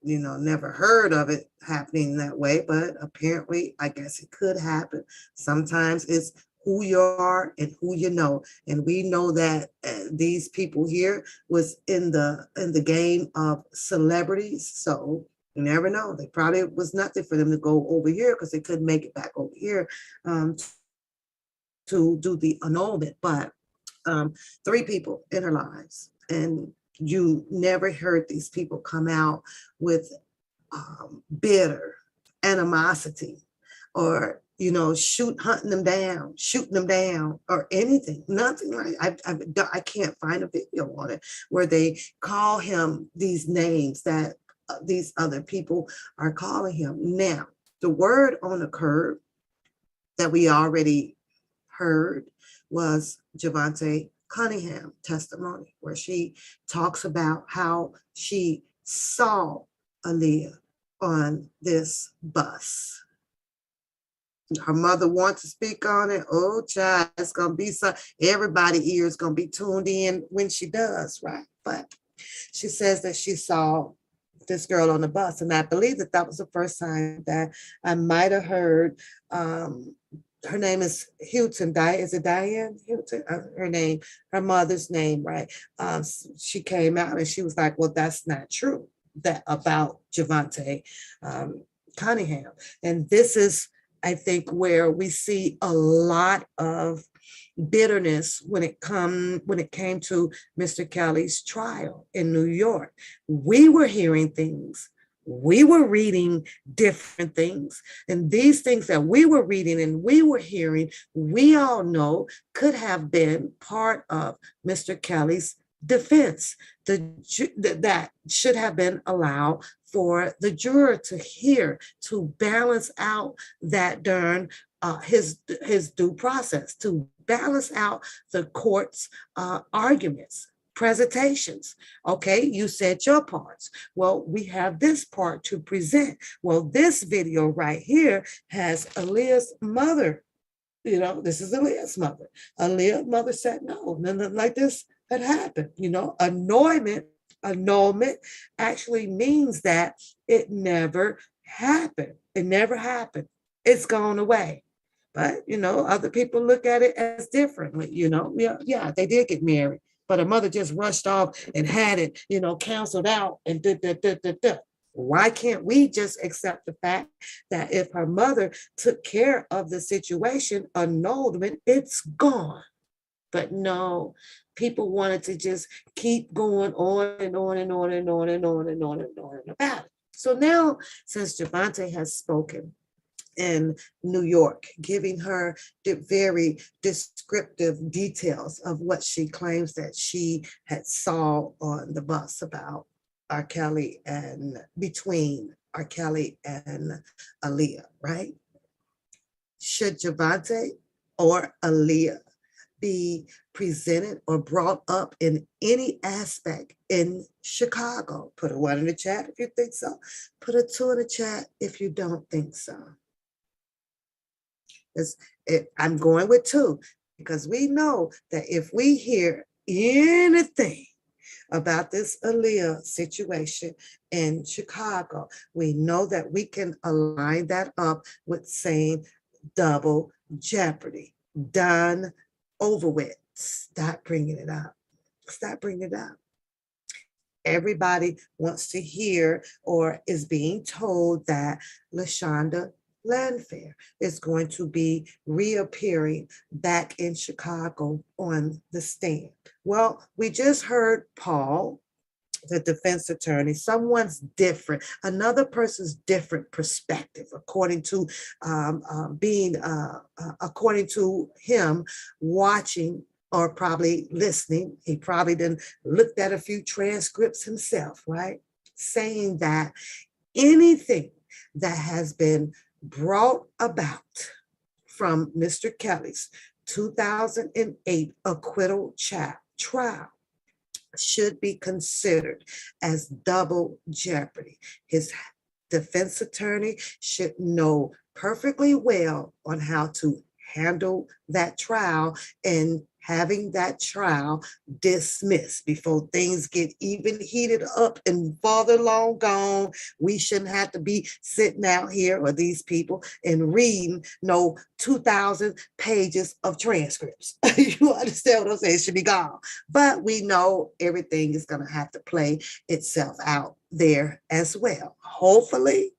never heard of it happening that way, but apparently, I guess it could happen. Sometimes it's who you are and who you know, and we know that these people here was in the game of celebrities, so you never know. They probably was nothing for them to go over here because they couldn't make it back over here to do the annulment. But 3 people in her lives, and you never heard these people come out with bitter animosity or shooting them down or anything. Nothing like I can't find a video on it where they call him these names that these other people are calling him. Now, the word on the curb that we already heard was Javante Cunningham testimony, where she talks about how she saw Aaliyah on this bus. Her mother wants to speak on it. Oh, child, it's going to be everybody's ear is going to be tuned in when she does, right? But she says that she saw this girl on the bus, and I believe that was the first time that I might have heard. Her name is Houghton. Is it Diane Houghton? Her mother's name, right? She came out and she was like, well, that's not true, that about Javante Cunningham. And this is, I think, where we see a lot of bitterness when it came to Mr. Kelly's trial in New York. We were hearing things. We were reading different things, and these things that we were reading and we were hearing, we all know could have been part of Mr. Kelly's defense. That should have been allowed for the juror to hear, to balance out that his due process, to balance out the court's arguments. Presentations. Okay, you said your parts. Well, we have this part to present. Well, this video right here has Aaliyah's mother. This is Aaliyah's mother. Aaliyah's mother said no, nothing like this had happened. Annulment actually means that it never happened. It never happened. It's gone away. But, other people look at it as differently, Yeah, they did get married, but her mother just rushed off and had it, canceled out and Why can't we just accept the fact that if her mother took care of the situation, annulment, it's gone? But no, people wanted to just keep going on and on and on and on and on and on and on about it. So now, since Javante has spoken in New York, giving her the very descriptive details of what she claims that she had saw on the bus about R. Kelly and between R. Kelly and Aaliyah, right? Should Javante or Aaliyah be presented or brought up in any aspect in Chicago? Put a 1 in the chat if you think so. Put a 2 in the chat if you don't think so. I'm going with 2 because we know that if we hear anything about this Aaliyah situation in Chicago, we know that we can align that up with saying double jeopardy. Done, over with. Stop bringing it up. Stop bringing it up. Everybody wants to hear or is being told that LaShonda Landfair is going to be reappearing back in Chicago on the stand. Well, we just heard Paul, the defense attorney, someone's different, another person's different perspective, according to according to him watching or probably listening. He probably didn't looked at a few transcripts himself, right? Saying that anything that has been brought about from Mr. Kelly's 2008 acquittal trial should be considered as double jeopardy. His defense attorney should know perfectly well on how to handle that trial and having that trial dismissed before things get even heated up and farther long gone. We shouldn't have to be sitting out here, or these people, and reading 2,000 pages of transcripts. You understand what I'm saying? It should be gone. But we know everything is going to have to play itself out there as well. Hopefully,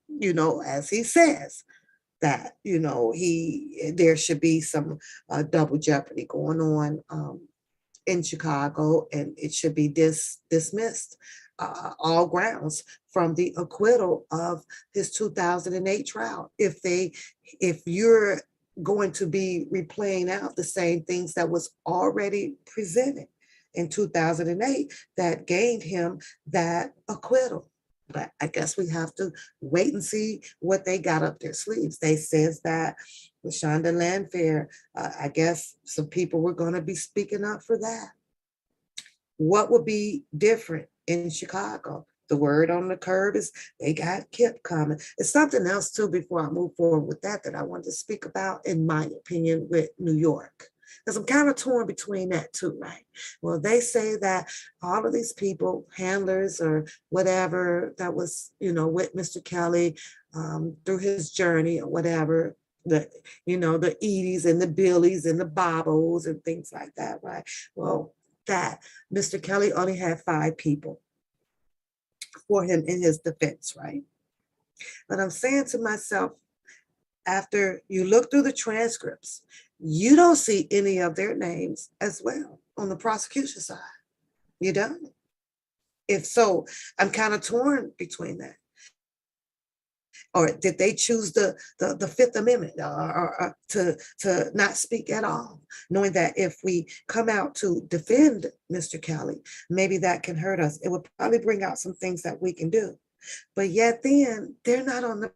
as he says, that there should be some double jeopardy going on in Chicago, and it should be dismissed all grounds from the acquittal of his 2008 trial. If you're going to be replaying out the same things that was already presented in 2008 that gained him that acquittal. But I guess we have to wait and see what they got up their sleeves. They says that LaShonda Landfair, I guess some people were going to be speaking up for that. What would be different in Chicago? The word on the curb is they got Kip coming. It's something else too, before I move forward with that I wanted to speak about, in my opinion, with New York. Because I'm kind of torn between that too, right? Well, they say that all of these people, handlers or whatever, that was, with Mr. Kelly through his journey or whatever, the Eddies and the Billies and the Bobos and things like that, right? Well, that Mr. Kelly only had 5 people for him in his defense, right? But I'm saying to myself, after you look through the transcripts, you don't see any of their names as well on the prosecution side. You don't. If so, I'm kind of torn between that. Or did they choose the Fifth Amendment or to not speak at all, knowing that if we come out to defend Mr. Kelly, maybe that can hurt us. It would probably bring out some things that we can do. But yet then, they're not on the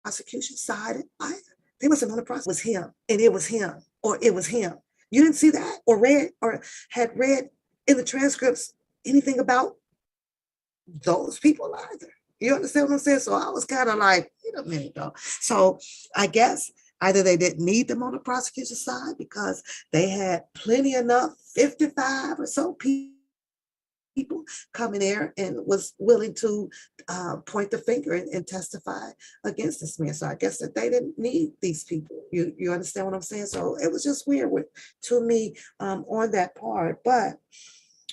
prosecution side either. They wasn't on the process. It was him, and it was him, or it was him. You didn't see that or read or had read in the transcripts anything about those people either. You understand what I'm saying? So I was kind of like, wait a minute though. So I guess either they didn't need them on the prosecution side because they had plenty enough, 55 or so people coming there and was willing to point the finger and testify against this man. So I guess that they didn't need these people. You understand what I'm saying? So it was just weird to me on that part. But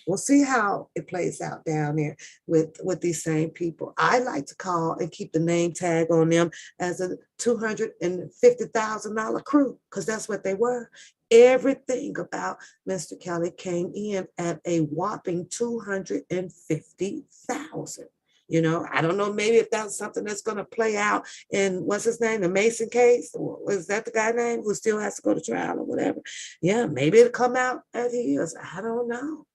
we'll see how it plays out down there with these same people. I like to call and keep the name tag on them as a $250,000 crew, because that's what they were. Everything about Mr. Kelly came in at a whopping $250,000. I don't know, maybe if that's something that's going to play out in, what's his name, the Mason case, or is that the guy's name who still has to go to trial or whatever? Yeah, maybe it'll come out as he is. I don't know.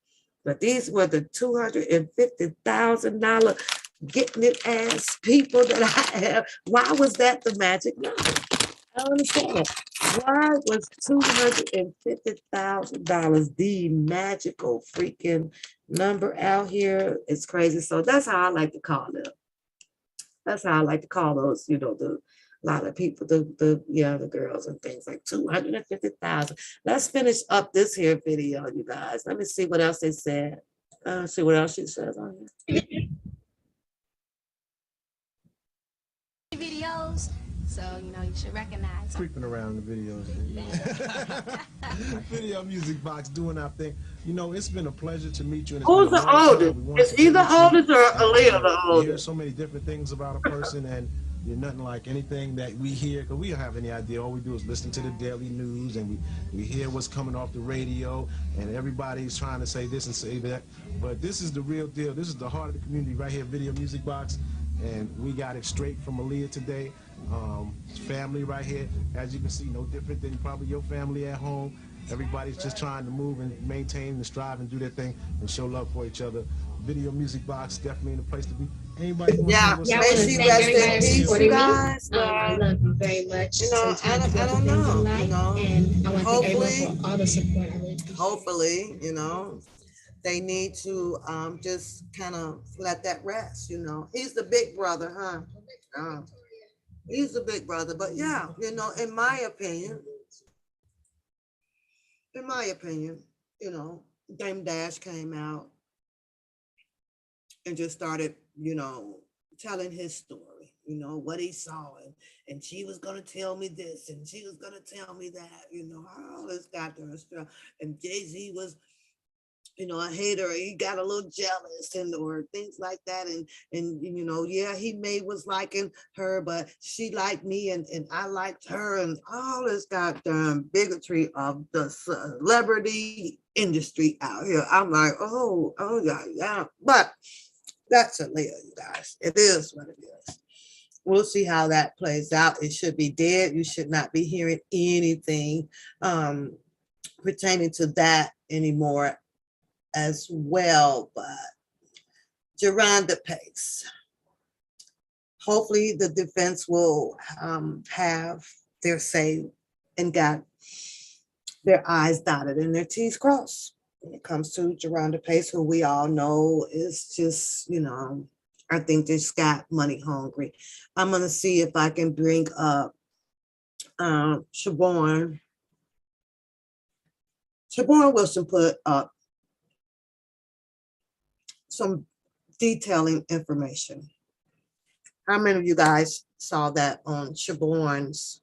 But these were the $250,000 getting it ass people that I have. Why was that the magic number? I don't understand. Why was $250,000 the magical freaking number out here? It's crazy. So that's how I like to call them. That's how I like to call those, the A lot of people, the girls and things like 250,000. Let's finish up this here video, you guys. Let me see what else they said. See what else she says on here. Videos, so you should recognize. Creeping around the videos. Video Music Box doing our thing. It's been a pleasure to meet you. And who's the oldest? Is he the oldest or Aaliyah the oldest? We hear so many different things about a person, and you're nothing like anything that we hear, because we don't have any idea. All we do is listen to the daily news, and we hear what's coming off the radio, and everybody's trying to say this and say that. But this is the real deal. This is the heart of the community right here, Video Music Box. And we got it straight from Aaliyah today. Family right here, as you can see, no different than probably your family at home. Everybody's just trying to move and maintain and strive and do their thing and show love for each other. Video Music Box definitely in a place to be. Anybody? Yeah, may she rest in peace, you guys. I love you very much. I don't know. And I want to thank everyone for all the support. Hopefully, they need to just kind of let that rest. He's the big brother, huh? He's the big brother. But yeah, in my opinion, Dame Dash came out and just started, telling his story, what he saw, and she was gonna tell me this, and she was gonna tell me that, all this goddamn stuff. And Jay-Z was, a hater. He got a little jealous or things like that. And yeah, he was liking her, but she liked me and I liked her, and all this goddamn bigotry of the celebrity industry out here. I'm like, oh yeah. But that's Aaliyah, you guys. It is what it is. We'll see how that plays out. It should be dead. You should not be hearing anything pertaining to that anymore as well. But Jerronda Pace, hopefully the defense will have their say and got their I's dotted and their T's crossed when it comes to Jerronda Pace, who we all know is just, I think just got money hungry. I'm going to see if I can bring up Siobhan. Siobhan Wilson put up some detailing information. How many of you guys saw that on Siobhan's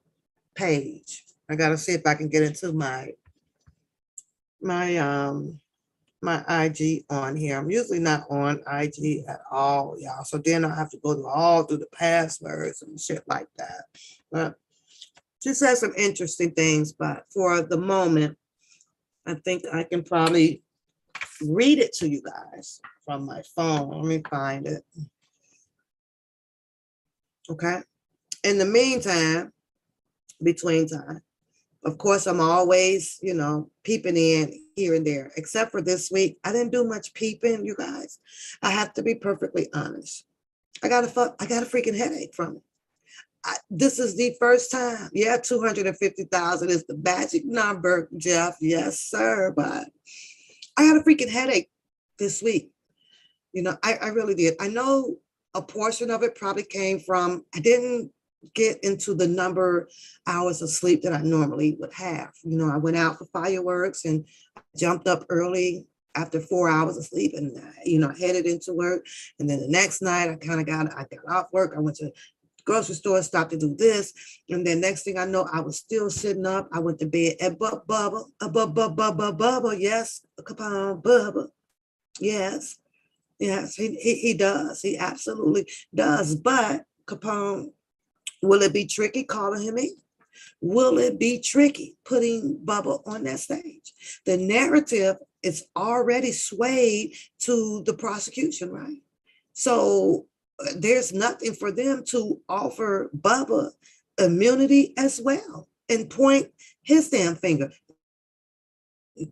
page? I got to see if I can get into my IG on here. I'm usually not on IG at all, y'all. So then I have to go through the passwords and shit like that. But she said some interesting things, but for the moment, I think I can probably read it to you guys from my phone. Let me find it. Okay. In the meantime, between time, of course, I'm always, peeping in here and there, except for this week. I didn't do much peeping, you guys. I have to be perfectly honest. I got a freaking headache from it. This is the first time. Yeah, 250,000 is the magic number, Jeff. Yes, sir. But I had a freaking headache this week. I really did. I know a portion of it probably came from, I didn't get into the number hours of sleep that I normally would have. I went out for fireworks and jumped up early after 4 hours of sleep and, headed into work. And then the next night I got off work. I went to the grocery store, stopped to do this. And then next thing I know, I was still sitting up. I went to bed at Bubba. Yes, Capone, Bubba. Yes, he does. He absolutely does. But Capone, will it be tricky calling him in? Will it be tricky putting Bubba on that stage? The narrative is already swayed to the prosecution, right? So there's nothing for them to offer Bubba immunity as well and point his damn finger.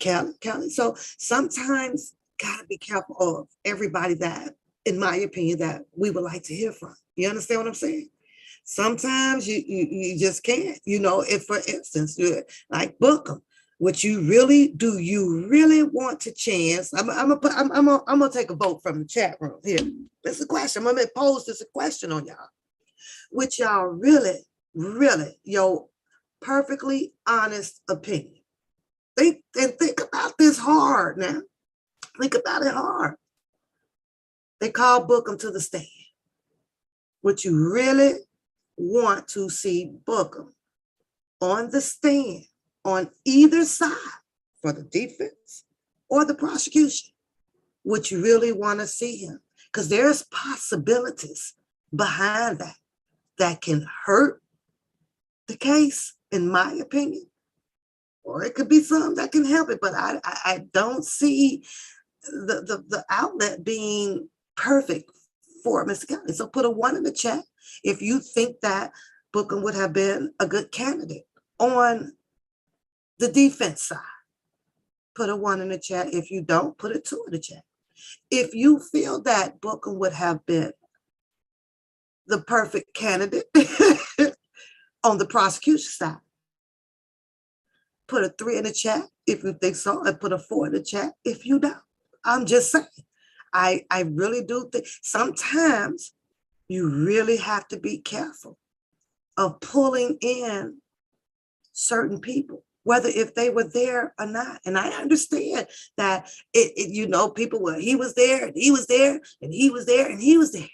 Kelly. So sometimes gotta be careful of everybody that, in my opinion, that we would like to hear from. You understand what I'm saying? Sometimes you just can't, if for instance, like Bookham, do you really want to chance? I'm gonna take a vote from the chat room here. This is a question. I'm gonna pose this a question on y'all. Would y'all really really your perfectly honest opinion. Think about this hard now. Think about it hard. They call Bookham to the stand. Would you really want to see Bookham on the stand on either side for the defense or the prosecution? Would you really want to see him? Because there's possibilities behind that can hurt the case, in my opinion, or it could be some that can help it. But I don't see the outlet being perfect for Mr. Kelly. So put a 1 in the chat if you think that Bookham would have been a good candidate on the defense side. Put a 1 in the chat. If you don't, put a 2 in the chat. If you feel that Bookham would have been the perfect candidate on the prosecution side, put a 3 in the chat if you think so, and put a 4 in the chat if you don't. I'm just saying, I really do think sometimes you really have to be careful of pulling in certain people, whether if they were there or not. And I understand that people were, he was there and he was there and he was there and he was there.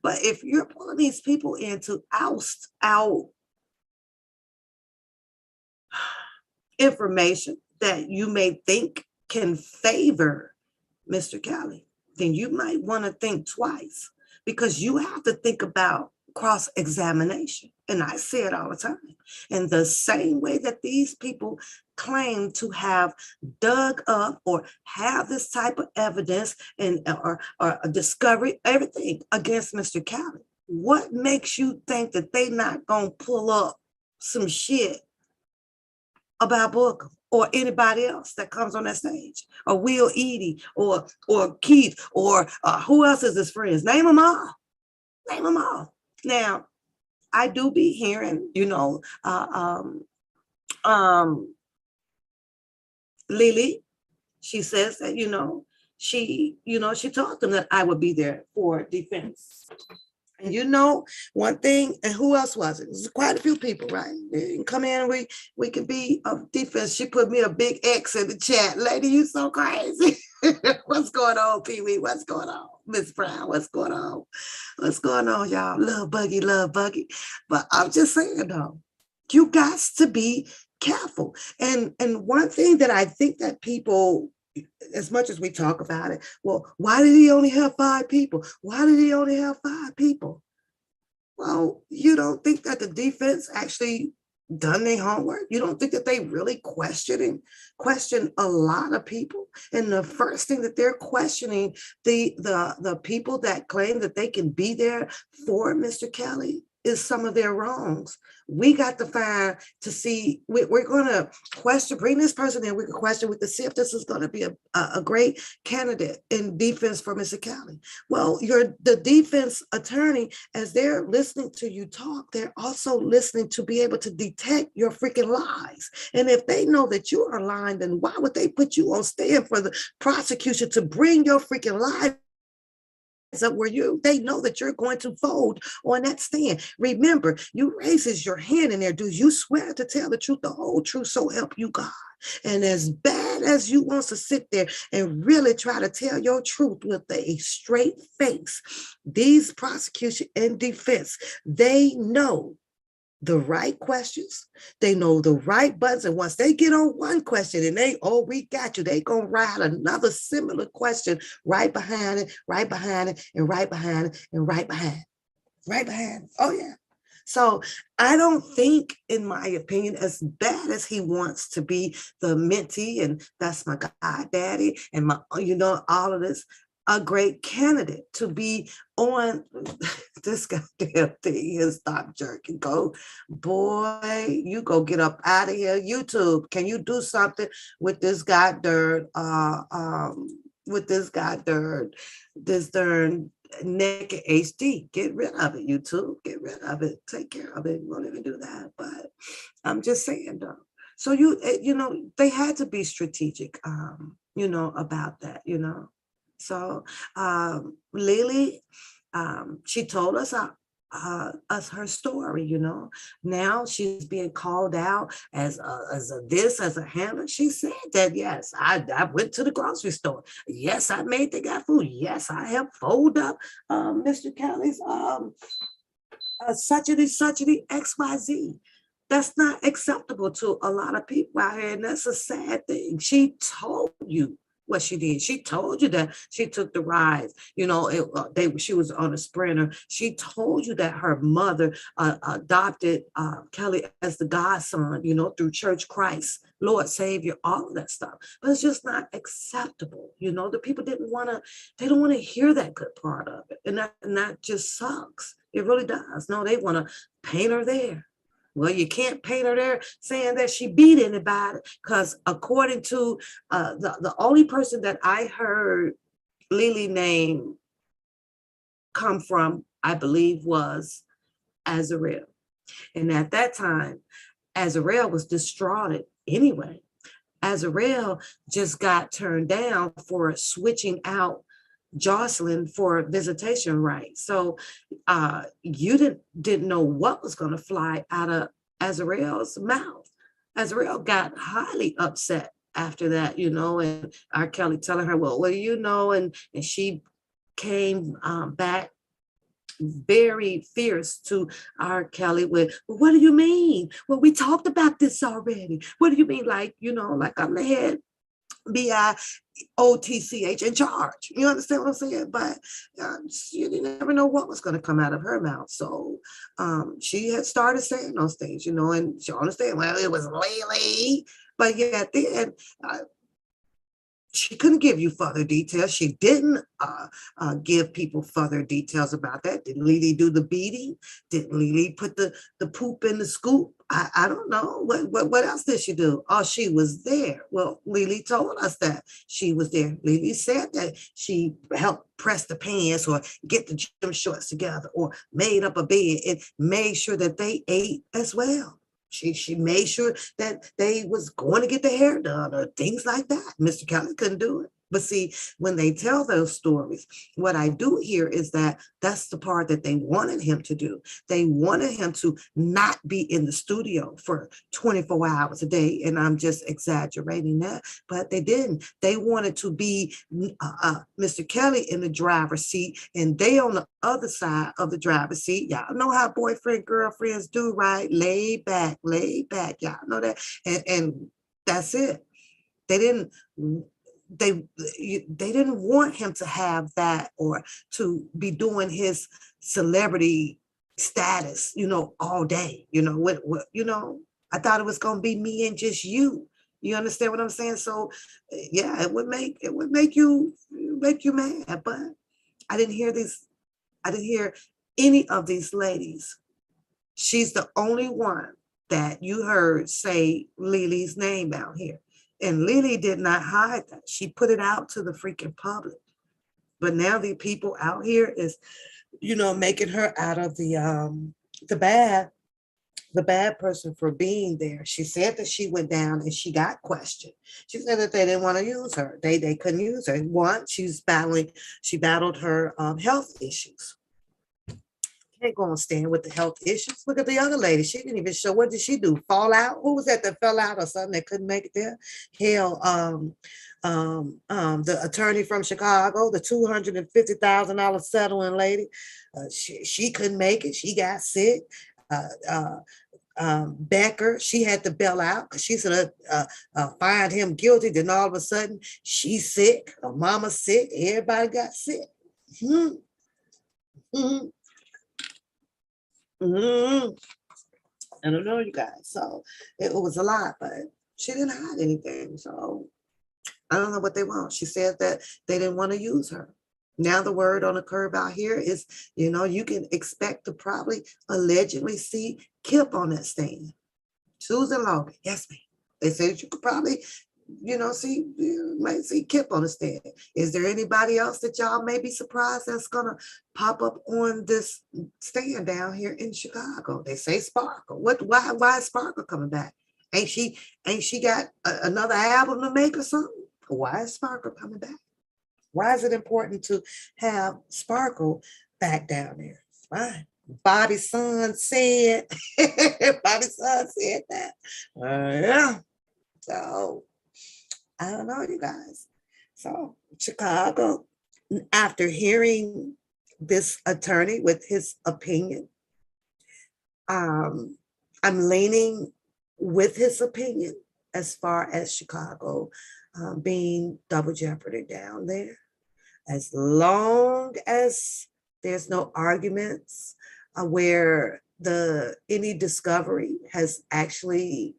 But if you're pulling these people in to oust out information that you may think can favor Mr. Kelly, then you might want to think twice, because you have to think about cross-examination. And I say it all the time. In the same way that these people claim to have dug up or have this type of evidence and or discovery, everything against Mr. Kelly, what makes you think that they not gonna pull up some shit about Bookham or anybody else that comes on that stage, or Will Edie or Keith, or who else is his friends? Name them all. Name them all. Now, I do be hearing, Lily, she says that, she told them that I would be there for defense. And one thing, and who else was it? It was quite a few people, right? They can come in, we can be of defense. She put me a big X in the chat. Lady, you so crazy. What's going on, Pee Wee? What's going on? Miss Brown, what's going on? What's going on, y'all? Love Buggy. But I'm just saying, though, you got to be careful. And one thing that I think that people, as much as we talk about it, well, why did he only have 5 people? Why did he only have 5 people? Well, you don't think that the defense actually done their homework? You don't think that they really question a lot of people? And the first thing that they're questioning, the people that claim that they can be there for Mr. Kelly, is some of their wrongs. We got to find to see, we're going to bring this person in, we can see if this is going to be a great candidate in defense for Mr. Kelly. Well, the defense attorney, as they're listening to you talk, they're also listening to be able to detect your freaking lies. And if they know that you are lying, then why would they put you on stand for the prosecution to bring your freaking lies up where they know that you're going to fold on that stand? Remember, you raises your hand in there. Do you swear to tell the truth, the whole truth, so help you God? And as bad as you want to sit there and really try to tell your truth with a straight face, these prosecution and defense, they know the right questions, they know the right buttons, and once they get on one question and we got you, they gonna ride another similar question right behind it, right behind it, and right behind it, and right behind. Oh yeah. So I don't think, in my opinion, as bad as he wants to be the mentee, and that's my god daddy, and my, all of this, a great candidate to be on this goddamn thing and stop jerking. Go, boy, you go get up out of here. YouTube, can you do something with this goddamn this darn naked HD? Get rid of it, YouTube. Get rid of it. Take care of it. We won't even do that. But I'm just saying, though. So they had to be strategic, about that, So Lily, she told us us her story, you know. Now she's being called out as a handler. She said that, yes, I went to the grocery store. Yes, I made the guy food. Yes, I helped fold up Mr. Kelly's such and XYZ. That's not acceptable to a lot of people out here, and that's a sad thing. She told you what she did. She told you that she took the rides. You know, she was on a Sprinter. She told you that her mother adopted Kelly as the godson, you know, through Church Christ, Lord Savior, all of that stuff. But it's just not acceptable. You know, the people they don't want to hear that good part of it. And that just sucks. It really does. No, they want to paint her there. Well, you can't paint her there saying that she beat anybody, because according to the only person that I heard Lily name come from, I believe, was Azarel. And at that time, Azarel was distraught anyway. Azarel just got turned down for switching out Jocelyn for visitation rights. So you didn't know what was going to fly out of Azarel's mouth. Azarel got highly upset after that, you know, and R. Kelly telling her, well, what do you know? And she came back very fierce to R. Kelly with, well, what do you mean? Well, we talked about this already. What do you mean? Like, you know, like I'm the head BIOTCH in charge. You understand what I'm saying? But you never know what was going to come out of her mouth. So she had started saying those things, you know, and she understand, well, it was Lily. But yeah, at the end, she couldn't give you further details. She didn't give people further details about that. Did Lily do the beating? Did Lily put the poop in the scoop? I don't know. What else did she do? Oh, she was there. Well, Lily told us that she was there. Lily said that she helped press the pants or get the gym shorts together or made up a bed and made sure that they ate as well. She made sure that they was going to get their hair done or things like that. Mr. Kelly couldn't do it. But see, when they tell those stories, what I do hear is that that's the part that they wanted him to do. They wanted him to not be in the studio for 24 hours a day. And I'm just exaggerating that, but they didn't. They wanted to be Mr. Kelly in the driver's seat and they on the other side of the driver's seat. Y'all know how boyfriend, girlfriends do, right? Lay back. Y'all know that. And that's it. They didn't want him to have that or to be doing his celebrity status, you know, all day, you know, what you know, I thought it was going to be me and just you. You understand what I'm saying? So yeah, it would make you mad, but I didn't hear any of these ladies. She's the only one that you heard say Lily's name out here. And Lily did not hide that. She put it out to the freaking public. But now the people out here is, you know, making her out of the bad person for being there. She said that she went down and she got questioned. She said that they didn't want to use her. They couldn't use her. One, she battled her health issues. Can't go on stand with the health issues. Look at the other lady. She didn't even show. What did she do? Fall out? Who was that fell out or something that couldn't make it there? Hell, the attorney from Chicago, the $250,000 settling lady, she couldn't make it. She got sick. Becker, she had to bail out because she said find him guilty. Then all of a sudden she's sick. Her mama's sick. Everybody got sick. I don't know, you guys. So it was a lot, but she didn't hide anything. So I don't know what they want. She said that they didn't want to use her. Now the word on the curb out here is, you know, you can expect to probably allegedly see Kip on that stand. Susan Logan, yes, ma'am. They said you could probably, you know, you might see Kip on the stand. Is there anybody else that y'all may be surprised that's gonna pop up on this stand down here in Chicago? They say Sparkle. Why is Sparkle coming back? Ain't she got another album to make or something? Why is Sparkle coming back? Why is it important to have Sparkle back down there? Fine. Bobby's son said, Bobby's son said that. Yeah. So I don't know, you guys. So Chicago, after hearing this attorney with his opinion, I'm leaning with his opinion as far as Chicago being double jeopardy down there. As long as there's no arguments where any discovery has actually,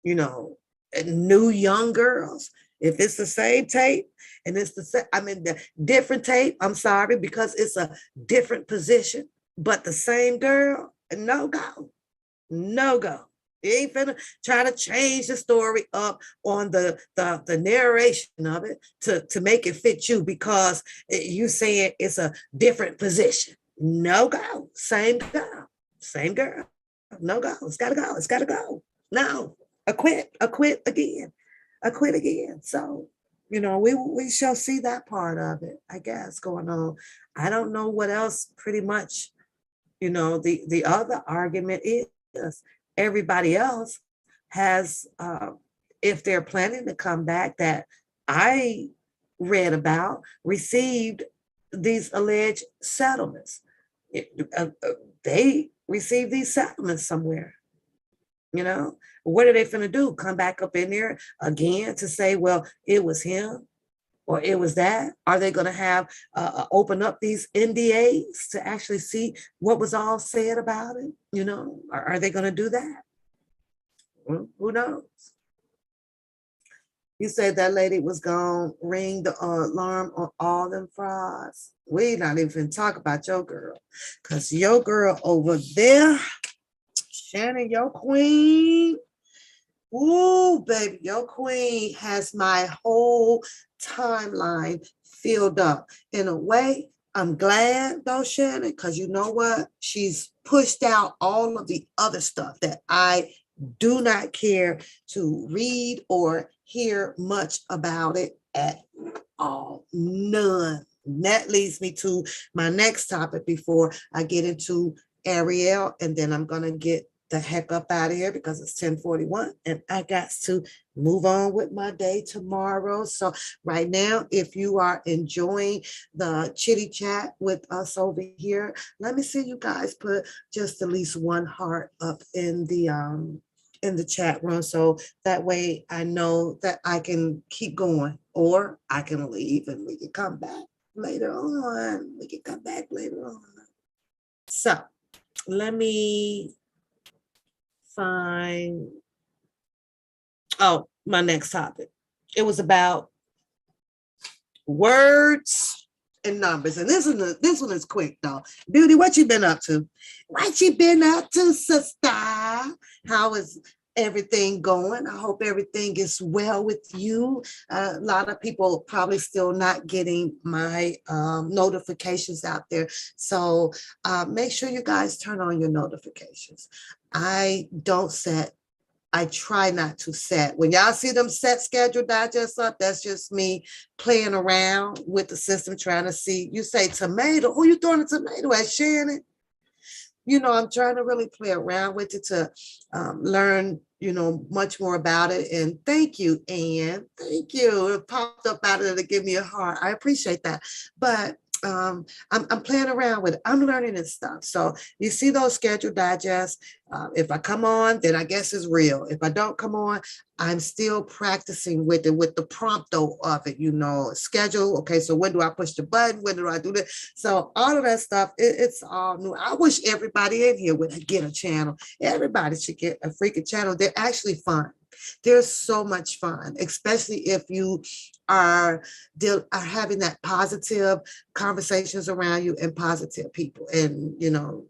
new young girls. If it's the same tape and it's the different tape, I'm sorry, because it's a different position, but the same girl, no go. No go. You ain't finna try to change the story up on the narration of it to make it fit you because you saying it's a different position. No go. Same girl. Same girl. No go. It's gotta go. It's gotta go. No. Acquit again. Acquit again. So, we shall see that part of it, I guess, going on. I don't know what else pretty much, the other argument is everybody else has, if they're planning to come back that I read about, received these alleged settlements. They received these settlements somewhere. What are they finna do? Come back up in there again to say, well, it was him or it was that? Are they going to have open up these NDAs to actually see what was all said about it? Are they going to do that? Well, who knows? You said that lady was going to ring the alarm on all them frauds. We not even talk about your girl, because your girl over there, Shannon, your queen. Ooh, baby, your queen has my whole timeline filled up. In a way, I'm glad though, Shannon, because you know what? She's pushed out all of the other stuff that I do not care to read or hear much about it at all. None. That leads me to my next topic before I get into Ariel, and then I'm going to get the heck up out of here because it's 10:41 and I got to move on with my day tomorrow. So right now, if you are enjoying the chitty chat with us over here, let me see you guys put just at least one heart up in the chat room, so that way I know that I can keep going, or I can leave and we can come back later on. We can come back later on. So let me find my next topic. It was about words and numbers, and this one is quick though. Beauty, what you been up to? What you been up to, sister? How is everything going? I hope everything is well with you. A lot of people probably still not getting my notifications out there, so make sure you guys turn on your notifications. I try not to set. When y'all see them set schedule digest up, that's just me playing around with the system, trying to see. You say tomato, who you throwing a tomato at, Shannon? I'm trying to really play around with it to learn, much more about it. And thank you, Anne. Thank you. It popped up out of it to give me a heart. I appreciate that. But I'm playing around with it. I'm learning this stuff. So you see those schedule digests. If I come on, then I guess it's real. If I don't come on, I'm still practicing with it, with the prompto of it, schedule. Okay, so when do I push the button? When do I do this? So all of that stuff, it's all new. I wish everybody in here would get a channel. Everybody should get a freaking channel. They're actually fun. They're so much fun, especially if you are having that positive conversations around you and positive people. And,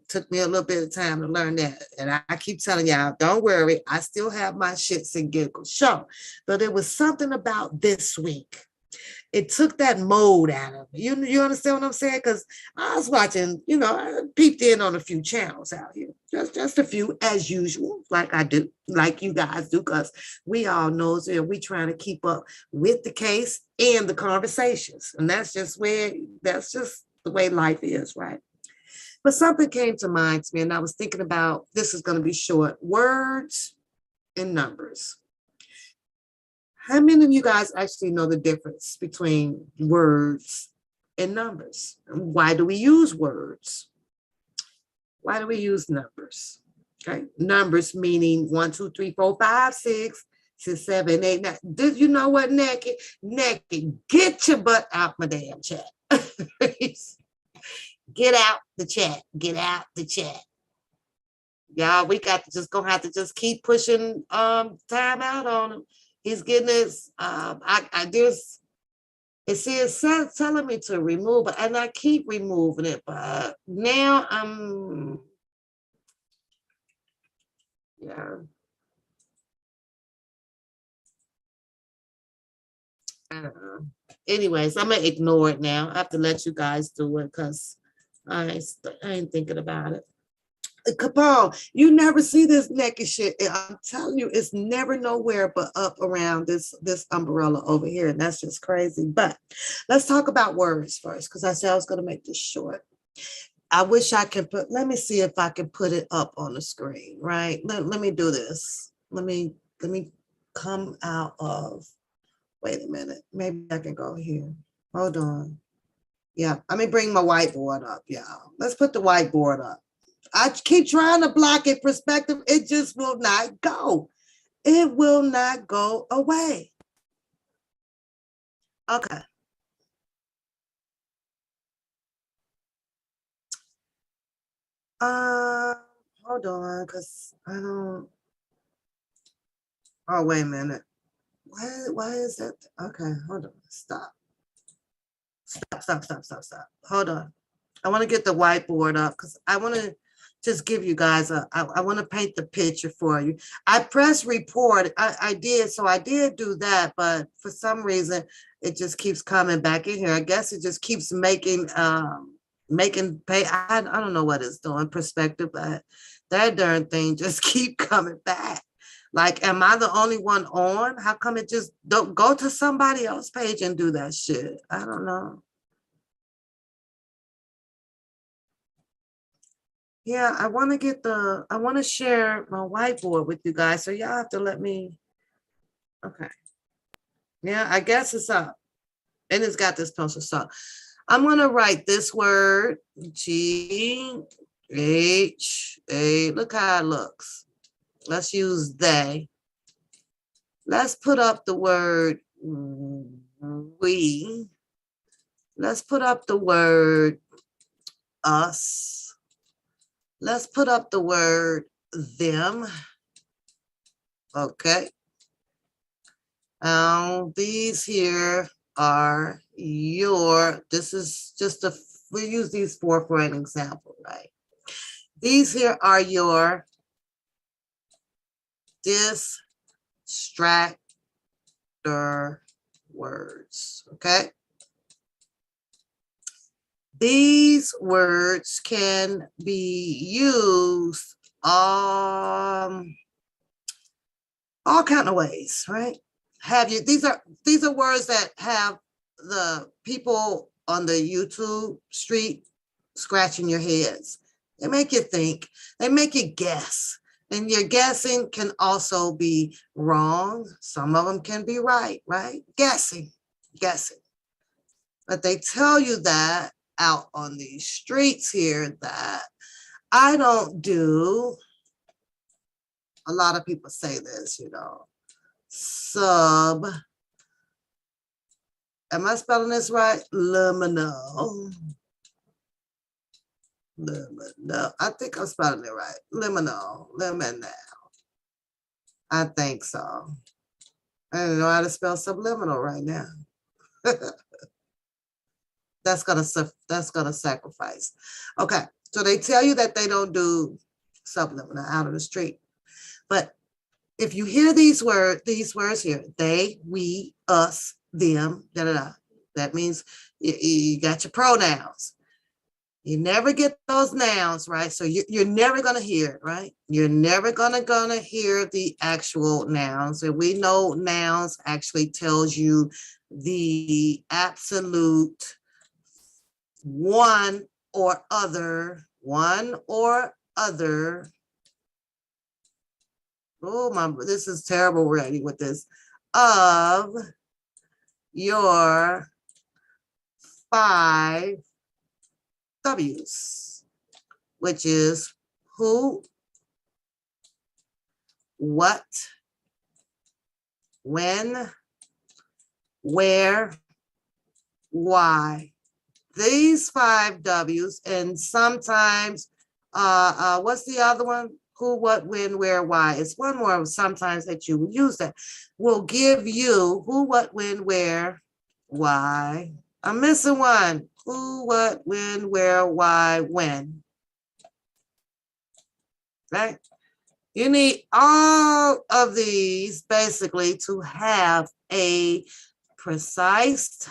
took me a little bit of time to learn that. And I keep telling y'all, don't worry, I still have my shits and giggles. Sure. But it was something about this week. It took that mode out of me. You understand what I'm saying? Because I was watching, I peeped in on a few channels out here. Just a few, as usual, like I do, like you guys do, because we all know that we trying to keep up with the case and the conversations. And that's just the way life is, right? But something came to mind to me, and I was thinking about, this is going to be short, words and numbers. How many of you guys actually know the difference between words and numbers? Why do we use words? Why do we use numbers? Okay, numbers meaning 1, 2, 3, 4, 5, 6, 7, 8, 9. Did you know what, Naked? Naked, get your butt out my damn chat. Get out the chat. Get out the chat. Y'all, we got to just gonna have to just keep pushing time out on him. He's getting his it's telling me to remove it, and I keep removing it, but now I'm yeah. I don't know. Anyways, I'm gonna ignore it now. I have to let you guys do it because I ain't thinking about it. Capone, you never see this naked shit. I'm telling you, it's never nowhere but up around this umbrella over here, and that's just crazy. But let's talk about words first, because I said I was going to make this short. I wish I could let me see if I can put it up on the screen, right? Let me do this. Let me come out of, wait a minute. Maybe I can go here. Hold on. Yeah, let me bring my whiteboard up, y'all. Let's put the whiteboard up. I keep trying to block it, perspective. It just will not go. It will not go away. Okay. Hold on, because I don't. Oh, wait a minute. Why is that? Okay, hold on. Stop. Stop. Hold on. I want to get the whiteboard up because I want to just give you guys I want to paint the picture for you. I pressed report. I did. So I did do that, but for some reason it just keeps coming back in here. I guess it just keeps making pay. I don't know what it's doing, perspective, but that darn thing just keep coming back. Like, am I the only one on? How come it just don't go to somebody else's page and do that shit? I don't know. Yeah, I want to share my whiteboard with you guys. So y'all have to let me, okay. Yeah, I guess it's up. And it's got this pencil. So I'm going to write this word, G-H-A. Look how it looks. Let's use they. Let's put up the word we. Let's put up the word us. Let's put up the word them. Okay. These here are your, this is just we use these four for an example, right? These here are your distractor words, okay? These words can be used all kind of ways, right? These are words that have the people on the YouTube street scratching your heads. They make you think, they make you guess. And your guessing can also be wrong. Some of them can be right? Guessing. But they tell you that out on these streets here that I don't do. A lot of people say this, sub. Am I spelling this right? Liminal. I think I'm spelling it right. Liminal. I think so. I don't know how to spell subliminal right now. That's gonna sacrifice. Okay, so they tell you that they don't do subliminal out of the street, but if you hear these words here, they, we, us, them, that means you got your pronouns. You never get those nouns, right? So you're never gonna hear it, right? You're never gonna hear the actual nouns, and we know nouns actually tells you the absolute one or other one or other. Oh, this is terrible already with this. Of your 5 W's, which is who, what, when, where, why. These 5 W's, and sometimes, what's the other one? Who, what, when, where, why. It's one more sometimes that you will use that. Will give you who, what, when, where, why. I'm missing one. Who, what, when, where, why, when. Right? You need all of these basically to have a precise,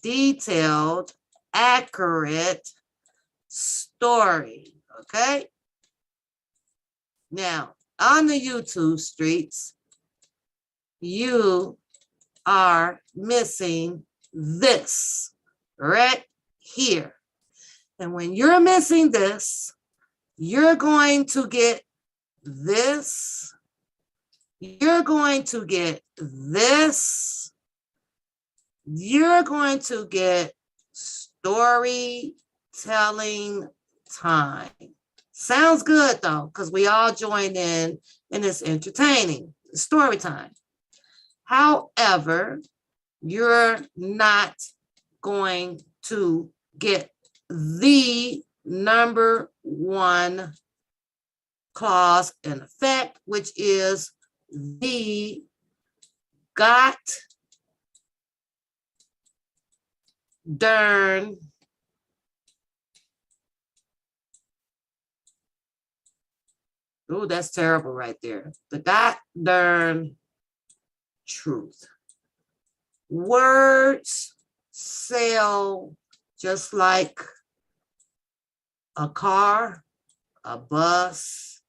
detailed, accurate story, okay? Now, on the YouTube streets, you are missing this right here. And when you're missing this, you're going to get this. You're going to get this. You're going to get storytelling time. Sounds good though, because we all join in and it's entertaining. Story time. However, you're not going to get the number 1 clause in effect, which is the got darn oh, that's terrible right there. The got darn truth. Words sell just like a car, a bus,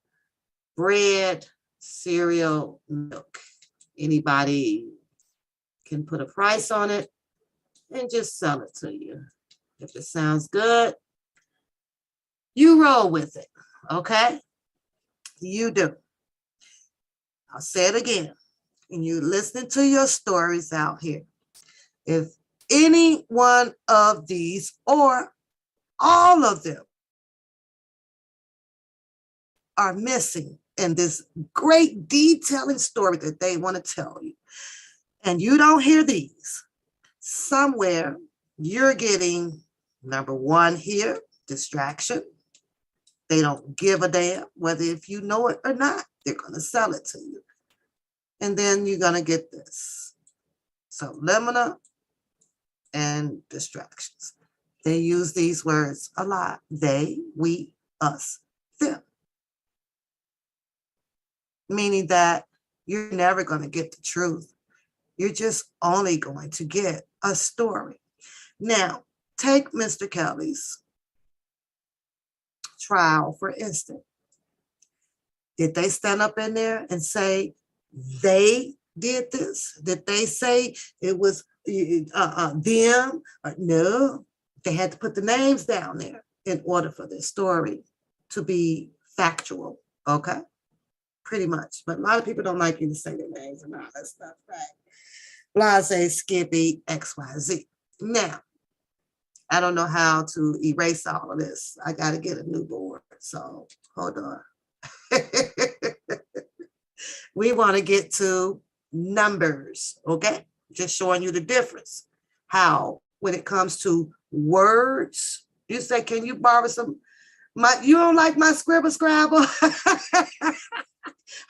bread, cereal, milk. Anybody can put a price on it and just sell it to you. If it sounds good, you roll with it, okay? You do. I'll say it again. And you listening to your stories out here. If any one of these or all of them are missing in this great detailing story that they want to tell you, and you don't hear these, somewhere you're getting number 1 here, distraction. They don't give a damn whether if you know it or not, they're going to sell it to you. And then you're going to get this. Subliminal and distractions. They use these words a lot. They, we, us, them. Meaning that you're never going to get the truth. You're just only going to get a story. Now, take Mr. Kelly's trial, for instance. Did they stand up in there and say they did this? Did they say it was them? No, they had to put the names down there in order for this story to be factual, okay? Pretty much. But a lot of people don't like you to say their names and all that stuff, right? Blase, Skippy, XYZ. Now, I don't know how to erase all of this. I got to get a new board. So hold on. We want to get to numbers, okay? Just showing you the difference. How, when it comes to words, you say, can you borrow some? You don't like my scribble scrabble?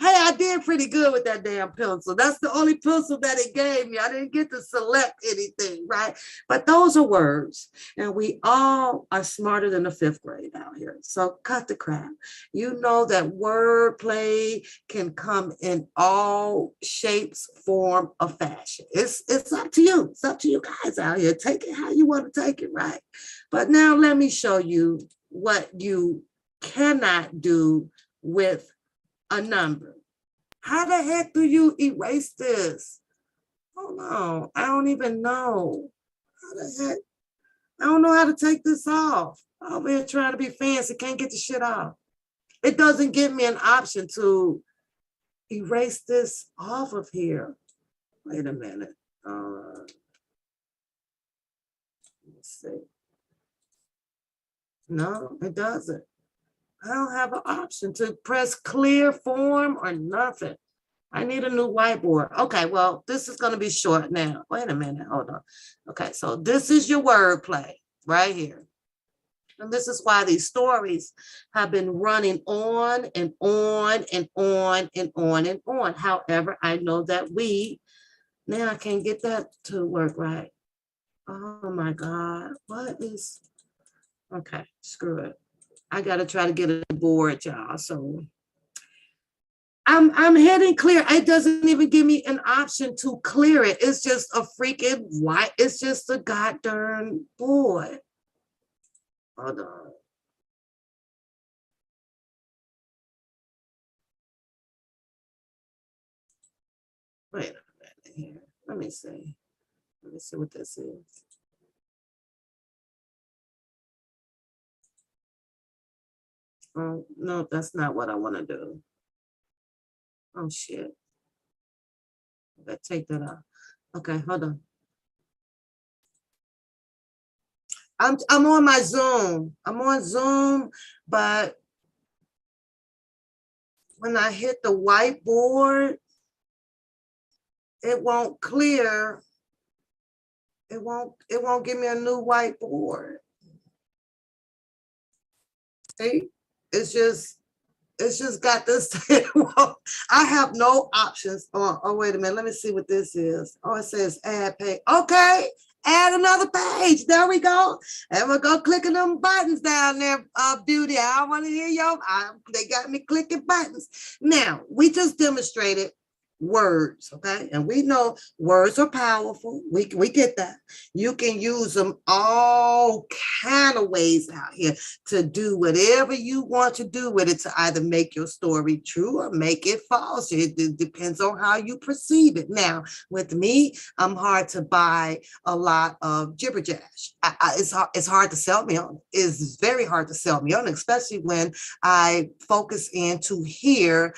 Hey, I did pretty good with that damn pencil. That's the only pencil that it gave me. I didn't get to select anything, right? But those are words. And we all are smarter than the 5th grade out here. So cut the crap. You know that wordplay can come in all shapes, form, or fashion. It's up to you. It's up to you guys out here. Take it how you want to take it, right? But now let me show you what you cannot do with a number. How the heck do you erase this? Oh no, I don't even know. How the heck? I don't know how to take this off. I'm over here trying to be fancy, can't get the shit off. It doesn't give me an option to erase this off of here. Wait a minute. Let's see. No, it doesn't. I don't have an option to press clear form or nothing. I need a new whiteboard. Okay, well, this is going to be short now. Wait a minute. Hold on. Okay, so this is your wordplay right here. And this is why these stories have been running on and on and on and on and on. However, I know that now I can't get that to work right. Oh my God, what is, okay, screw it. I got to try to get a board, y'all. So I'm hitting clear. It doesn't even give me an option to clear it. It's just a freaking white. It's just a goddamn board. Hold on. Wait a minute here. Let me see. Let me see what this is. Oh, no, that's not what I want to do. Oh, shit. I gotta take that out. Okay, hold on. I'm on my Zoom. I'm on Zoom, but when I hit the whiteboard, it won't clear. It won't give me a new whiteboard. See? It's just got this. I have no options. Oh, wait a minute. Let me see what this is. Oh, it says add page. Okay, add another page. There we go. And we'll go clicking them buttons down there, Beauty. I don't want to hear they got me clicking buttons. Now, we just demonstrated words, okay? And we know words are powerful. We get that. You can use them all kind of ways out here to do whatever you want to do with it, to either make your story true or make it false. It depends on how you perceive it. Now, with me, I'm hard to buy a lot of jibberjash. It's hard to sell me on. It's very hard to sell me on, especially when I focus in to hear.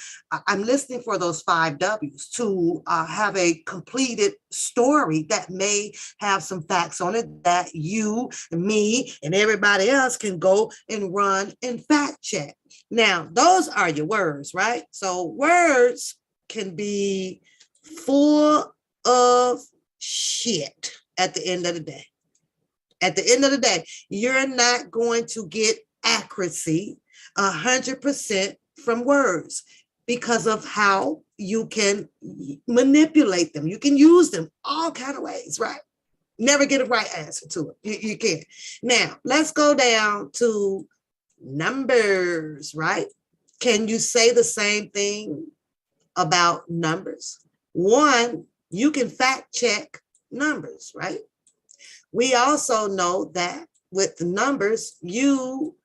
I'm listening for those 5 W's to have a completed story that may have some facts on it that you, me, and everybody else can go and run and fact check. Now, those are your words, right? So words can be full of shit at the end of the day. At the end of the day, you're not going to get accuracy 100% from words, because of how you can manipulate them. You can use them all kind of ways, right? Never get a right answer to it. You can't. Now, let's go down to numbers, right? Can you say the same thing about numbers? One, you can fact check numbers, right? We also know that with the numbers, you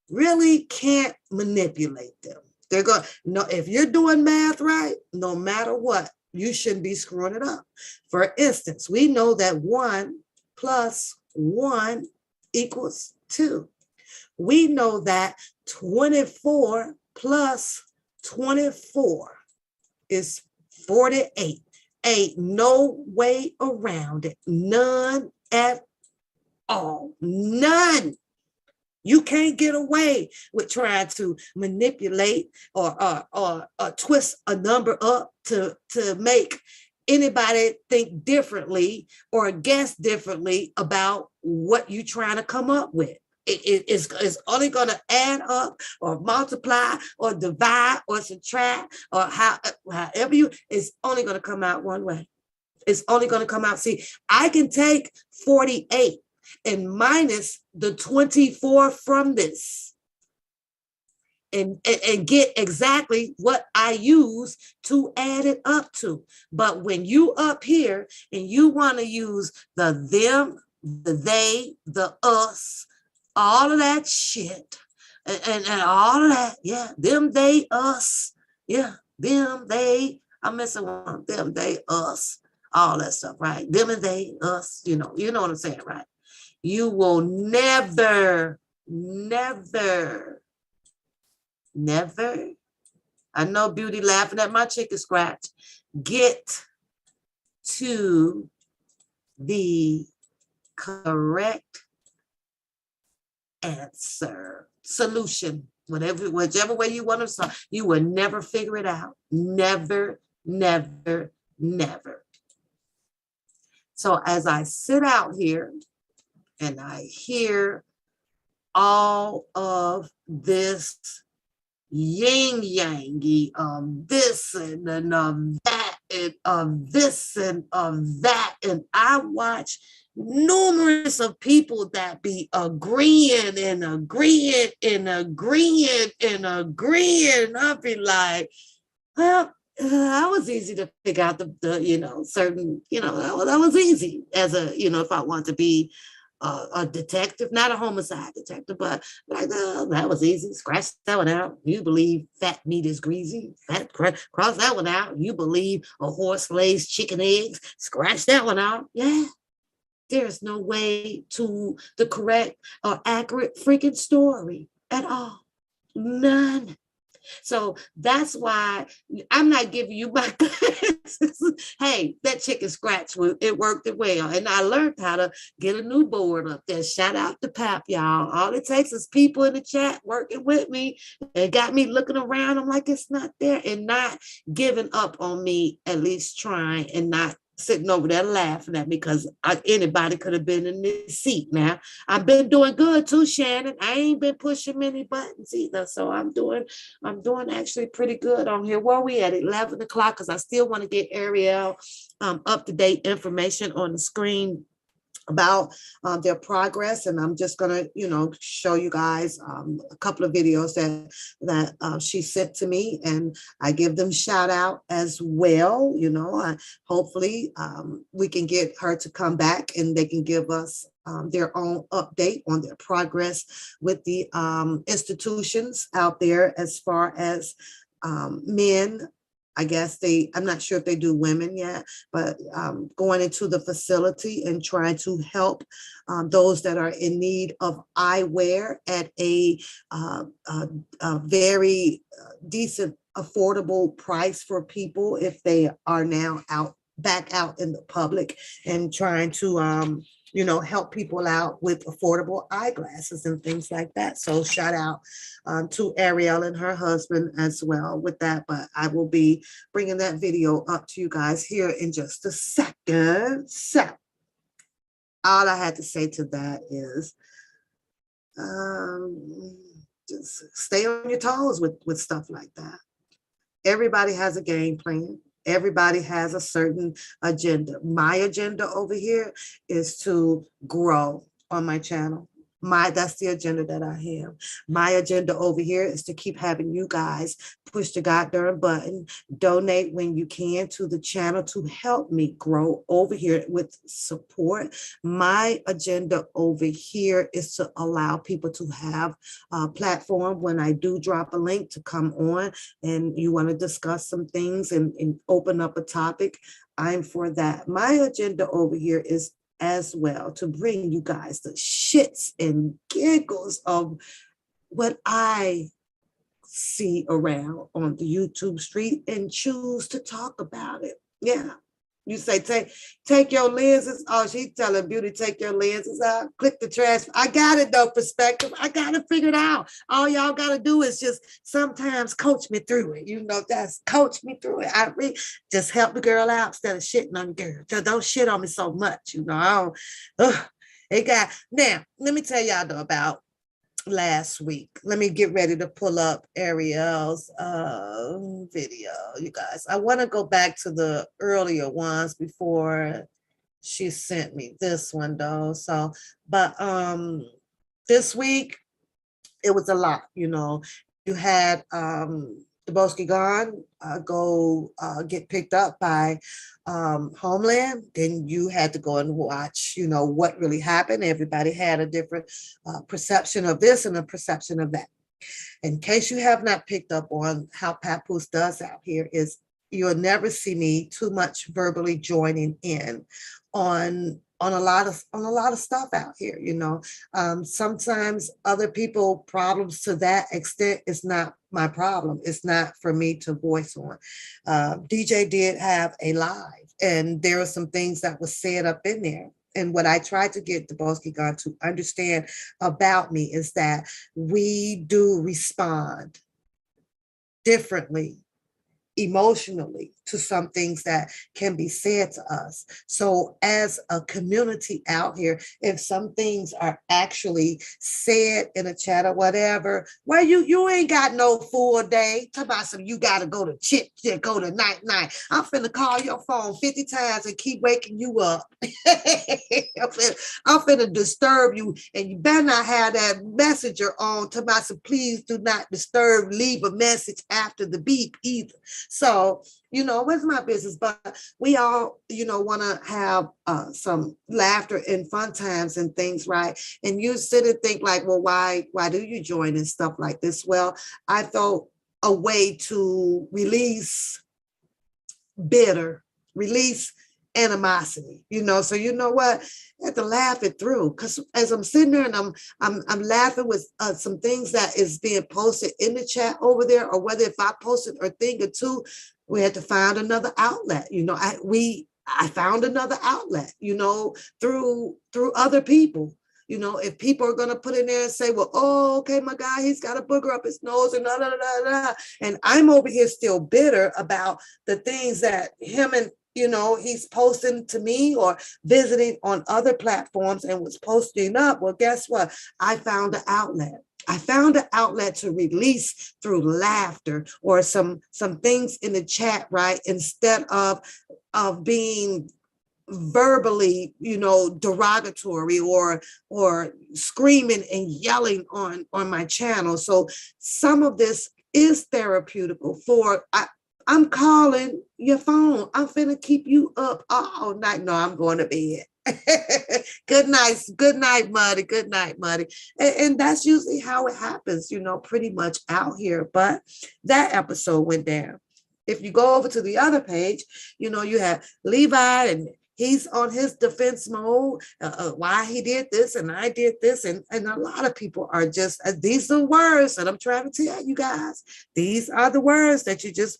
really can't manipulate them. They're going, no, if you're doing math right, no matter what, you shouldn't be screwing it up. For instance, we know that 1 plus 1 equals 2. We know that 24 plus 24 is 48. Ain't no way around it. None at all. None. You can't get away with trying to manipulate or twist a number up to make anybody think differently or guess differently about what you're trying to come up with. It's only going to add up or multiply or divide or subtract or however it's only going to come out one way. It's only going to come out. See, I can take 48 and minus the 24 from this and get exactly what I use to add it up to. But when you up here and you want to use the them, the they, the us, all of that shit and all of that, yeah, them, they, us, yeah, them, they, I'm missing one, them, they, us. all that stuff, right? Them and they, us, you know what I'm saying, right? You will never, never, never, I know Beauty laughing at my chicken scratch, get to the correct answer, solution, whichever way you want to solve, you will never figure it out. Never, never, never. So as I sit out here and I hear all of this yin yangy this and that and this and that, and I watch numerous of people that be agreeing and agreeing and agreeing and agreeing, and I'll be like, well, that was easy to figure out the certain, that was easy as a, if I want to be a detective, not a homicide detective, but like, that was easy. Scratch that one out. You believe fat meat is greasy. Cross that one out. You believe a horse lays chicken eggs. Scratch that one out. Yeah. There's no way to the correct or accurate freaking story at all. None. So that's why I'm not giving you my classes. Hey, that chicken scratch, it worked it well. And I learned how to get a new board up there. Shout out to Pap, y'all. All it takes is people in the chat working with me and got me looking around. I'm like, it's not there, and not giving up on me, at least trying, and not sitting over there laughing at me, because anybody could have been in this seat. Now, I've been doing good too, Shannon. I ain't been pushing many buttons either. So I'm doing actually pretty good on here. Where are we at? 11 o'clock, because I still want to get Ariel up-to-date information on the screen about their progress. And I'm just going to, show you guys a couple of videos that she sent to me, and I give them shout out as well. Hopefully we can get her to come back and they can give us their own update on their progress with the institutions out there, as far as men. I guess I'm not sure if they do women yet, but going into the facility and trying to help those that are in need of eyewear at a very decent, affordable price for people if they are now back out in the public, and trying to help people out with affordable eyeglasses and things like that. So shout out to Ariel and her husband as well with that. But I will be bringing that video up to you guys here in just a second. So all I had to say to that is just stay on your toes with stuff like that. Everybody has a game plan. Everybody has a certain agenda. My agenda over here is to grow on my channel. That's the agenda that I have. My agenda over here is to keep having you guys push the goddamn button, donate when you can to the channel to help me grow over here with support. My agenda over here is to allow people to have a platform when I do drop a link to come on and you want to discuss some things and open up a topic. I'm for that. My agenda over here is as well to bring you guys the shits and giggles of what I see around on the YouTube street and choose to talk about it. Yeah. You say, take your lenses. Oh, she's telling Beauty, take your lenses out. Click the trash. I got it though, perspective. I got to figure it out. All y'all got to do is just sometimes coach me through it. That's coach me through it. I really just help the girl out instead of shitting on the girl. Just don't shit on me so much. Now, let me tell y'all though about last week. Let me get ready to pull up Ariel's video, you guys. I want to go back to the earlier ones before she sent me this one though. So, but this week it was a lot. You had Dubosky gone, go get picked up by Homeland. Then you had to go and watch, what really happened. Everybody had a different perception of this and a perception of that. In case you have not picked up on how Papoose does out here is you'll never see me too much verbally joining in on a lot of stuff out here, you know. Sometimes other people problems to that extent is not my problem. It's not for me to voice on. DJ did have a live, and there were some things that was said up in there. And what I tried to get Dubosky God to understand about me is that we do respond differently emotionally to some things that can be said to us. So as a community out here, if some things are actually said in a chat or whatever, well, you ain't got no full day. Talk about some, you got to go to chit, go to night. I'm finna call your phone 50 times and keep waking you up. I'm finna disturb you, and you better not have that messenger on. Talk about some, please do not disturb, leave a message after the beep either. So, you know, what's my business? But we all, you know, want to have some laughter and fun times and things, right? And you sit and think like, well, why do you join and stuff like this? Well, I thought a way to release release animosity, you know. So you know what, I have to laugh it through, because as I'm sitting there and I'm laughing with some things that is being posted in the chat over there, or whether if I posted a thing or two, we had to find another outlet. You know, I found another outlet, you know, through other people. You know, if people are going to put in there and say, well, oh, okay, my guy, he's got a booger up his nose and and I'm over here still bitter about the things that him and, you know, he's posting to me or visiting on other platforms and was posting up. Well, guess what? I found an outlet. I found an outlet to release through laughter or some things in the chat, right? Instead of being verbally, you know, derogatory or screaming and yelling on my channel. So some of this is therapeutical for I'm calling your phone. I'm finna keep you up all night. No, I'm going to bed. Good night, Muddy. Good night, Muddy. And that's usually how it happens, you know, pretty much out here. But that episode went down. If you go over to the other page, you know, you have Levi, and he's on his defense mode, why he did this and I did this. And a lot of people are just, these are words that I'm trying to tell you guys. These are the words that you just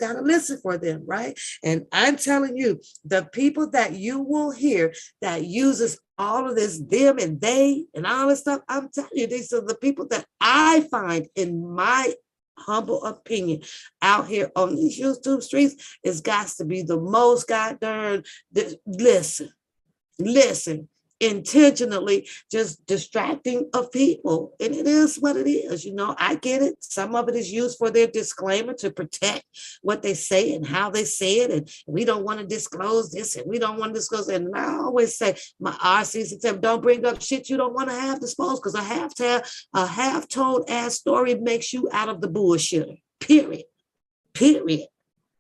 got to listen for them, right? And I'm telling you, the people that you will hear that uses all of this, them and they and all this stuff, I'm telling you, these are the people that I find, in my humble opinion, out here on these YouTube streets, it's got to be the most goddamn, listen, intentionally just distracting of people. And it is what it is, you know. I get it. Some of it is used for their disclaimer to protect what they say and how they say it. And we don't want to disclose this and we don't want to disclose it. And I always say, my RCs said, don't bring up shit you don't want to have disclosed, because a half-told ass story makes you out of the bullshitter. Period.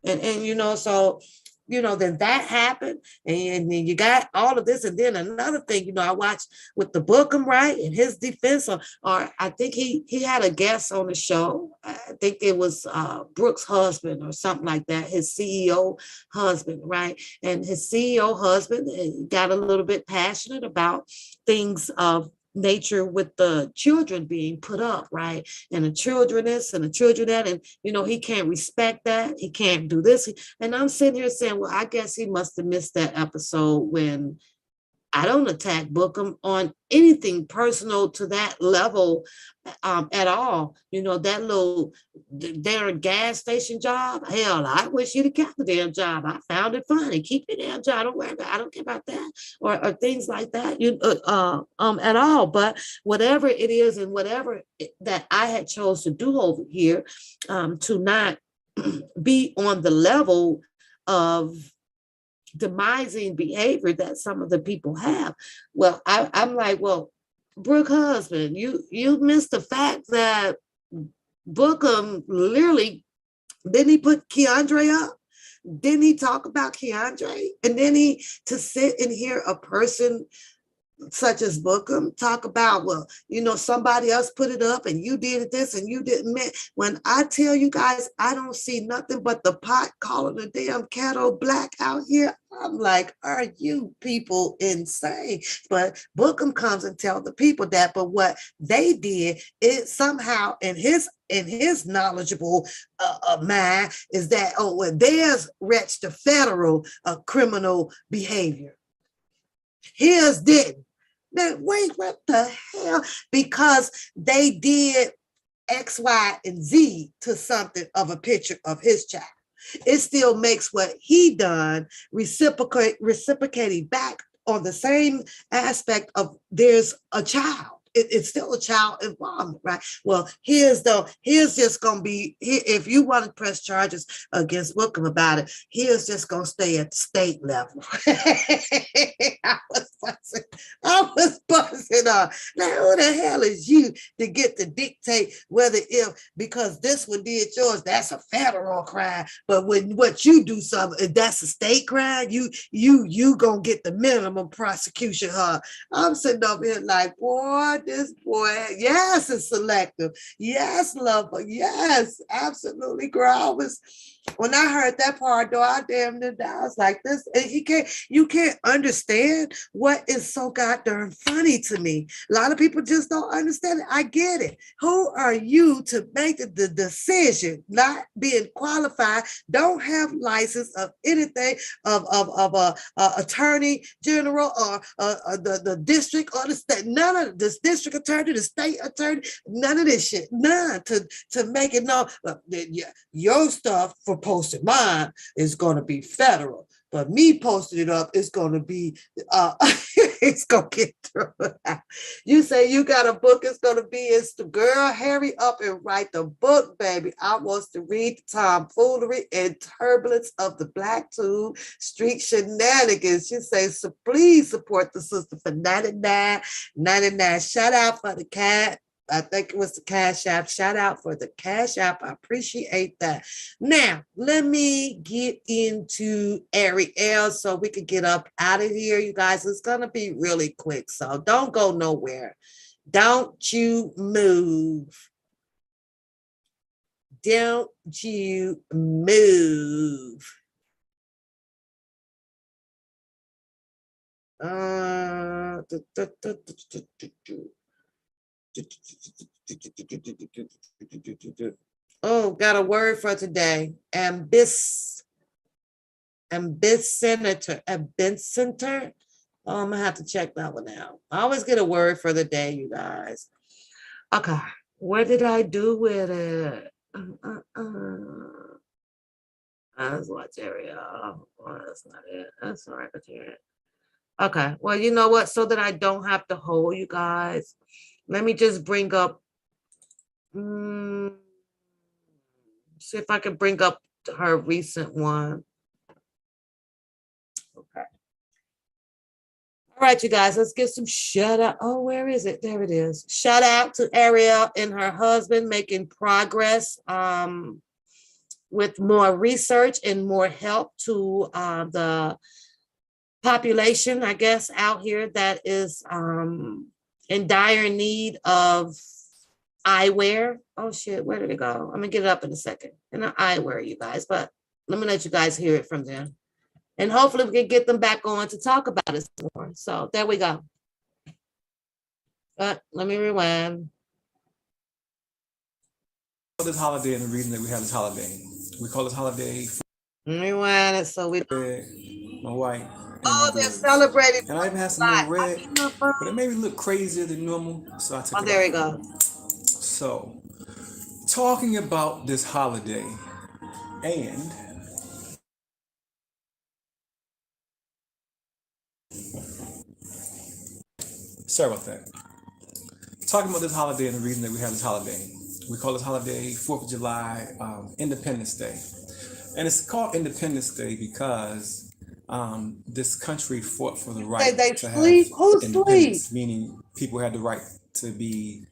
And you know, so, you know, then that happened, and then you got all of this. And then another thing, you know, I watched with the Bookham, right, in his defense, or I think he had a guest on the show. I think it was Brooks' husband or something like that, his CEO husband, right? And his CEO husband got a little bit passionate about things of nature with the children being put up, right? And the children this and the children that, and you know, he can't respect that, he can't do this. And I'm sitting here saying, well, I guess he must have missed that episode when I don't attack Bookham on anything personal to that level at all. You know, that little their gas station job, hell, I wish he'd have kept the damn job. I found it funny. Keep your damn job. Don't worry about it. I don't care about that, or things like that, at all. But whatever it is, and whatever that I had chose to do over here, to not be on the level of demising behavior that some of the people have. Well, I'm like, well, Brooke husband, you missed the fact that Bookham literally, didn't he put Keandre up? Didn't he talk about Keandre? And then to sit and hear a person such as Bookham, talk about, well, somebody else put it up and you did this and you didn't. When I tell you guys, I don't see nothing but the pot calling the damn kettle black out here. I'm like, are you people insane? But Bookham comes and tells the people that, but what they did is somehow in his knowledgeable mind is that, well, there's wretched the federal criminal behavior. His didn't. Now, wait, what the hell? Because they did X, Y, and Z to something of a picture of his child. It still makes what he done reciprocating back on the same aspect of there's a child. It's still a child involvement, right? Well, here's just going to be, if you want to press charges against Bookham about it, here's just going to stay at the state level. I was buzzing on. Now, who the hell is you to get to dictate whether because this one did yours, that's a federal crime. But when what you do something, that's a state crime, you going to get the minimum prosecution, huh? I'm sitting over here like, boy, this boy, yes, it's selective. Yes, lover. Yes, absolutely. Girl, when I heard that part, though, I damn near died. I was like, this, you can't understand what is so goddamn funny to me. A lot of people just don't understand it. I get it. Who are you to make the decision, not being qualified, don't have license of anything, of a attorney general or the district or the state, none of this district attorney, the state attorney, none of this shit, none to make it know your stuff for posting mine is going to be federal, but me posting it up is going to be it's going to get through. You say you got a book, it's going to be, it's the girl, hurry up and write the book, baby. I want to read the tomfoolery and turbulence of the blk-tube street shenanigans. She says, so please support the sister for $99.99. Shout out for the cat. I think it was the Cash App. Shout out for the Cash App. I appreciate that. Now, let me get into Ariel so we can get up out of here, you guys. It's going to be really quick, so don't go nowhere. Don't you move. Don't you move. Oh, got a word for today. Ambicenter. Oh, I'm gonna have to check that one out. I always get a word for the day, you guys. Okay, what did I do with it? Let's watch area. Oh, that's not it. That's all right, but here. Okay, well, you know what? So that I don't have to hold you guys, let me just bring up, see if I can bring up her recent one. Okay. All right, you guys, let's get some shout out. Oh, where is it? There it is. Shout out to Ariel and her husband making progress with more research and more help to the population, I guess, out here that is in dire need of eyewear. Oh shit, where did it go? I'm gonna get it up in a second. In an eyewear, you guys, but let me let you guys hear it from them. And hopefully we can get them back on to talk about it more. So there we go. But let me rewind. This holiday and the reason that we have this holiday. We call this holiday. Rewind it so we. My wife. Oh, they're celebrating. And I even had some little red, but it made me look crazier than normal. So I took it. Oh, there we go. So, talking about this holiday, and sorry about that. Talking about this holiday and the reason that we have this holiday. We call this holiday 4th of July, Independence Day. And it's called Independence Day because this country fought for the right to have independence, meaning people had the right to be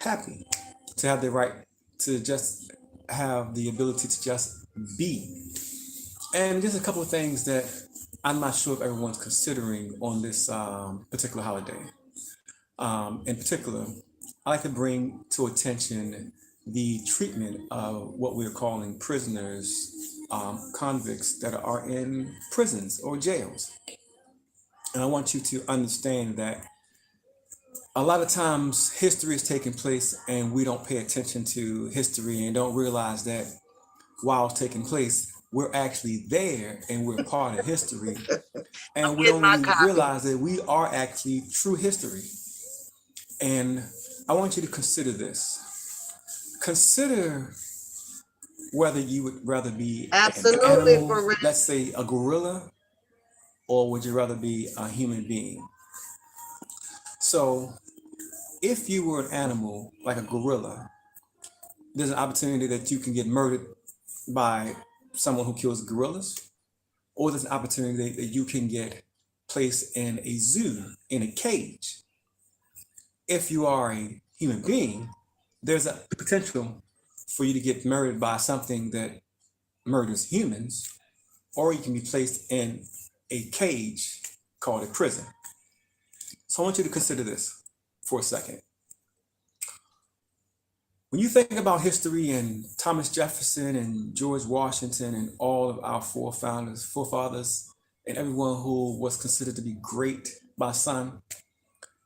happy, to have the right to just have the ability to just be. And just a couple of things that I'm not sure if everyone's considering on this particular holiday. In particular, I like to bring to attention the treatment of what we're calling prisoners, convicts that are in prisons or jails. And I want you to understand that a lot of times history is taking place and we don't pay attention to history and don't realize that while it's taking place, we're actually there and we're part of history. And we don't even realize that we are actually true history. And I want you to consider this. Consider whether you would rather be an animal, let's say a gorilla, or would you rather be a human being? So if you were an animal like a gorilla, there's an opportunity that you can get murdered by someone who kills gorillas, or there's an opportunity that you can get placed in a zoo, in a cage. If you are a human being, there's a potential for you to get murdered by something that murders humans, or you can be placed in a cage called a prison. So I want you to consider this for a second. When you think about history and Thomas Jefferson and George Washington and all of our forefathers, and everyone who was considered to be great by some,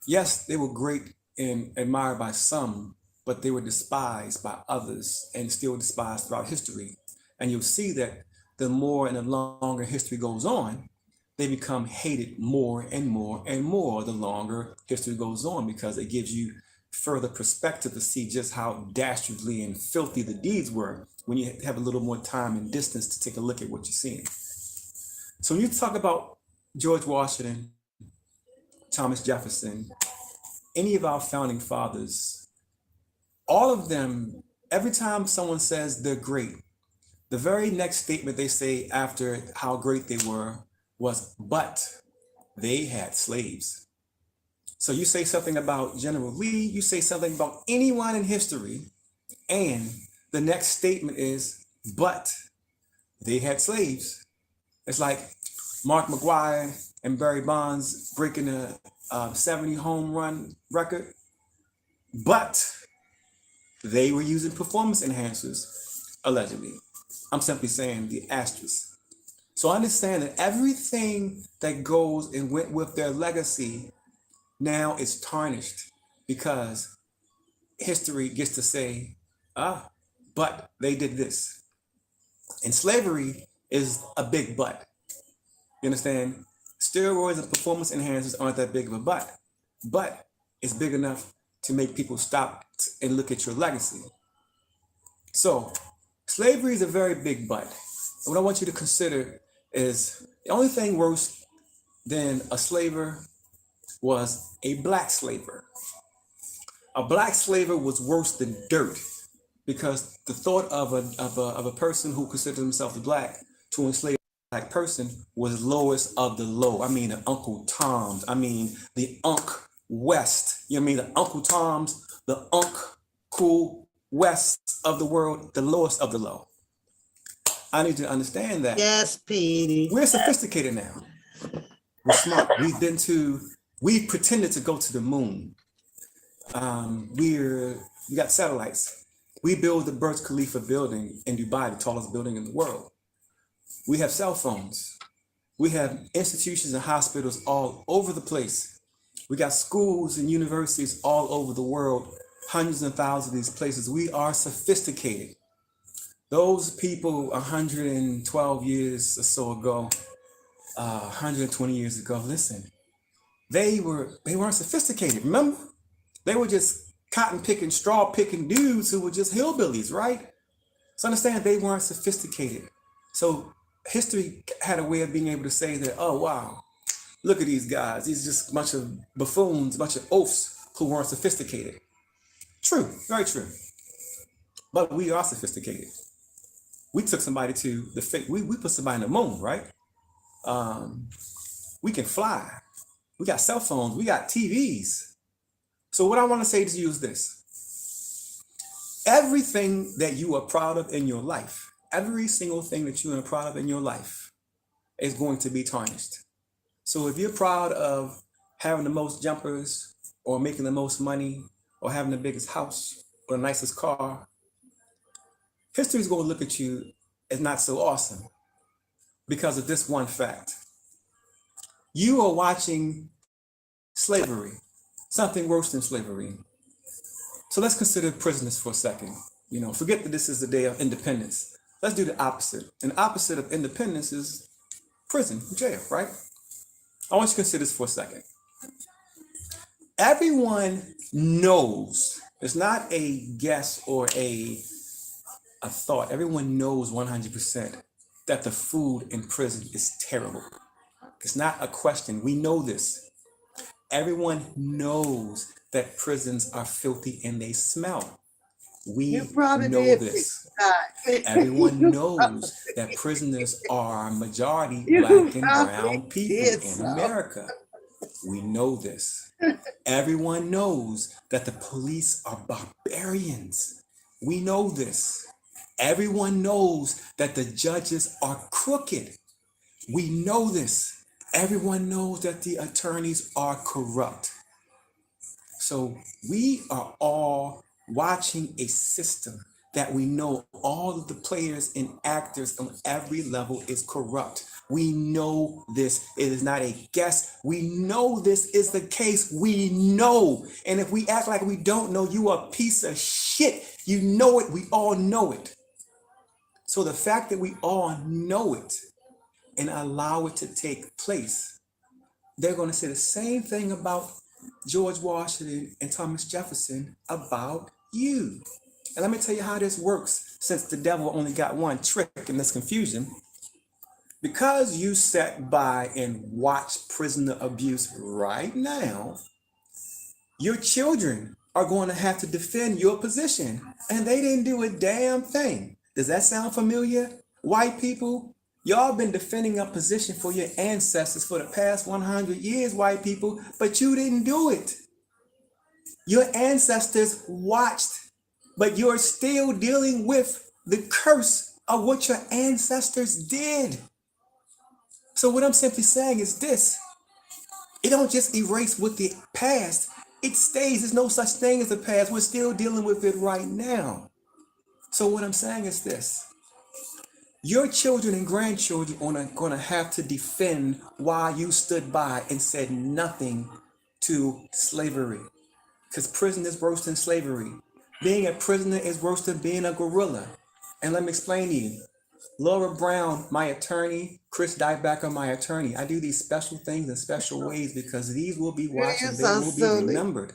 yes, they were great and admired by some, but they were despised by others and still despised throughout history. And you'll see that the more and the longer history goes on, they become hated more and more and more the longer history goes on, because it gives you further perspective to see just how dastardly and filthy the deeds were when you have a little more time and distance to take a look at what you're seeing. So when you talk about George Washington, Thomas Jefferson, any of our founding fathers, all of them, every time someone says they're great, the very next statement they say after how great they were was, but they had slaves. So you say something about General Lee, you say something about anyone in history, and the next statement is, but they had slaves. It's like Mark McGwire and Barry Bonds breaking a 70 home run record, but they were using performance enhancers, allegedly. I'm simply saying the asterisk. So understand that everything that goes and went with their legacy now is tarnished, because history gets to say, but they did this. And slavery is a big but. You understand? Steroids and performance enhancers aren't that big of a but it's big enough to make people stop and look at your legacy. So slavery is a very big but. And what I want you to consider is the only thing worse than a slaver was a black slaver. A black slaver was worse than dirt, because the thought of a person who considered himself black to enslave a black person was lowest of the low. I mean, the Uncle Toms. I mean, the Unc West. You know what I mean? The Uncle Toms, the Unc Cool West of the world, the lowest of the low. I need you to understand that. Yes, Petey. We're sophisticated now. We're smart. We've pretended to go to the moon. We got satellites. We build the Burj Khalifa building in Dubai, the tallest building in the world. We have cell phones. We have institutions and hospitals all over the place. We got schools and universities all over the world, hundreds and thousands of these places. We are sophisticated. Those people 112 years or so ago, 120 years ago, listen, they weren't sophisticated, remember? They were just cotton picking, straw picking dudes who were just hillbillies, right? So understand, they weren't sophisticated. So history had a way of being able to say that, oh, wow, look at these guys. These are just a bunch of buffoons, a bunch of oafs who weren't sophisticated. True, very true. But we are sophisticated. We took somebody to the fake, we put somebody in the moon, right? We can fly. We got cell phones, we got TVs. So what I want to say to you is this. Everything that you are proud of in your life, every single thing that you are proud of in your life, is going to be tarnished. So if you're proud of having the most jumpers or making the most money or having the biggest house or the nicest car, history's going to look at you as not so awesome because of this one fact. You are watching slavery, something worse than slavery. So let's consider prisoners for a second. You know, forget that this is the day of independence. Let's do the opposite. And the opposite of independence is prison, jail, right? I want you to consider this for a second. Everyone knows, it's not a guess or a thought. Everyone knows 100% that the food in prison is terrible. It's not a question. We know this. Everyone knows that prisons are filthy and they smell. We know this. Everyone knows that prisoners are majority Black and brown people in America. We know this. Everyone knows that the police are barbarians. We know this. Everyone knows that the judges are crooked. We know this. Everyone knows that the attorneys are corrupt. So we are all watching a system that we know all of the players and actors on every level is corrupt. We know this. It is not a guess. We know this is the case. We know. And if we act like we don't know, you are a piece of shit. You know it. We all know it. So the fact that we all know it and allow it to take place, they're going to say the same thing about George Washington and Thomas Jefferson about you. And let me tell you how this works, since the devil only got one trick in this confusion. Because you sat by and watched prisoner abuse right now, your children are going to have to defend your position, and they didn't do a damn thing. Does that sound familiar? White people, y'all been defending a position for your ancestors for the past 100 years, white people, but you didn't do it. Your ancestors watched, but you're still dealing with the curse of what your ancestors did. So what I'm simply saying is this: it don't just erase with the past, it stays. There's no such thing as the past. We're still dealing with it right now. So what I'm saying is this: your children and grandchildren are gonna have to defend why you stood by and said nothing to slavery. Because prison is worse than slavery. Being a prisoner is worse than being a guerrilla. And let me explain to you. Laura Brown, my attorney, Chris Dybacker, my attorney. I do these special things in special ways because these will be watched and they will be remembered.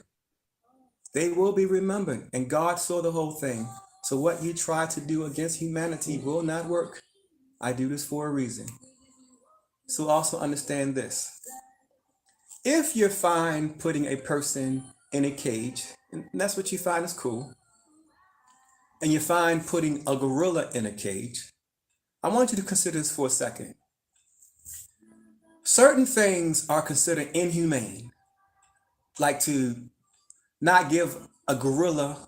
They will be remembered. And God saw the whole thing. So what you try to do against humanity will not work. I do this for a reason. So also understand this. If you're fine putting a person in a cage, and that's what you find is cool, and you're fine putting a gorilla in a cage, I want you to consider this for a second. Certain things are considered inhumane, like to not give a gorilla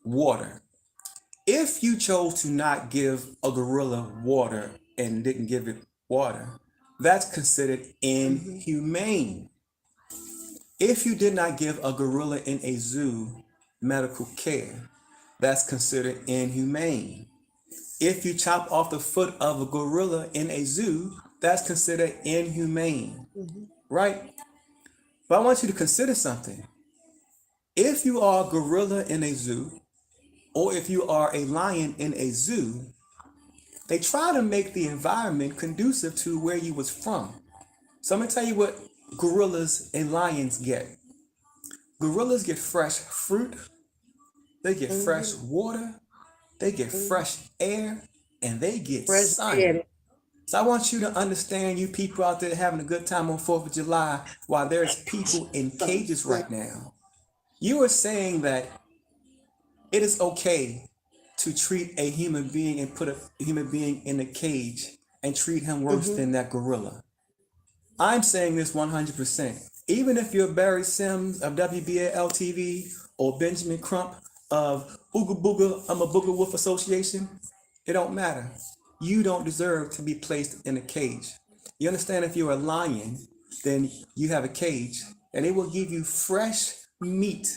water. If you chose to not give a gorilla water and didn't give it water, that's considered inhumane. If you did not give a gorilla in a zoo medical care, that's considered inhumane. If you chop off the foot of a gorilla in a zoo, that's considered inhumane, right? But I want you to consider something. If you are a gorilla in a zoo, or if you are a lion in a zoo, they try to make the environment conducive to where you was from. So I'm gonna tell you what gorillas and lions get. Gorillas get fresh fruit, they get fresh water, they get fresh air, and they get sun. So I want you to understand, you people out there having a good time on 4th of July while there's people in cages right now. You are saying that it is okay to treat a human being and put a human being in a cage and treat him worse than that gorilla. I'm saying this 100%. Even if you're Barry Sims of WBAL TV or Benjamin Crump of Ooga Booga, I'm a Booger Wolf Association, it don't matter. You don't deserve to be placed in a cage. You understand, if you're a lion, then you have a cage and they will give you fresh meat.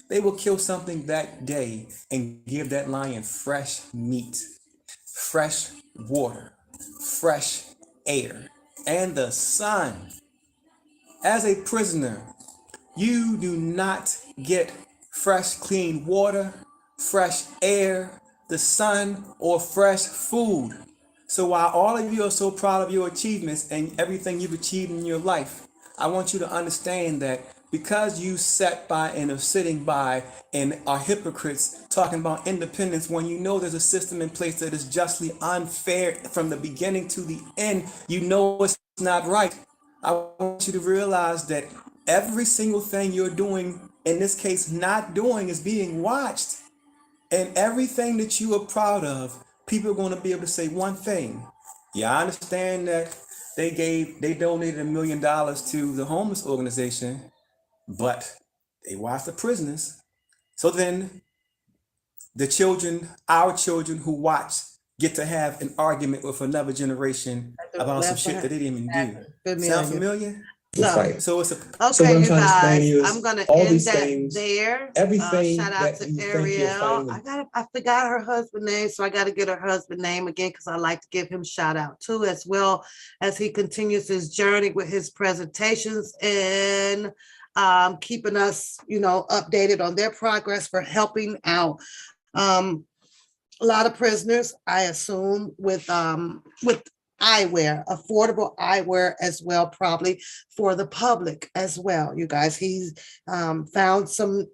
They will kill something that day and give that lion fresh meat, fresh water, fresh air, and the sun. As a prisoner, you do not get fresh, clean water, fresh air, the sun, or fresh food. So while all of you are so proud of your achievements and everything you've achieved in your life, I want you to understand that because you sat by and are sitting by and are hypocrites talking about independence when you know there's a system in place that is justly unfair from the beginning to the end, you know it's not right. I want you to realize that every single thing you're doing, in this case, not doing, is being watched. And everything that you are proud of, people are going to be able to say one thing. Yeah, I understand that they donated $1 million to the homeless organization, but they watch the prisoners. So then the children, our children who watch, get to have an argument with another generation about some shit that they didn't even do. Sound familiar? So it's a okay, you guys. I'm gonna end that there. Everything. Shout out to Ariel. I forgot her husband's name, so I got to get her husband's name again because I like to give him shout out too, as well as he continues his journey with his presentations and keeping us, updated on their progress for helping out a lot of prisoners, I assume, with eyewear, affordable eyewear as well, probably for the public as well. You guys, he's found some,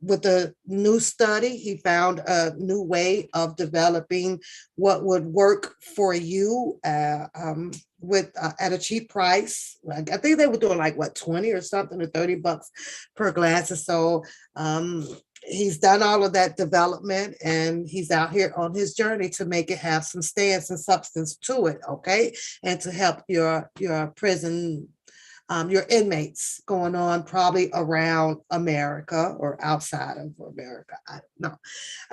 with the new study, he found a new way of developing what would work for you with at a cheap price. I think they were doing like what, 20 or something, or $30 per glasses. So he's done all of that development and he's out here on his journey to make it have some stance and substance to it, okay? And to help your prison, your inmates going on probably around America or outside of America. I don't know.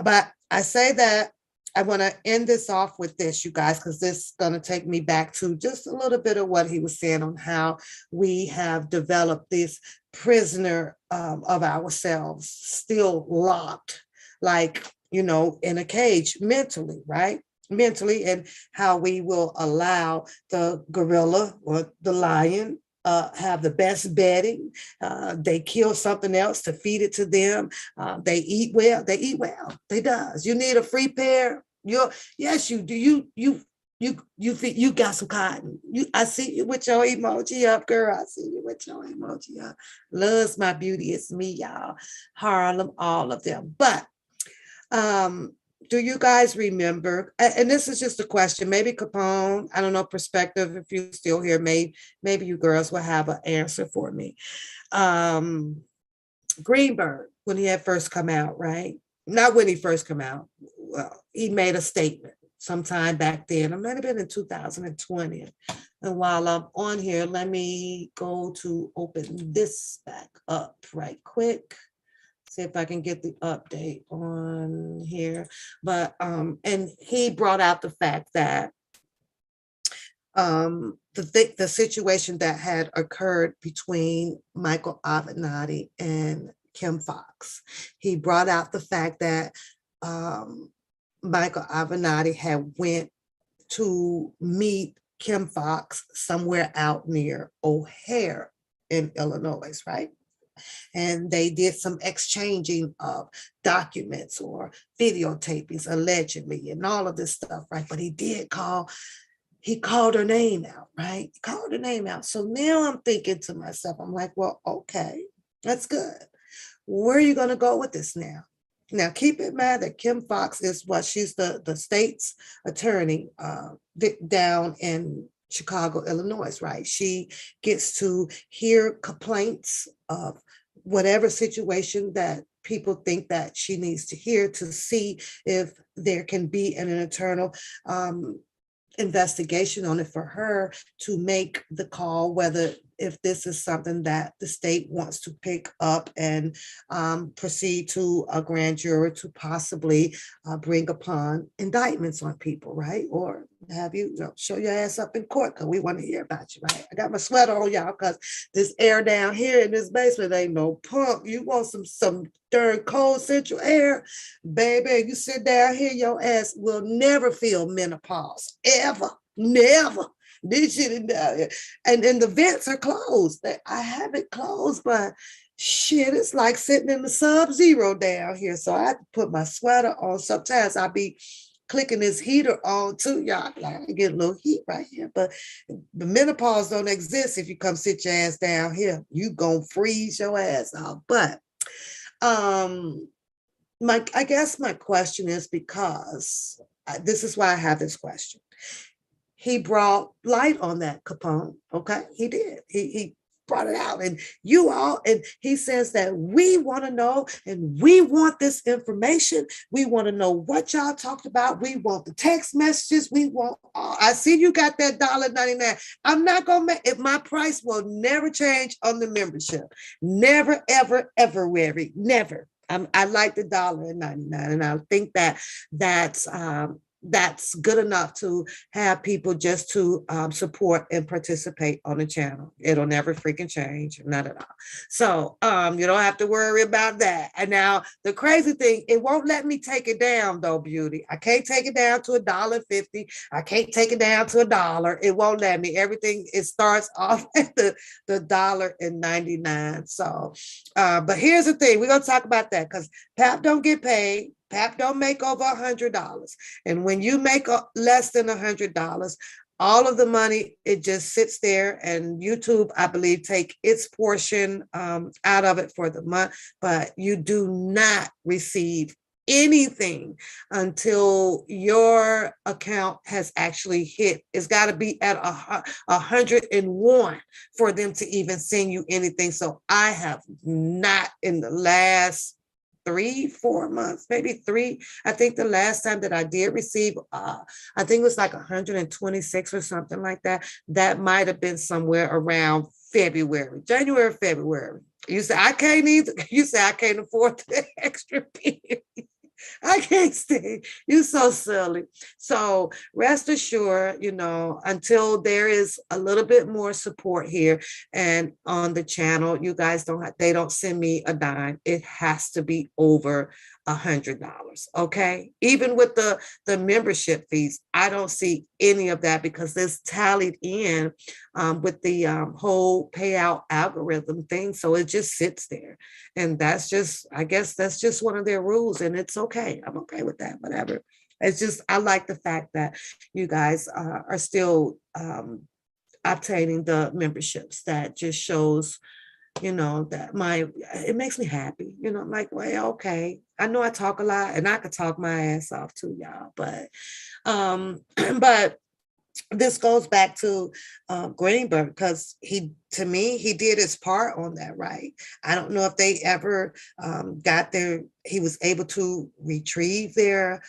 But I say that I want to end this off with this, you guys, because this is going to take me back to just a little bit of what he was saying on how we have developed this prisoner of ourselves, still locked, like, in a cage mentally, right? Mentally, and how we will allow the gorilla or the lion have the best bedding. They kill something else to feed it to them. They eat well. They does. You need a free pair. Yes, you do. You got some cotton. I see you with your emoji up, girl. I see you with your emoji up. Loves my beauty. It's me, y'all. Harlem, all of them. But do you guys remember? And this is just a question. Maybe Capone. I don't know. Perspective. If you're still here, maybe you girls will have an answer for me. Greenberg, when he had first come out, right? Not when he first come out. Well, he made a statement sometime back then. It might have been in 2020. And while I'm on here, let me go to open this back up right quick. See if I can get the update on here. But and he brought out the fact that the situation that had occurred between Michael Avenatti and Kim Foxx. He brought out the fact that Michael Avenatti had went to meet Kim Foxx somewhere out near O'Hare in Illinois, right? And they did some exchanging of documents or videotapings allegedly and all of this stuff, right? But he called her name out, right? He called her name out. So now I'm thinking to myself, I'm like, well, okay, that's good. Where are you going to go with this now? Now, keep in mind that Kim Foxx is she's the state's attorney down in Chicago, Illinois, right? She gets to hear complaints of whatever situation that people think that she needs to hear to see if there can be an internal investigation on it for her to make the call whether if this is something that the state wants to pick up and proceed to a grand jury to possibly bring upon indictments on people, right? Or have you, show your ass up in court because we want to hear about you, right? I got my sweater on, y'all, because this air down here in this basement ain't no pump. You want some darn cold central air, baby, you sit down here, your ass will never feel menopause, ever, never. This shit in down here. And the vents are closed. I have it closed, but shit, it's like sitting in the sub-zero down here. So I have to put my sweater on. Sometimes I'll be clicking this heater on too, y'all. Like I get a little heat right here, but the menopause don't exist if you come sit your ass down here. You gonna freeze your ass off. But I guess my question is because this is why I have this question. He brought light on that, Capone. Okay, he did. He brought it out, and you all, and he says that we want to know, and we want this information. We want to know what y'all talked about. We want the text messages. We want. I see you got that $1.99. I'm not gonna make it. My price will never change on the membership. Never, ever, ever, Larry. Never. I like the $1.99, and I think that's good enough to have people just to support and participate on the channel. It'll never freaking change, not at all. So you don't have to worry about that. And now the crazy thing, it won't let me take it down though, Beauty. I can't take it down to $1.50. I can't take it down to $1. It won't let me. Everything, it starts off at the $1.99. So, but here's the thing, we're gonna talk about that because PAP don't get paid. PAP don't make over $100. And when you make less than $100, all of the money, it just sits there, and YouTube, I believe, take its portion out of it for the month, but you do not receive anything until your account has actually hit. It's got to be at 101 for them to even send you anything. So I have not, in the last 3-4 months, maybe 3. I think the last time that I did receive, I think it was like 126 or something like that. That might have been somewhere around January, February. You say I can't either. You say I can't afford the extra period. I can't stay. You're so silly. So rest assured, until there is a little bit more support here and on the channel, you guys they don't send me a dime. It has to be over $100. Okay. Even with the membership fees, I don't see any of that because it's tallied in with the whole payout algorithm thing. So it just sits there. And that's just, I guess that's just one of their rules, and it's okay. I'm okay with that, whatever. It's just, I like the fact that you guys are still obtaining the memberships. That just shows, that it makes me happy. I'm like, well, okay. I know I talk a lot, and I could talk my ass off too, y'all. But this goes back to Greenberg, because he did his part on that, right? I don't know if they ever he was able to retrieve their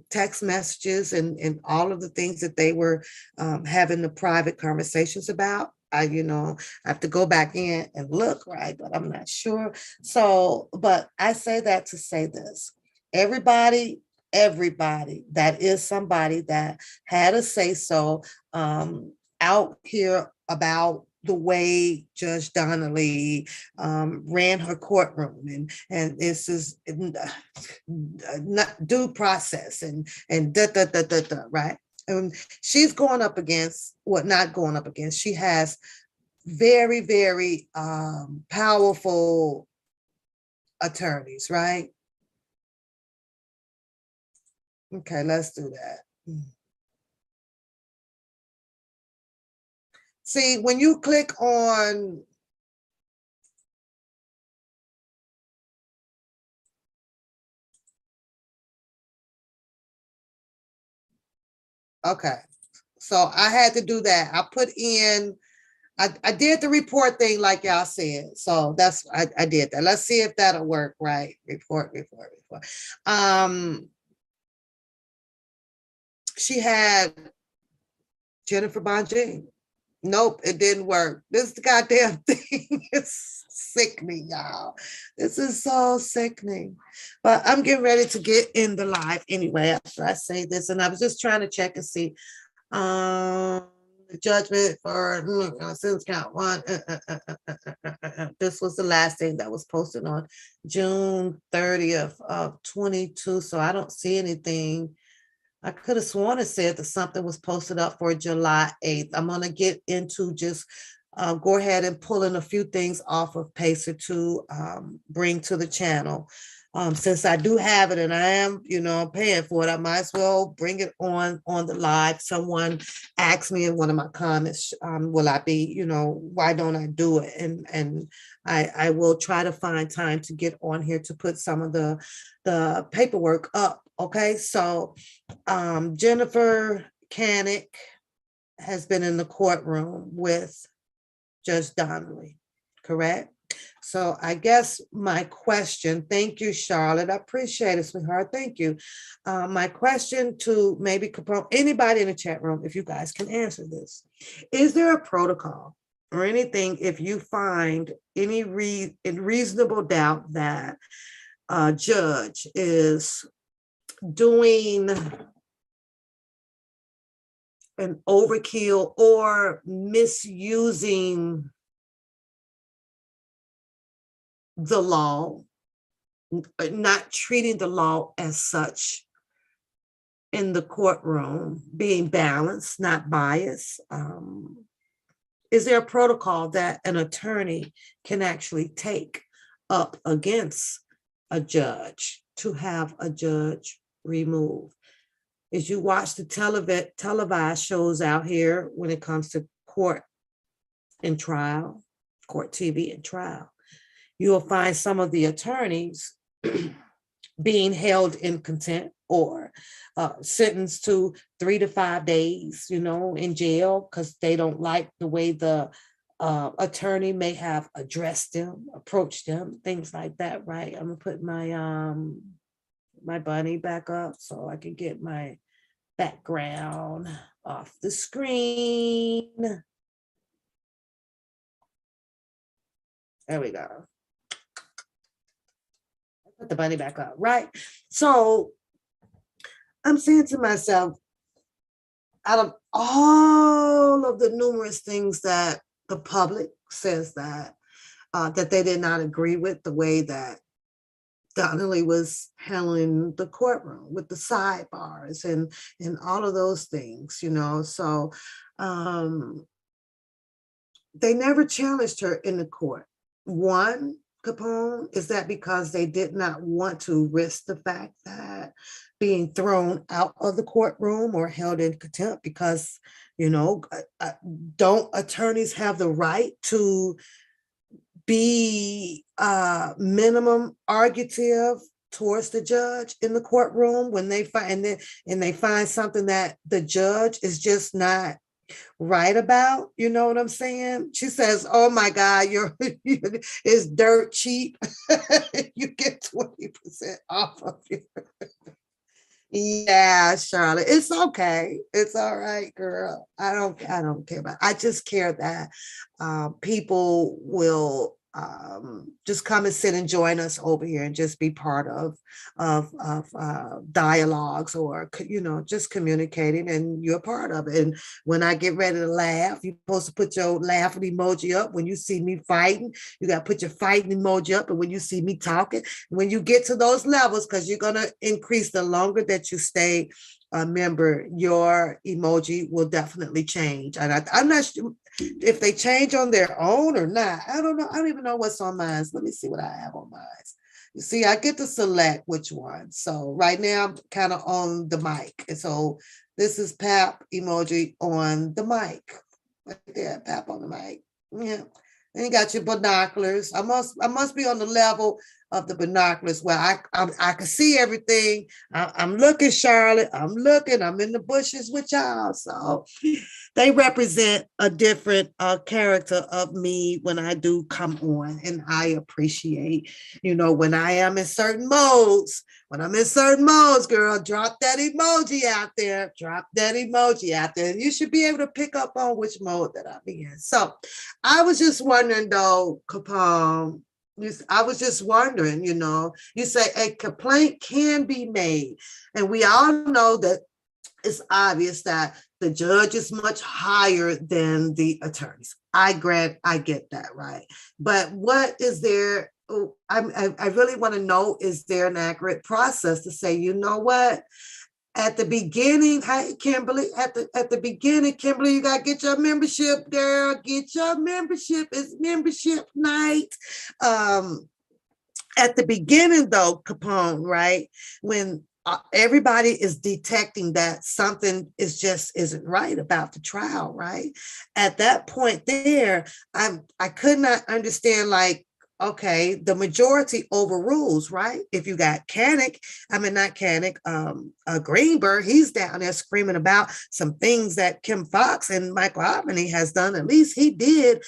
text messages and all of the things that they were having the private conversations about. I have to go back in and look, right? But I'm not sure. So, but I say that to say this. Everybody that is somebody that had a say-so out here about the way Judge Donnelly ran her courtroom, and this is not due process and right? And she's going up against, not going up against, she has very, very powerful attorneys, right? Okay, let's do that. See, when you click on okay, so I had to do that. I put in, I did the report thing like y'all said. So that's, I did that. Let's see if that'll work, right? Report. She had Jennifer Bonjean. Nope, it didn't work. This goddamn thing is sickening, y'all. This is so sickening. But I'm getting ready to get in the live anyway after I say this. And I was just trying to check and see the judgment for sentence count one. This was the last thing that was posted on June 30th of 22. So I don't see anything. I could have sworn it said that something was posted up for July 8th. I'm going to get into just go ahead and pull in a few things off of Pacer to bring to the channel. Since I do have it and I am, paying for it, I might as well bring it on the live. Someone asked me in one of my comments, will I be, why don't I do it? And I will try to find time to get on here to put some of the paperwork up. Okay, so Jennifer Canick has been in the courtroom with Judge Donnelly, correct? So I guess my question, thank you, Charlotte. I appreciate it, sweetheart. Thank you. My question to maybe Capone, anybody in the chat room, if you guys can answer this, is there a protocol or anything if you find any reasonable doubt that a judge is doing an overkill or misusing the law, not treating the law as such in the courtroom, being balanced, not biased? Is there a protocol that an attorney can actually take up against a judge to have a judge removed? As you watch the televised shows out here when it comes to court and trial, court TV and trial, you'll find some of the attorneys being held in contempt or sentenced to 3 to 5 days, in jail because they don't like the way the attorney may have addressed them, approached them, things like that, right? I'm gonna put my my bunny back up so I can get my background off the screen. There we go. Put the bunny back up, right? So I'm saying to myself, out of all of the numerous things that the public says that they did not agree with the way that Donnelly was handling the courtroom with the sidebars and all of those things, so they never challenged her in the court. One, Capone, is that because they did not want to risk the fact that being thrown out of the courtroom or held in contempt because, don't attorneys have the right to be minimum argumentative towards the judge in the courtroom when they find something that the judge is just not right about? You know what I'm saying? She says, oh my God, it's dirt cheap. You get 20% off of it. Yeah, Charlotte, it's okay. It's all right, girl. I don't care about it. I just care that people will just come and sit and join us over here and just be part of dialogues or, just communicating, and you're part of it. And when I get ready to laugh, you're supposed to put your laughing emoji up. When you see me fighting, you got to put your fighting emoji up. And when you see me talking, when you get to those levels, because you're going to increase the longer that you stay a member, your emoji will definitely change. And I'm not sure if they change on their own or not. I don't know. I don't even know what's on mine. Let me see what I have on mine. You see, I get to select which one. So right now I'm kind of on the mic. And so this is Pap emoji on the mic. Right there, Pap on the mic. Yeah. And you got your binoculars. I must be on the level of the binoculars where I can see everything. I'm looking, Charlotte. I'm looking. I'm in the bushes with y'all. So they represent a different character of me when I do come on, and I appreciate, when I am in certain modes. When I'm in certain modes, girl, drop that emoji out there. Drop that emoji out there. You should be able to pick up on which mode that I'm in. So I was just wondering, though, Capone, I was just wondering, you say a complaint can be made. And we all know that it's obvious that the judge is much higher than the attorneys. I get that, right? But what is there? I really want to know, is there an accurate process to say, you know what? At the beginning, hey, Kimberly, at the beginning, Kimberly, you got to get your membership, girl. Get your membership. It's membership night. At the beginning, though, Capone, right? When everybody is detecting that something isn't right about the trial, right? At that point there, I could not understand, like, okay, the majority overrules, right? If you got Greenberg, he's down there screaming about some things that Kim Fox and Michael Albany has done. At least he did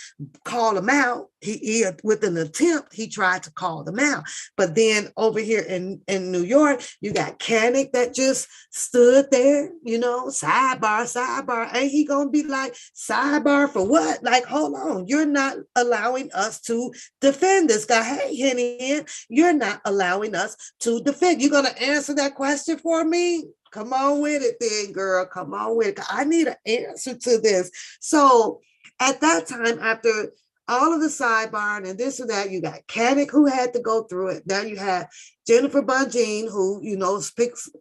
call them out. He with an attempt, he tried to call them out. But then over here in New York, you got Kanek that just stood there, sidebar. Ain't he gonna be like, sidebar for what? Like, hold on, you're not allowing us to defend this guy. Hey, Henny, you're not allowing us to defend. You're gonna answer that question for me? Come on with it then, girl. Come on with it. I need an answer to this. So at that time, after all of the sidebar and this or that, you got Kanek who had to go through it. Then you had Jennifer Bunjean, who,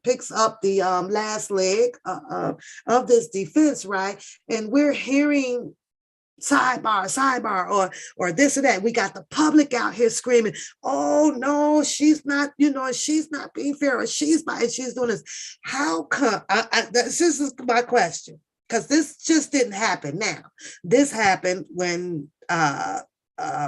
picks up the last leg of this defense, right? And we're hearing sidebar, or this or that. We got the public out here screaming, oh no, she's not, she's not being fair, or she's doing this. How come? This is my question, because this just didn't happen now. This happened when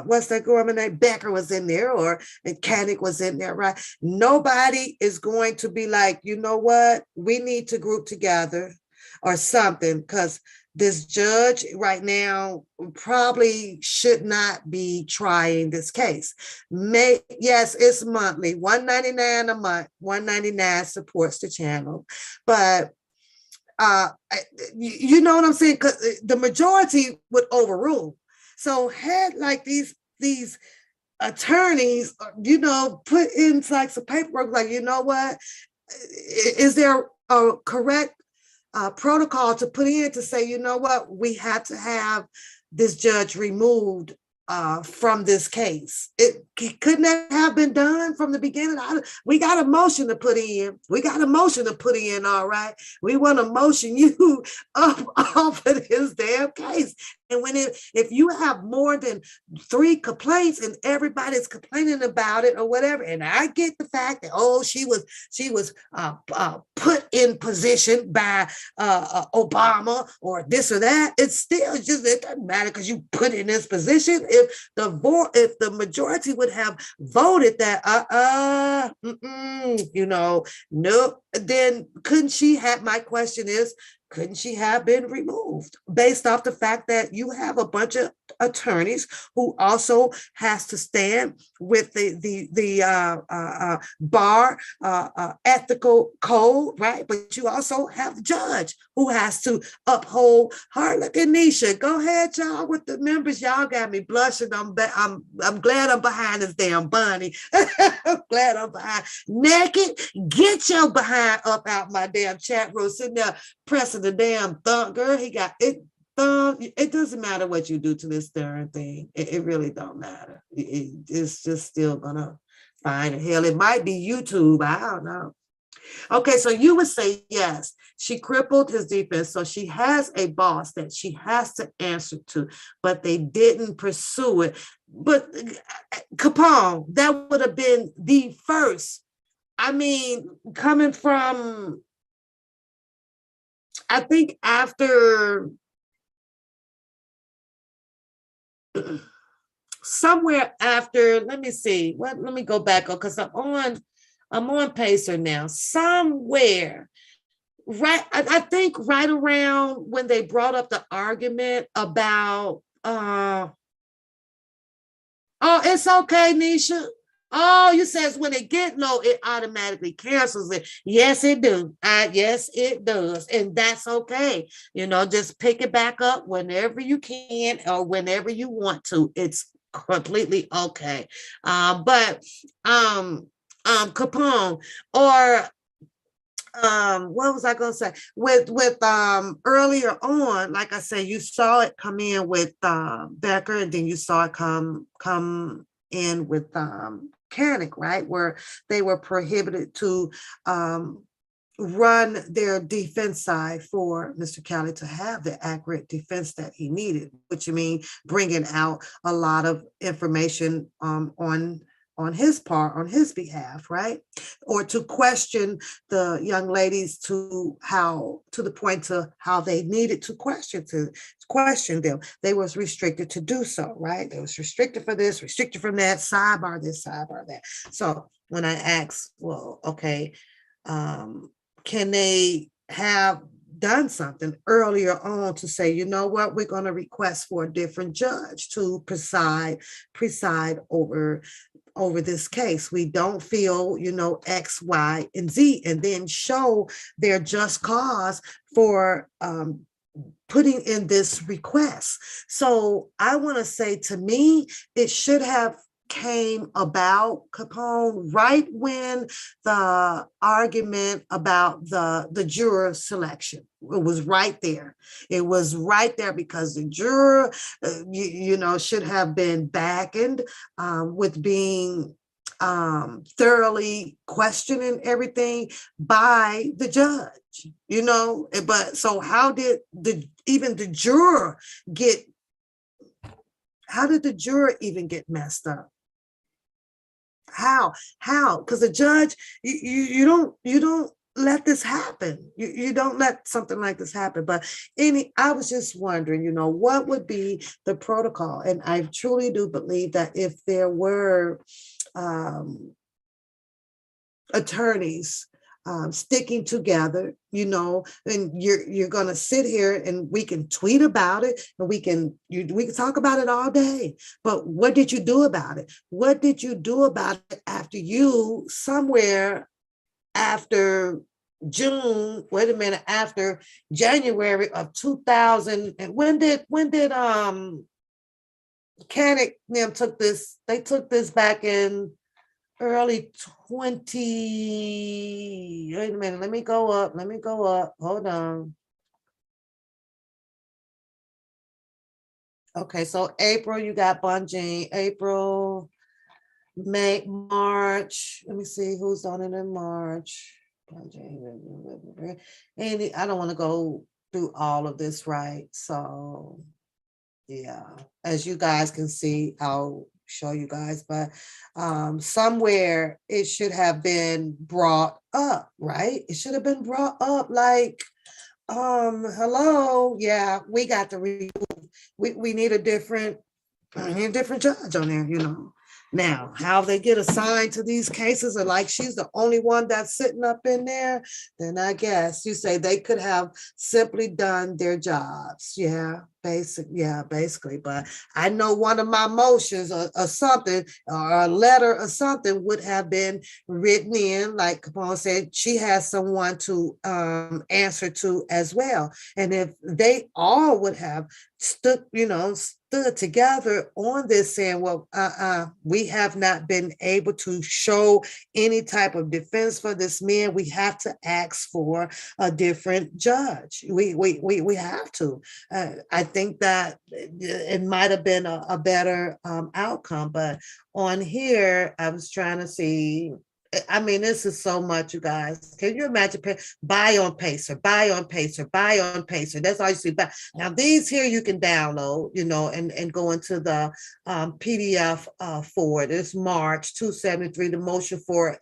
what's that girl name? Becker was in there, and Kanek was in there, right? Nobody is going to be like, you know what? We need to group together or something, because this judge right now probably should not be trying this case. Yes, it's monthly, $199 a month. $199 supports the channel, but you know what I'm saying? Because the majority would overrule. So had like these attorneys, put in like some paperwork, like, you know what? Is there a correct protocol to put in to say, you know what, we have to have this judge removed from this case? It couldn't have been done from the beginning. We got a motion to put in. All right. We want to motion you up off of this damn case. And if you have more than 3 complaints and everybody's complaining about it or whatever, and I get the fact that, she was put in position by Obama or this or that, it doesn't matter because you put in this position. If the majority would have voted that nope, then couldn't she have? My question is, couldn't she have been removed based off the fact that you have a bunch of attorneys who also has to stand with the bar ethical code, right? But you also have the judge who has to uphold her. Look at Nisha. Go ahead, y'all, with the members. Y'all got me blushing. I'm glad I'm behind this damn bunny. I'm glad I'm behind. Naked, get your behind up out my damn chat room, sitting there pressing the damn thumb. Girl, he got it. It doesn't matter what you do to this darn thing. It really don't matter. It's just still gonna find it. Hell, it might be YouTube. I don't know. Okay, so you would say, yes, she crippled his defense. So she has a boss that she has to answer to, but they didn't pursue it. But Capone, that would have been the first. I mean, coming from, I think after somewhere after, let me see, let me go back because I'm on Pacer now. Somewhere, right, I think right around when they brought up the argument about oh, it's okay, Nisha. Oh, you says when it get low, it automatically cancels it. Yes, it do. Yes, it does. And that's okay. Just pick it back up whenever you can or whenever you want to. It's completely okay. But Capone, or what was I gonna say? With earlier on, like I said, you saw it come in with Becker, and then you saw it come in with Koenig, right? Where they were prohibited to run their defense side for Mr. Kelly to have the accurate defense that he needed, which means bringing out a lot of information on his part, on his behalf, right? Or to question the young ladies to the point to how they needed to question them. They was restricted to do so, right? They was restricted for this, restricted from that, sidebar this, sidebar that. So when I asked, well, okay, can they have done something earlier on to say, you know what, we're going to request for a different judge to preside over this case. We don't feel, X, Y, and Z, and then show their just cause for putting in this request. So I want to say, to me, it should have came about, Capone, right when the argument about the juror selection. It was right there. It was right there because the juror, should have been backened with being thoroughly questioning everything by the judge, But so how did the juror even get messed up? How? Because the judge, you don't let this happen. You don't let something like this happen. But I was just wondering, what would be the protocol? And I truly do believe that if there were attorneys sticking together, and you're going to sit here and we can tweet about it, and we can talk about it all day. But what did you do about it? What did you do about it after you somewhere after after January of 2000? And when did Koenig them took this? They took this back in early 20. Wait a minute. Let me go up. Hold on. Okay, so April, you got Bungie. April, May, March. Let me see who's on it in March. Bungie. And I don't want to go through all of this, right? So, yeah, as you guys can see, I'll show you guys, but somewhere it should have been brought up, right? It should have been brought up like, hello, yeah, we got to remove, we need a different judge on there, Now, how they get assigned to these cases, or like she's the only one that's sitting up in there, then I guess you say they could have simply done their jobs. Yeah, basically. But I know one of my motions or something, or a letter or something would have been written in, like Capone said, she has someone to answer to as well. And if they all would have stood together on this, saying, well, we have not been able to show any type of defense for this man. We have to ask for a different judge. We have to. I think that it might have been a better outcome. But on here, I was trying to see. I mean, this is so much, you guys. Can you imagine? Buy on Pacer. That's all you see. Now, these here you can download, and go into the PDF for this March 273, the motion for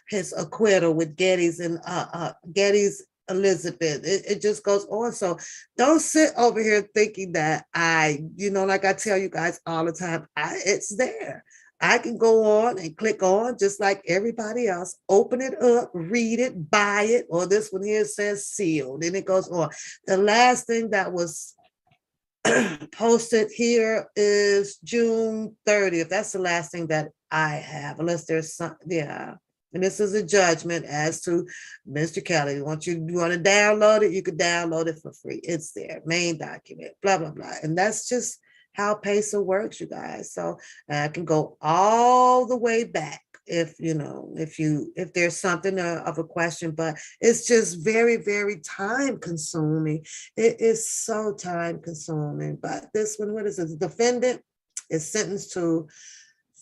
his acquittal with Gettys Elizabeth. It just goes on. So don't sit over here thinking that like I tell you guys all the time, it's there. I can go on and click on just like everybody else, open it up, read it, buy it, or this one here says sealed, and it goes on. The last thing that was posted here is June 30th. That's the last thing that I have, unless there's some, yeah. And this is a judgment as to Mr. Kelly. You want to download it, you can download it for free. It's there, main document, blah, blah, blah. And that's just how PESA works, you guys. So I can go all the way back if there's something of a question, but it's just very, very time consuming. It is so time consuming. But this one, what is it? The defendant is sentenced to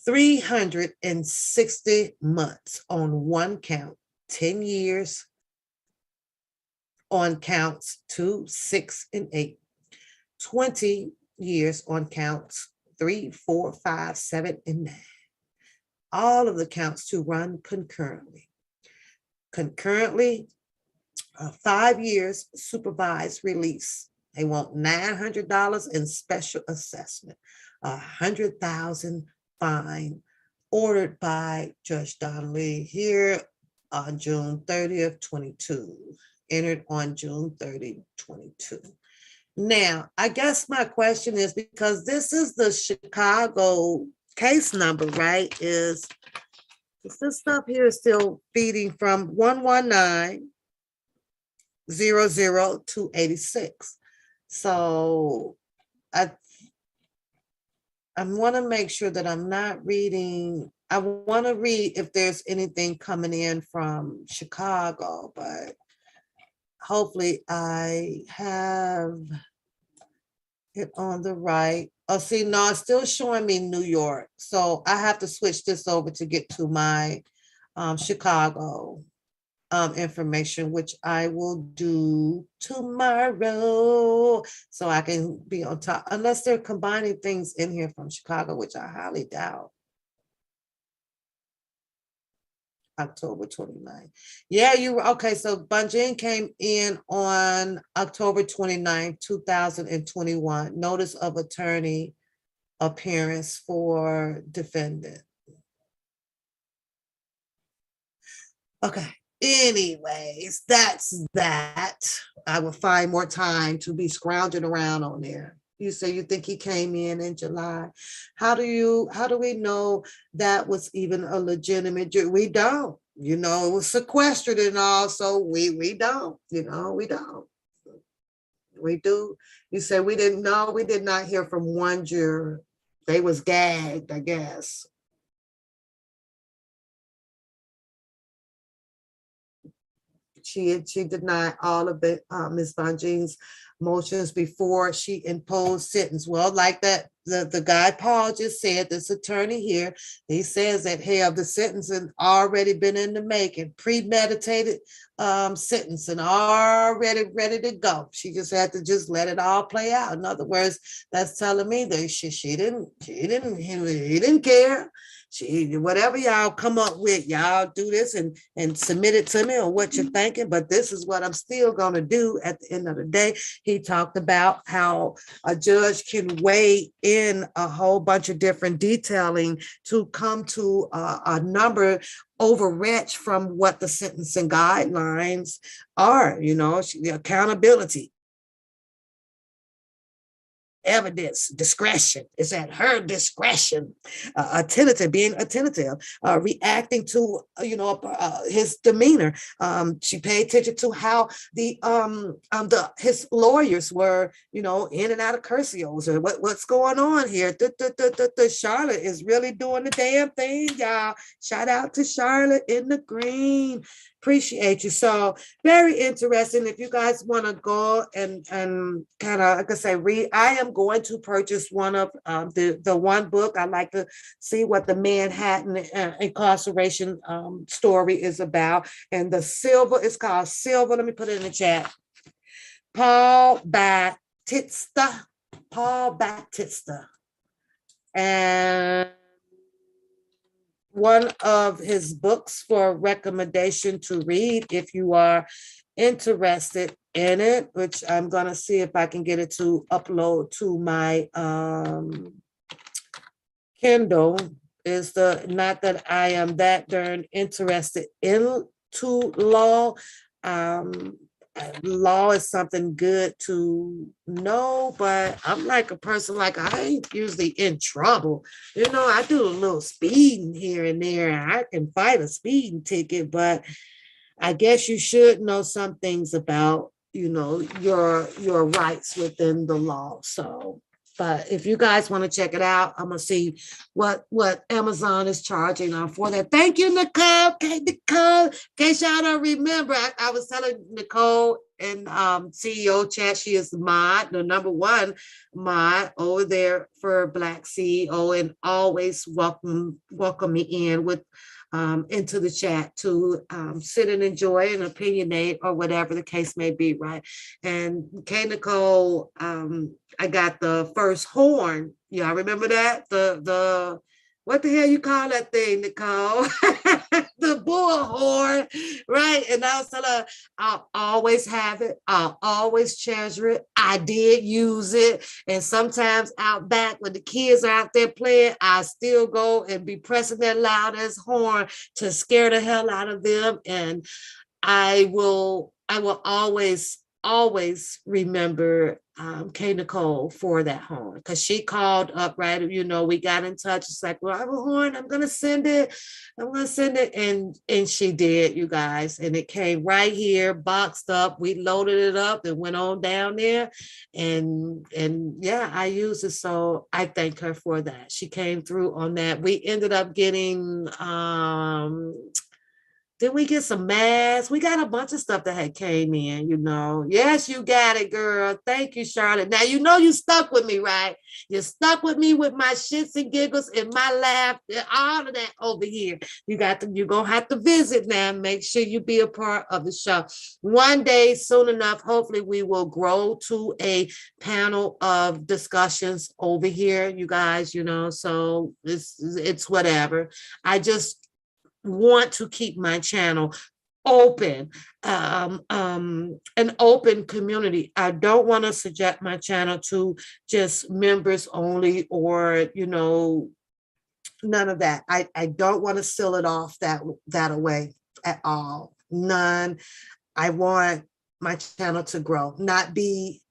360 months on one count, 10 years on counts 2, 6, and 8, 20 years on counts 3, 4, 5, 7, and 9. All of the counts to run concurrently. 5 years supervised release. They want $900 in special assessment, $100,000 fine ordered by Judge Donnelly here on June 30th, 22, entered on June 30, 22. Now, I guess my question is, because this is the Chicago case number, right? Is this stuff here is still feeding from 119-00 to 86. So I want to make sure that I'm not reading. I want to read if there's anything coming in from Chicago, but hopefully I have it on the right. Oh, see, no, it's still showing me New York. So I have to switch this over to get to my Chicago information, which I will do tomorrow, so I can be on top, unless they're combining things in here from Chicago, which I highly doubt. October 29th. Yeah, you were okay. So Bunjin came in on October 29th, 2021. Notice of attorney appearance for defendant. Okay. Anyways, that's that. I will find more time to be scrounging around on there. You say you think he came in July. How do we know that was even a legitimate? We don't. It was sequestered and all, so we don't. We don't. We do. You say we didn't know. We did not hear from one juror. They was gagged, I guess. She denied all of Ms. Bunjin's motions before she imposed sentence. Well, like that, the guy Paul just said, this attorney here, he says that, hey, the sentence has already been in the making, premeditated sentencing, already ready to go. She just had to just let it all play out. In other words, that's telling me that he didn't care. Whatever y'all come up with, y'all do this and submit it to me or what you're thinking, but this is what I'm still going to do at the end of the day. He talked about how a judge can weigh in a whole bunch of different detailing to come to a number overreach from what the sentencing guidelines are, the accountability. Evidence, discretion. It's at her discretion. Being attentive, reacting to his demeanor. She paid attention to how his lawyers were in and out of cursios, or what's going on here. Charlotte is really doing the damn thing, y'all. Shout out to Charlotte in the green. Appreciate you. So very interesting. If you guys want to go and kind of, like I say, read, I am going to purchase one of the one book. I like to see what the Manhattan incarceration story is about. And the silver is called Silver. Let me put it in the chat. Paul Batista. one of his books for recommendation to read if you are interested in it, which I'm going to see if I can get it to upload to my Kindle. Is the not that I am that darn interested into law. Law is something good to know, but I'm like a person like I ain't usually in trouble. I do a little speeding here and there. I can fight a speeding ticket, but I guess you should know some things about, your rights within the law. So, but if you guys want to check it out, I'm gonna see what Amazon is charging for that. Thank you, Nicole. Okay, Nicole. In case y'all don't remember, I was telling Nicole in CEO chat, she is the number one mod over there for Black CEO, and always welcome me in with into the chat to sit and enjoy and opinionate or whatever the case may be, right? And K Nicole, I got the first horn. Y'all remember that? The what the hell you call that thing, Nicole? The bullhorn, right? And I was telling her, I'll always have it. I'll always treasure it. I did use it. And sometimes out back when the kids are out there playing, I still go and be pressing that loud as horn to scare the hell out of them. And I will always remember K Nicole for that horn, because she called up, right? We got in touch. It's like, well, I have a horn. I'm gonna send it. And she did, you guys. And it came right here, boxed up. We loaded it up and went on down there. And yeah, I used it. So I thank her for that. She came through on that. We ended up getting did we get some masks? We got a bunch of stuff that had came in, Yes, you got it, girl. Thank you, Charlotte. Now, you stuck with me, right? You stuck with me with my shits and giggles and my laugh, and all of that over here. You're going to have to visit now. Make sure you be a part of the show. One day, soon enough, hopefully we will grow to a panel of discussions over here, you guys, so it's whatever. I just want to keep my channel open, an open community. I don't want to subject my channel to just members only, or none of that. I don't want to seal it off that away at all. None. I want my channel to grow, not be.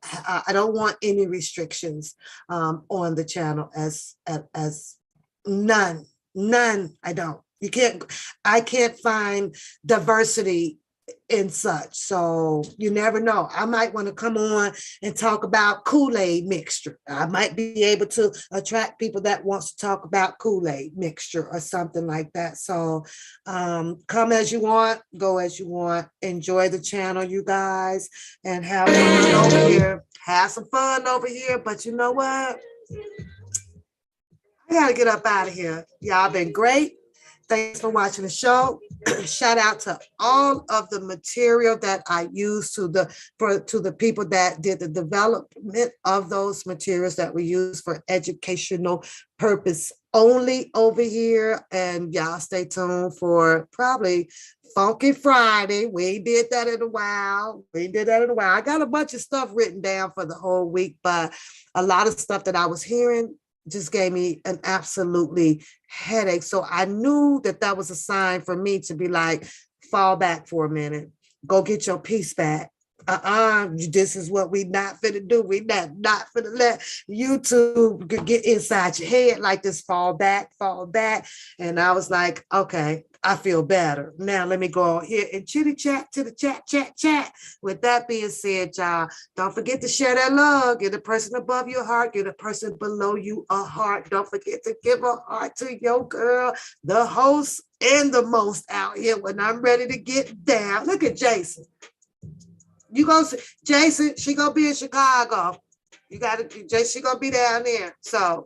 I don't want any restrictions on the channel as none. I don't. I can't find diversity in such. So you never know. I might want to come on and talk about Kool-Aid mixture. I might be able to attract people that wants to talk about Kool-Aid mixture or something like that. So come as you want, go as you want. Enjoy the channel, you guys, and have fun over here. Have some fun over here. But you know what? I got to get up out of here. Y'all been great. Thanks for watching the show. Shout out to all of the material that I used to the people that did the development of those materials that we use for educational purpose only over here. And y'all stay tuned for probably Funky Friday. We ain't did that in a while. I got a bunch of stuff written down for the whole week, but a lot of stuff that I was hearing just gave me an absolutely headache. So I knew that was a sign for me to be like, fall back for a minute, go get your peace back. This is what we not finna do. We not finna let YouTube get inside your head like this. Fall back. And I was like, okay, I feel better. Now let me go on here and chitty chat to the chat. With that being said, y'all, don't forget to share that love. Give the person above your heart. Give the person below you a heart. Don't forget to give a heart to your girl, the host and the most out here when I'm ready to get down. Look at Jason. You go, Jason, she gonna be in Chicago. You got to, Jason, she gonna be down there. So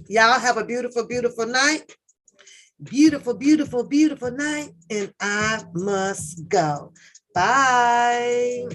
y'all have a beautiful, beautiful night. Beautiful, beautiful, beautiful night. And I must go. Bye.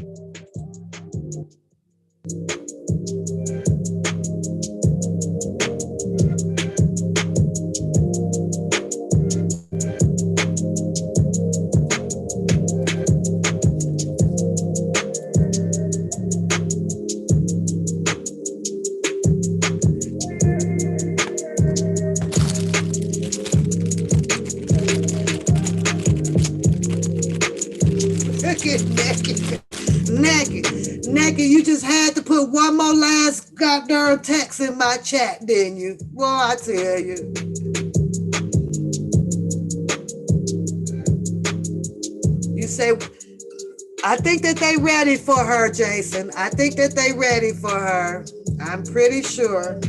Naked. You just had to put one more last goddamn text in my chat, didn't you? Well, I tell you. You say, I think that they ready for her, Jason. I think that they ready for her. I'm pretty sure.